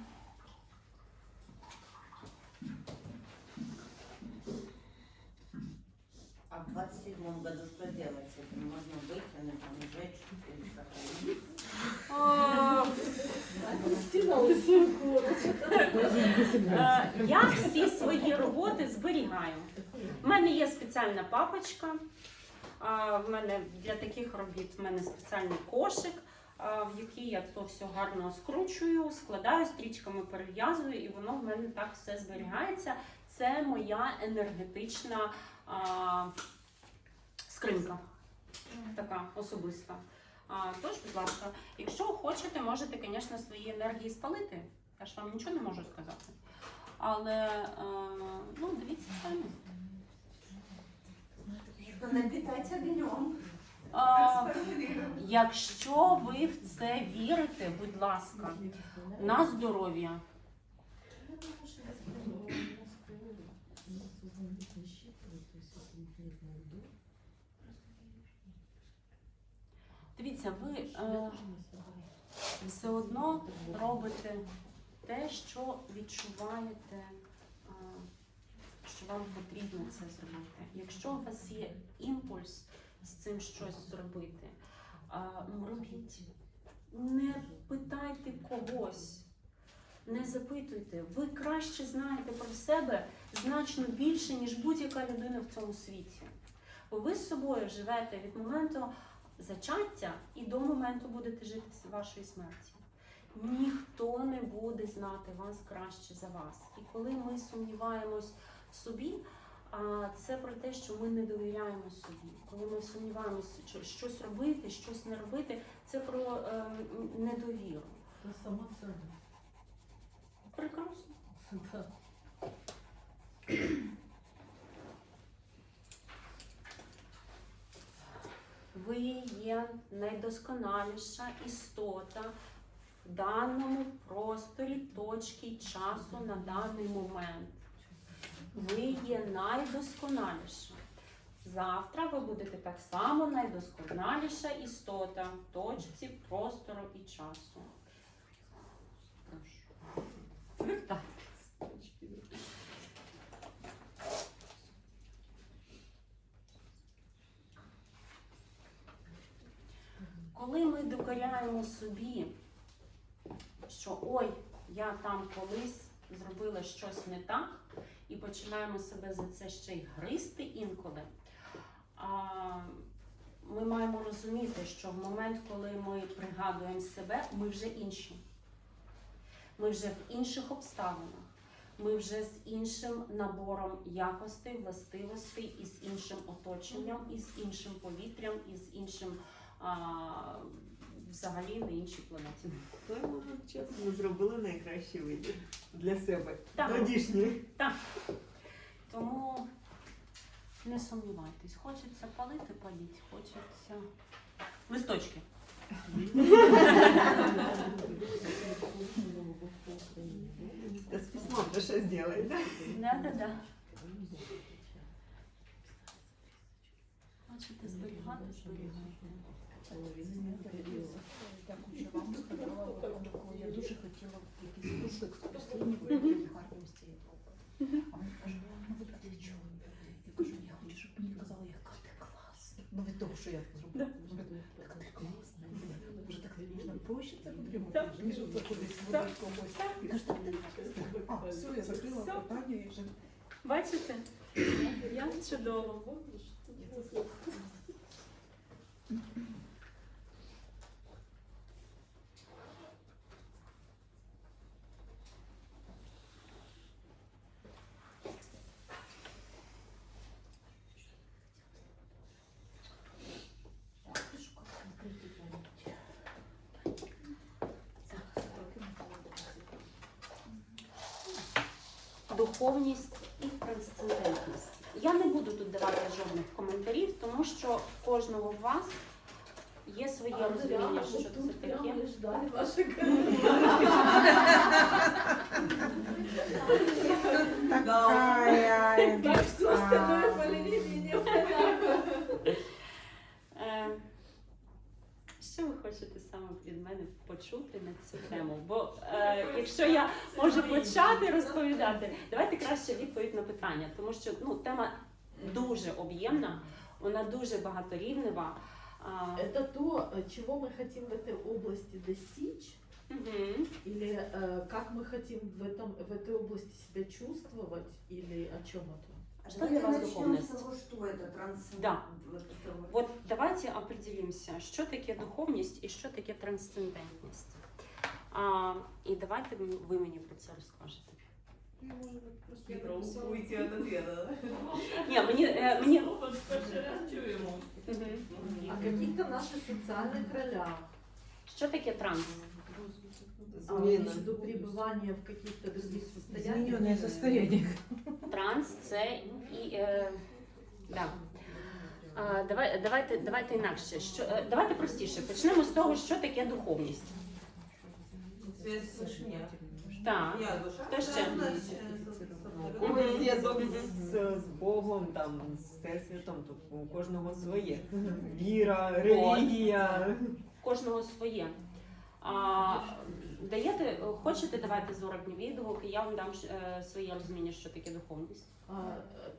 E: А в 27-м году что делать с этим? Можно выкинуть, там, сжечь или сохранить?
A: Я всі свої роботи зберігаю. У мене є спеціальна папочка. В мене для таких робіт в мене спеціальний кошик, в який я то все гарно скручую, складаю, стрічками перев'язую, і воно в мене так все зберігається. Це моя енергетична скринька, така особиста. Тож, будь ласка, якщо хочете, можете, звісно, свої енергії спалити. Я ж вам нічого не можу сказати. Але, ну, дивіться самі.
E: Напитать огнем.
A: Якщо ви в це вірите, будь ласка, на здоров'я. Дивіться, ви все одно робите те, що відчуваєте, що вам потрібно це зробити. Якщо у вас є імпульс з цим щось зробити, робіть. Не питайте когось, не запитуйте. Ви краще знаєте про себе значно більше, ніж будь-яка людина в цьому світі. Бо ви з собою живете від моменту зачаття і до моменту будете жити вашої смерті. Ніхто не буде знати вас краще за вас. І коли ми сумніваємось в собі, це про те, що ми не довіряємо собі. Коли ми сумніваємося, щось робити, щось не робити, це про недовіру.
J: Це сама себе.
A: Прекрасно.
J: Да.
A: Ви є найдосконаліша істота в даному просторі, точки часу на даний момент. Ви є найдосконаліша. Завтра ви будете так само найдосконаліша істота в точці простору і часу. Прошу. Вертайтесь. Коли ми докоряємо собі, що ой, я там колись зробила щось не так, і починаємо себе за це ще й гризти інколи, ми маємо розуміти, що в момент, коли ми пригадуємо себе, ми вже інші. Ми вже в інших обставинах. Ми вже з іншим набором якостей, властивостей, і з іншим оточенням, і з іншим повітрям, і з іншим взагалі на іншій планеті.
D: В той момент часу ми зробили найкращий вибір для себе.
A: Так.
D: Тодішній.
A: Так. Тому не сумнівайтесь. Хочеться палити, паліть. Хочеться листочки.
D: З письмом то що зробить, так?
A: Да. Хочете зберігати, зберігайте.
L: Дякую, що вам сказала випадку. Я дуже хотіла якісь курси екскурсійні в Харківській Європи. А вони кажуть, ну ви для чого? Я кажу, я хочу, щоб мені казали, яка ти класна. Ну від того, що я зробила. Яка ти класна. Вже так можна проще це отримати, ніж це кудись видати комусь. І кажуть, так ти класна. А, все, я закрила питання і вже.
A: Бачите? Як чудово. духовність і трансцендентність. Я не буду тут давати жодних коментарів, тому що в кожного з вас є своє розуміння, що це таке.
C: ждали ваши
E: Такая.
C: Так все остальное полили непонятно.
A: Що ви хочете саме від мене почути на цю тему? Бо якщо я можу почати розповідати, давайте краще відповідь на питання, тому що тема дуже об'ємна, вона дуже багаторівнева.
J: Это то, чего мы хотим в этой области достичь, или как мы хотим в этой области себя чувствовать, или о чем это?
A: Что для вас
E: начнем
A: духовность?
E: с того, что это трансцендентность.
A: Да. Вот давайте определимся, що таке духовність і що таке трансцендентність. І давайте ви мені про це розкажете.
C: Уйти от ответа, да?
A: Ні, мені...
J: О каких-то наших социальных ролях.
A: Що таке транс?
J: Между пребыванием в каких-то других состояниях.
G: Измененное состояние.
A: Транс це і... да. Давайте інакше. Давайте простіше. Почнемо з того, що таке духовність.
C: Связь с вышиной.
A: Так.
C: Я душа.
A: Хто ще?
D: Зв'язок з Богом, там, з Всесвітом, тобто у кожного своє. Віра, релігія.
A: Кожного своє. Хочете, давайте зворотні відгуки, я вам дам своє розуміння, що таке духовність.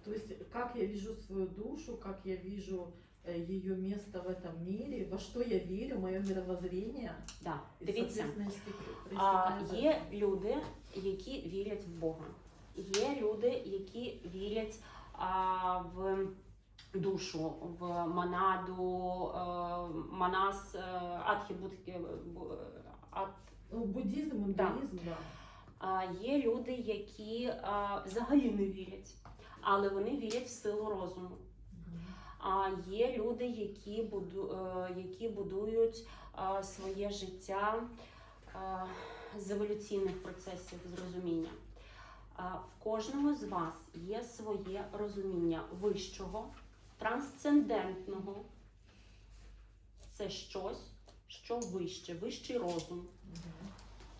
J: То есть, как я вижу свою душу, как я вижу ее место в этом мире, во что я верю, мое мировоззрение.
A: Да.
J: І,
A: Дивіться,
J: соответственно,
A: є люди, які вірять в Бога. Є люди, які вірять в душу, в монаду, манас, адхібудки,
J: буддизм, індуїзм, да.
A: Є люди, які взагалі не вірять, але вони вірять в силу розуму. Є люди, які будують своє життя з еволюційних процесів зрозуміння. В кожного з вас є своє розуміння вищого, трансцендентного. Це щось, що вище, вищий розум.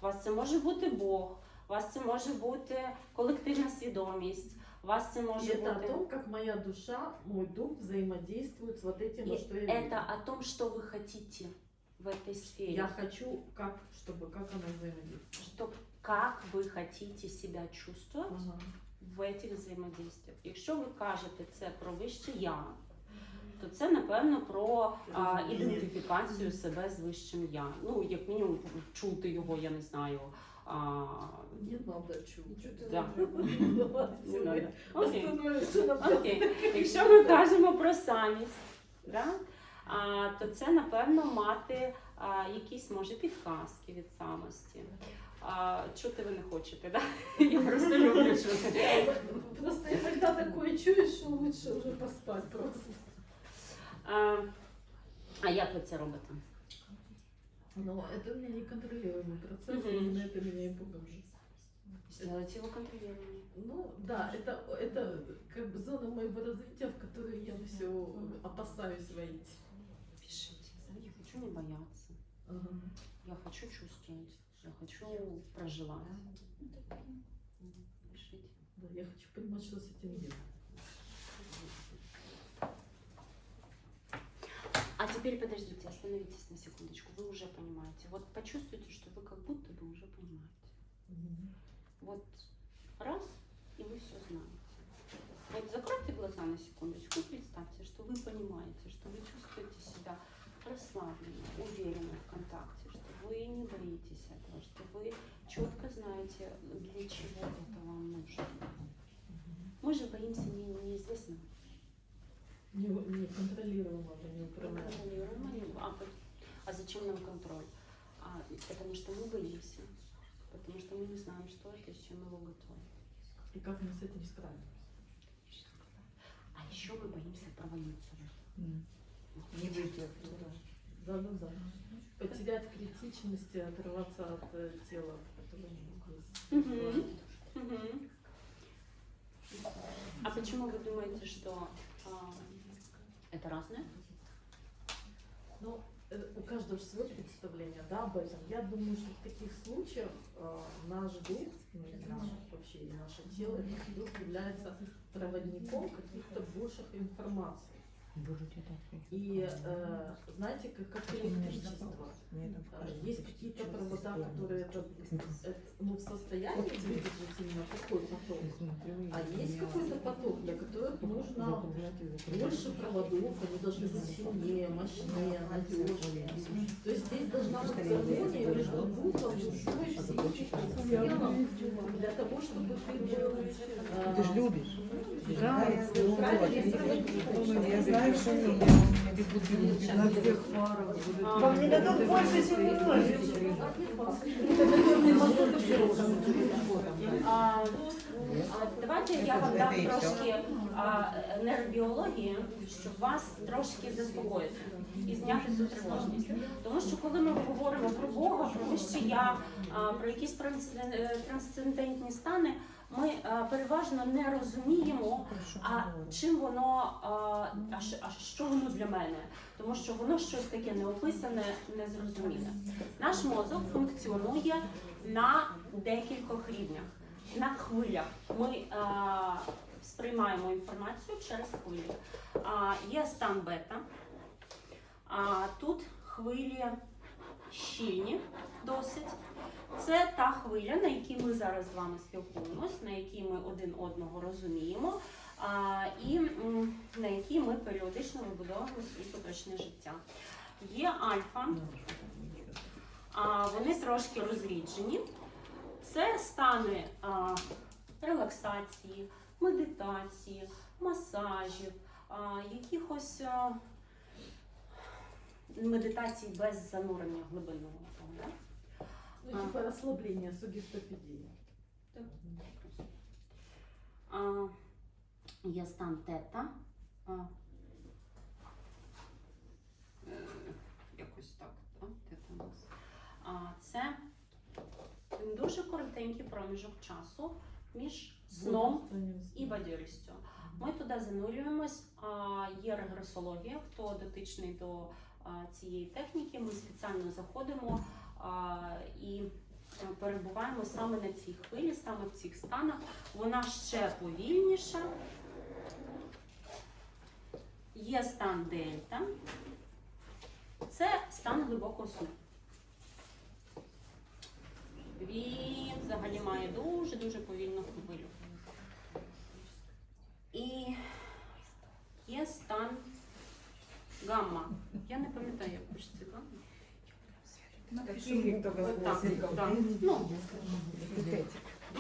A: У вас це може бути Бог, у вас це може бути колективна свідомість, у вас це може
J: это
A: бути...
J: о том, как моя душа, мой дух взаимодействует с вот этим, во что я верю.
A: Это о том, что вы хотите в этой сфере.
J: Я хочу, как она взаимодействует.
A: Как ви хотите себе чувствувати в этих взаємодействиях. Якщо ви кажете це про вище я, то це, напевно, про ідентифікацію себе з вищим я. Ну, як мінімум, чути його, я не знаю.
J: Не надо чути.
A: Да. Не надо.
J: Остановимося на
A: Окей. Якщо ми кажемо про самість, да? То це, напевно, мати якісь, може, підказки від самості. Чути ви не хочете, да? Я просто люблю чути.
J: Просто иногда такое чуешь, что лучше уже поспать просто.
A: А як ви це робите?
J: Но это у меня неконтролируемый процесс, именно это меня и пугает.
A: Сделайте его контролируемым.
J: Ну да, это как бы зона моего развития, в которую я все опасаюсь войти.
A: Пишите. Я хочу не бояться. Я хочу чувствовать. Я хочу проживать. Пишите.
J: Да, я хочу понимать, что с этим делать.
A: А теперь подождите, остановитесь на секундочку. Вы уже понимаете. Вот почувствуйте, что вы как будто бы уже понимаете. Вот раз, и вы все знаете. Вот закройте глаза на секундочку и представьте, что вы понимаете, что вы чувствуете себя расслабленно, уверенно в контакте, что вы не боитесь этого, что вы четко знаете, для чего это вам нужно. Мы же боимся неизвестного.
J: Неконтролируемого, неуправляемого.
A: А зачем нам контроль? Потому что мы боимся. Потому что мы не знаем, что это и с чем его готовим.
J: И как мы с этим справимся?
A: А еще мы боимся провалиться в этом.
E: Не выйти оттуда.
J: Да. Потерять критичность и оторваться от тела, в котором мы здесь.
A: А почему вы думаете, что это разное?
J: Ну, у каждого же свое представление, да, об этом. Я думаю, что в таких случаях наш дух, ну, и наш, вообще и наше тело, этот дух является проводником каких-то больших информаций. И знаете, как электричество. Есть какие-то провода, которые ну, в состоянии двигать именно такой поток. А есть какой-то поток, для которых нужно больше проводов, они должны быть сильнее, мощнее, надежнее. То есть здесь должна быть гармония между духом, душой, психикой, телом, для того, чтобы ты был...
G: Ты же любишь.
J: Да,
G: Я знаю, что не я. У меня бегут на всех парах.
D: Вам не дадут больше, чем немножечко.
A: Давайте я вам дам трошки нейробіології, щоб вас трошки заспокоїти і зняти цю тривожність. Тому що коли ми говоримо про Бога, про вище я, про якісь трансцендентні стани, ми переважно не розуміємо, чим воно, що воно для мене. Тому що воно щось таке неописане, незрозуміле. Наш мозок функціонує на декількох рівнях, на хвилях. Ми сприймаємо інформацію через хвилі. Є стан бета. Тут хвилі щільні досить. Це та хвиля, на якій ми зараз з вами спілкуємось, на якій ми один одного розуміємо, і на якій ми періодично вибудовуємо своє поточне життя. Є альфа, вони трошки розріджені. Це стани релаксації, медитації, масажів, якихось медитацій без занурення глибинного.
J: Ну, типа расслабление, сугестопедия.
A: Є стан тета. Якось так, тета у нас. Це дуже коротенький проміжок часу між сном і бадьорістю. Ми туди занурюємось, є регресологія, хто дотичний до цієї техніки, ми спеціально заходимо і перебуваємо саме на цій хвилі, саме в цих станах. Вона ще повільніша. Є стан дельта. Це стан глибокого сну. Він взагалі має дуже-дуже повільну хвилю. І є стан гамма. Я не пам'ятаю, як пишеться гамма.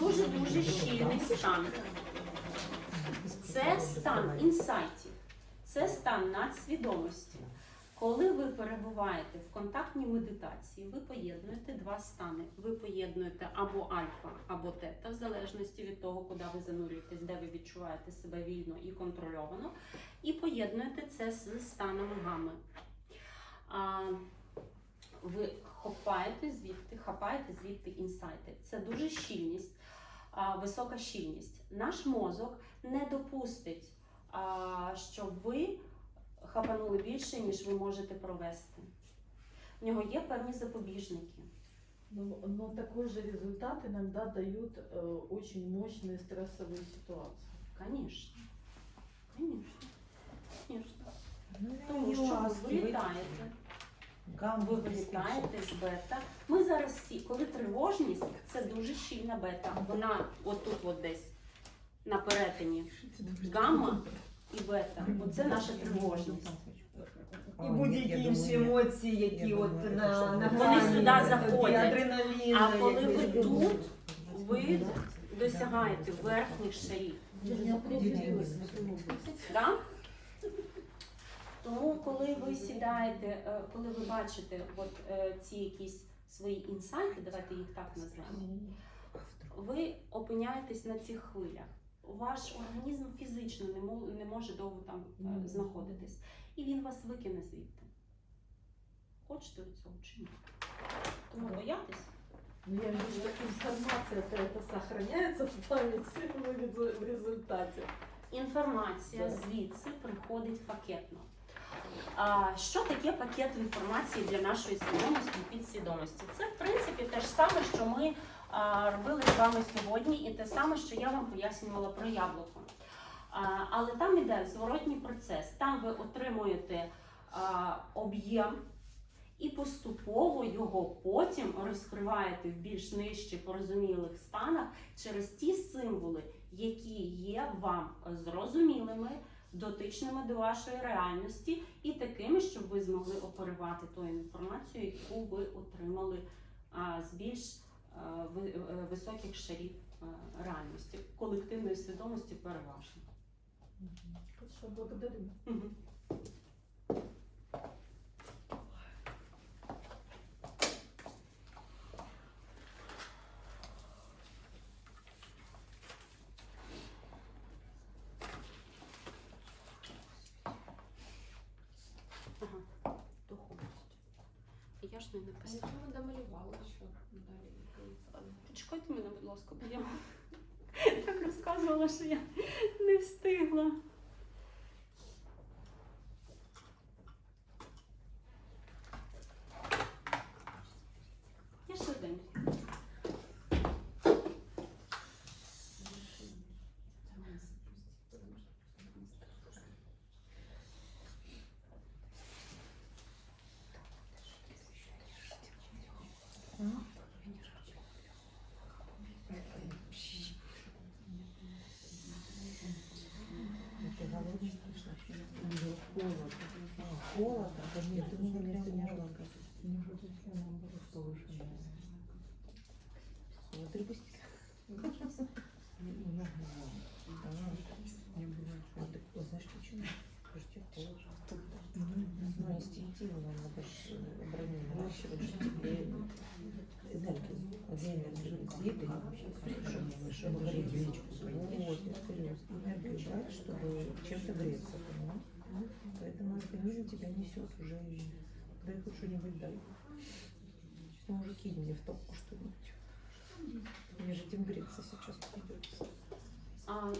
A: Дуже-дуже щільний стан. Це стан інсайтів, це стан надсвідомості. Коли ви перебуваєте в контактній медитації, ви поєднуєте два стани. Ви поєднуєте або альфа, або тета, в залежності від того, куди ви занурюєтесь, де ви відчуваєте себе вільно і контрольовано, і поєднуєте це з станами гамми. Ви хапаєте звідти інсайти. Це дуже щільність, висока щільність. Наш мозок не допустить, щоб ви хапанули більше, ніж ви можете провести. В нього є певні запобіжники.
J: Но такой же результат иногда дают очень мощные стрессовые ситуации.
A: Конечно. Тому що ви вилітаєте. Ви вилітаєте з бета. Ми зараз всі, коли тривожність, це дуже щільна бета. Вона отут от десь на перетині. Гамма і бета. Оце наша тривожність.
D: І будь-які інші емоції, які от на
A: вони сюди заходять.
D: Адреналін.
A: А коли ви тут, ви досягаєте верхніх шарів. Да? Тому, коли ви сідаєте, коли ви бачите от, ці якісь свої інсайти, давайте їх так назвемо, ви опиняєтесь на цих хвилях. Ваш організм фізично не може довго там знаходитись. І він вас викине звідти. Хочете ви цього чи ні? Тому боятись
J: Но я вижу, что информация-то это сохраняется в памяти в результате.
A: Інформація звідси приходить пакетно. Що таке пакет інформації для нашої свідомості і підсвідомості? Це, в принципі, те ж саме, що ми робили з вами сьогодні, і те саме, що я вам пояснювала про яблуко. Але там іде зворотній процес. Там ви отримуєте об'єм і поступово його потім розкриваєте в більш нижче порозумілих станах через ті символи, які є вам зрозумілими, дотичними до вашої реальності і такими, щоб ви змогли оперувати ту інформацію, яку ви отримали з більш високих шарів реальності, колективної свідомості переважно.
J: Хорошо, благодарю.
A: Духовність. Я ж не
F: А
A: написала.
F: яку ми домалювали, що далі?
A: Почекайте мене, будь ласка, бо я так розказувала, що я не встигла. Я швиденько.
G: Холодно? Да нет, ты не холодно. Смотри, пусть. Знаешь, почему? Ну, инстинктивно надо же броню наращивать, что теплее. Время двигай, чтобы греть речку. Вот, я говорю, энергию брать, чтобы чем-то греться, понимаешь? Поэтому организм тебя несет уже. Дай хоть что-нибудь дай. Ну, уже кинь мне в топку что-нибудь. Мне же этим греться сейчас придется.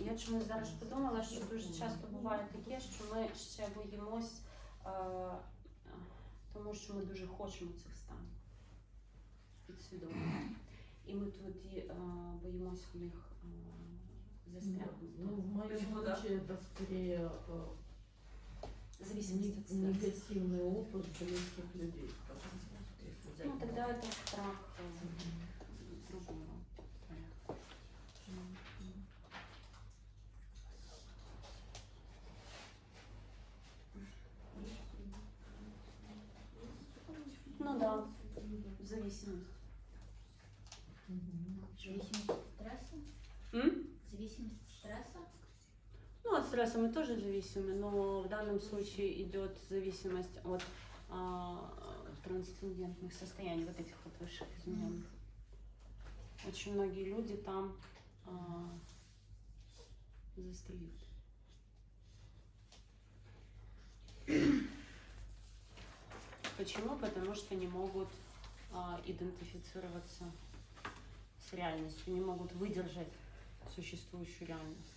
A: Я чомусь зараз подумала, що дуже часто буває таке, що ми ще боїмось, тому що ми дуже хочемо цих станів підсвідомо. І ми тоді боїмось в них застрягнути.
J: Ну, в моем случае это скорее
A: Зависимость от стресса.
J: негативный опыт близких людей.
A: Ну, тогда это страх другого. Ну да, зависимость.
K: Зависимость от стресса? Зависимость от стресса?
A: Ну, от стресса мы тоже зависимы, но в данном случае идет зависимость от трансцендентных состояний, вот этих вот высших изменений. Очень многие люди там застряют. Почему? Потому что не могут идентифицироваться с реальностью, не могут выдержать существующую реальность.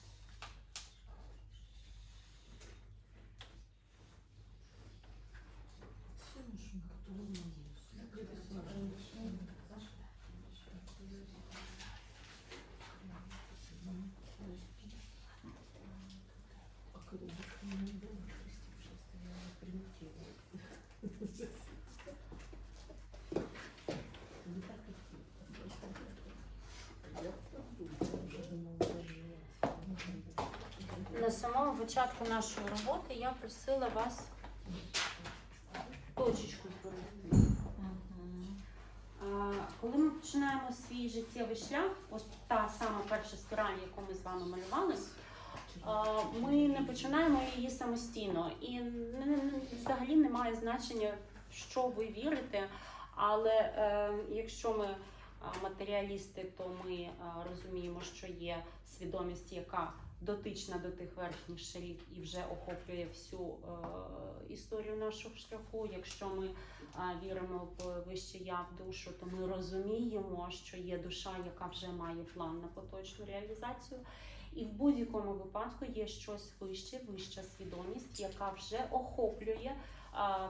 A: На самому початку нашої роботи я просила вас точечку зробити. Коли ми починаємо свій життєвий шлях, ось та сама перша спіраль, яку ми з вами малювали, ми не починаємо її самостійно. І взагалі немає значення, в що ви вірите, але якщо ми матеріалісти, то ми розуміємо, що є свідомість, яка дотична до тих верхніх шарів і вже охоплює всю історію нашого шляху. Якщо ми віримо в вище я, в душу, то ми розуміємо, що є душа, яка вже має план на поточну реалізацію. І в будь-якому випадку є щось вище, вища свідомість, яка вже охоплює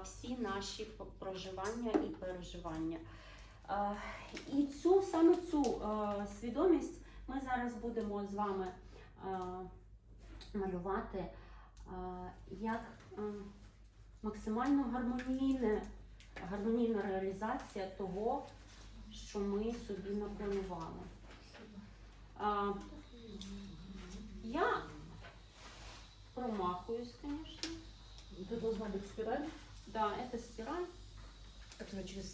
A: всі наші проживання і переживання. І саме цю свідомість ми зараз будемо з вами малювати як максимально гармонійна реалізація того, що ми собі напланували. Я промахуюсь, конечно.
J: Это должна быть спираль?
A: Да, это спираль.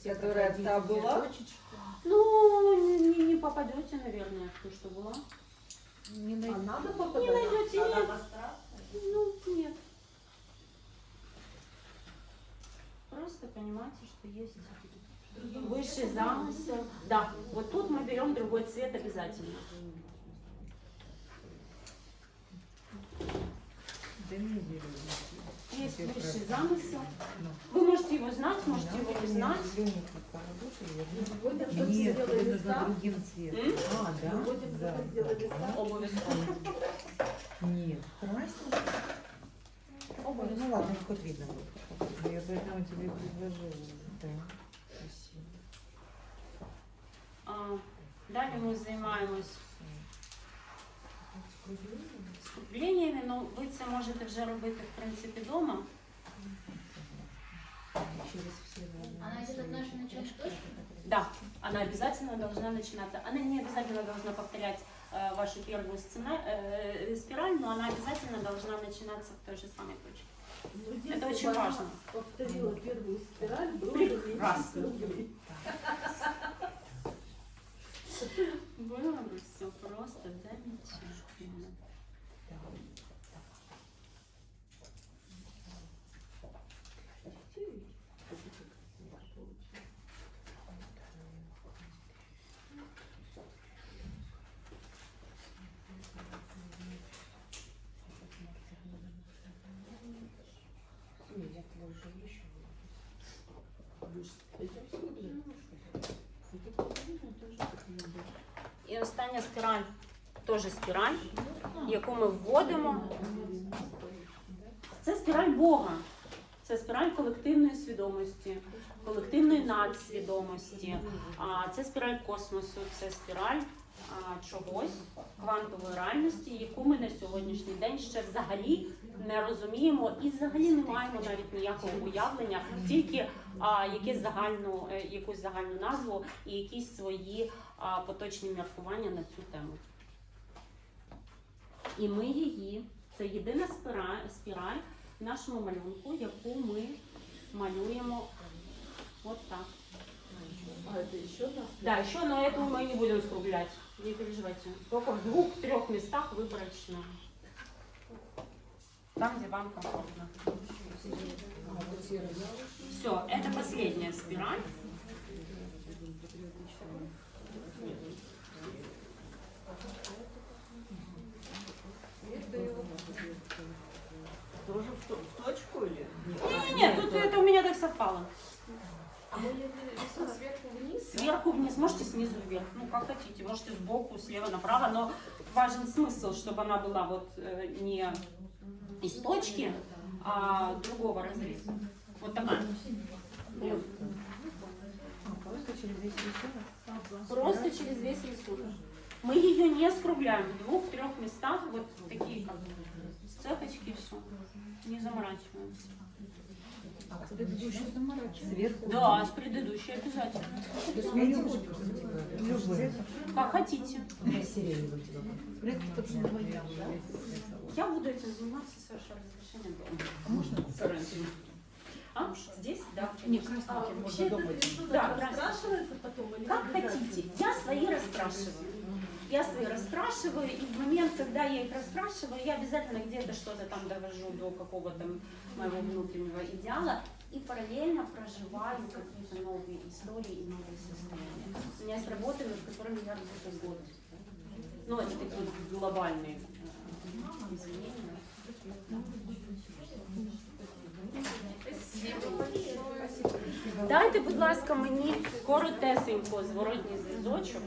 D: Которая та была?
A: Ну, не попадете, наверное, в ту, что была.
J: А надо
A: Не
J: попадать?
A: найдете, нет. Ну, нет. Просто понимаете, что есть высший замысел. Да, вот тут мы берем другой цвет обязательно. Есть высший замысел. Вы можете его знать, можете его не знать.
G: Нет, это нужно другим цветом. А, да? Да.
A: Обовязково.
G: Нет, красный. Ну ладно, хоть видно будет. Я поэтому тебе предложила. Да, спасибо.
A: Далі ми займаємось скупленнями, але ви це можете вже робити, в принципі, вдома.
K: Она идет от нашей начальной точки?
A: Да, она обязательно должна начинаться. Она не обязательно должна повторять вашу первую спираль, но она обязательно должна начинаться в той же самой точке.
J: Ну,
A: Это очень важно.
J: Повторила первую спираль, было
A: Прекрасно. Было бы все просто замечательно. І остання спіраль, теж спіраль, яку ми вводимо. Це спіраль Бога. Це спіраль колективної свідомості, колективної надсвідомості. Це спіраль космосу, це спіраль чогось, квантової реальності, яку ми на сьогоднішній день ще взагалі не розуміємо і взагалі не маємо навіть ніякого уявлення, тільки якусь загальну назву і якісь свої поточні міркування на цю тему. І ми її, це єдина спіраль в нашому малюнку, яку ми малюємо от так.
J: А это еще одна?
A: Да, еще, но эту мы не будем скруглять. Не переживайте. Только в 2-3 местах выборочно. Там, где вам комфортно. Все, это последняя спираль.
D: Тоже в точку или?
A: Не-не-не, тут это у меня так совпало.
F: А мы рисуем сверху вниз?
A: Сверху вниз, можете снизу вверх, ну как хотите, можете сбоку, слева направо, но важен смысл, чтобы она была вот не из точки, а другого разреза. Вот такая.
G: Просто через весь рисунок?
A: Просто через весь рисунок. Мы ее не скругляем в 2-3 местах, вот такие как цепочки, все, не заморачиваемся.
L: А предыдущую заморачиваем?
G: Сверху?
A: Да, с предыдущей обязательно.
G: То есть я не буду просто любой.
A: Как хотите.
G: Сиреневый тебя.
L: Проект тоже не двойной, да?
A: Я буду этим заниматься совершенно разрешением дома.
L: Можно?
A: Здесь? Да.
L: Не, красненьким можно дома делать.
A: Да,
J: Раскрашивается потом или
A: как
J: не обязательно?
A: хотите. Я свои раскрашиваю. Я свои раскрашиваю, и в момент, когда я их раскрашиваю, я обязательно где-то что-то там довожу до какого-то моего внутреннего идеала и параллельно проживаю какие-то новые истории и новые состояния. У меня есть работы, над которыми я работаю год. Ну, это такие глобальные изменения.
F: Спасибо большое.
A: Дайте, будь ласка, мені коротесенько зворотній зв'язочок.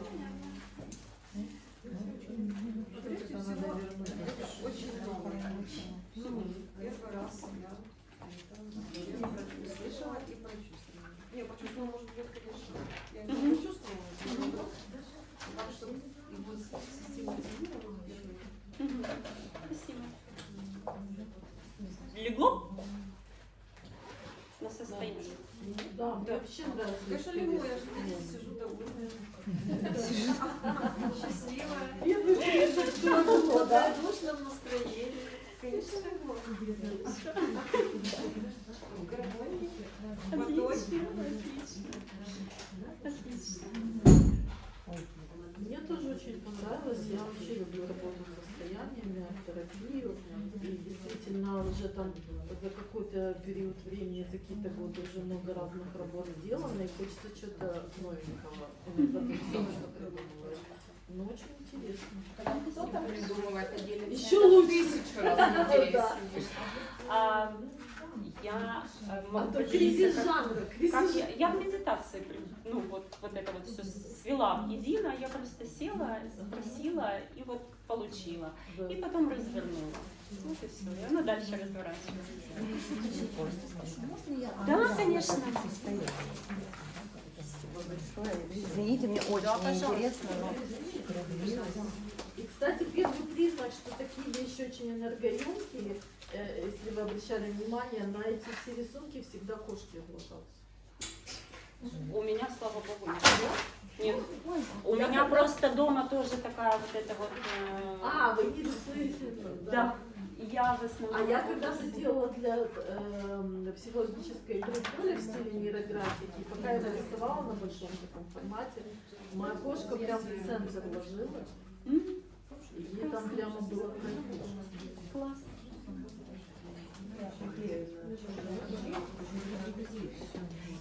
C: Первый раз я услышала и прочувствовала. Не, почувствовала, может быть, конечно. Я не почувствовала, но так, что его систематизировала впервые.
A: Спасибо. Легло? На состояние.
J: Да, мне вообще нравится.
C: Конечно, легко, я же здесь сижу довольная. Счастливая.
J: Да, да.
C: В душном настроении. Конечно, легко. В гармонии.
J: Мне тоже очень понравилось. Я вообще люблю работу с состояниями, терапию. И действительно уже там за какой-то период времени, за какие-то годы уже много разных работ сделано. И хочется что-то новенького. Иногда ты сам что придумываешь. Ну, очень интересно.
F: Когда кто-то придумывает отдельно.
J: Еще лучше.
F: 1000 раз интереснее.
A: Я
J: А
A: могу
J: то
A: поделиться,
J: кризис
A: как-
J: жанра,
A: как
J: кризис
A: я в медитации, ну вот это вот все свела воедино, я просто села, спросила и вот получила.
J: Да.
A: И потом развернула. Вот и все. И оно дальше разворачивается.
E: Можно я?
A: Да, конечно.
E: Спасибо большое. Извините, мне очень
A: Да, пожалуйста.
E: интересно, но
J: И, кстати, первый признак, что такие вещи очень энергоемкие, если вы обращали внимание, на эти все рисунки всегда кошки оглашаются.
A: У меня, слава богу, нет. У меня просто дома тоже такая вот эта вот...
J: Вы не рисуете?
A: Да. Я в основном...
J: А я когда-то делала для психологической игры поля в стиле нейрографики, и пока я нарисовала на большом таком формате, моя кошка прям в центр ложилась, и там прямо было кайфово.
A: Класс.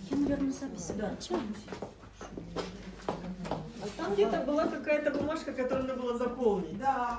A: Я, наверное, запись выключаю.
D: А там где-то была какая-то бумажка, которую надо было заполнить.
C: Да,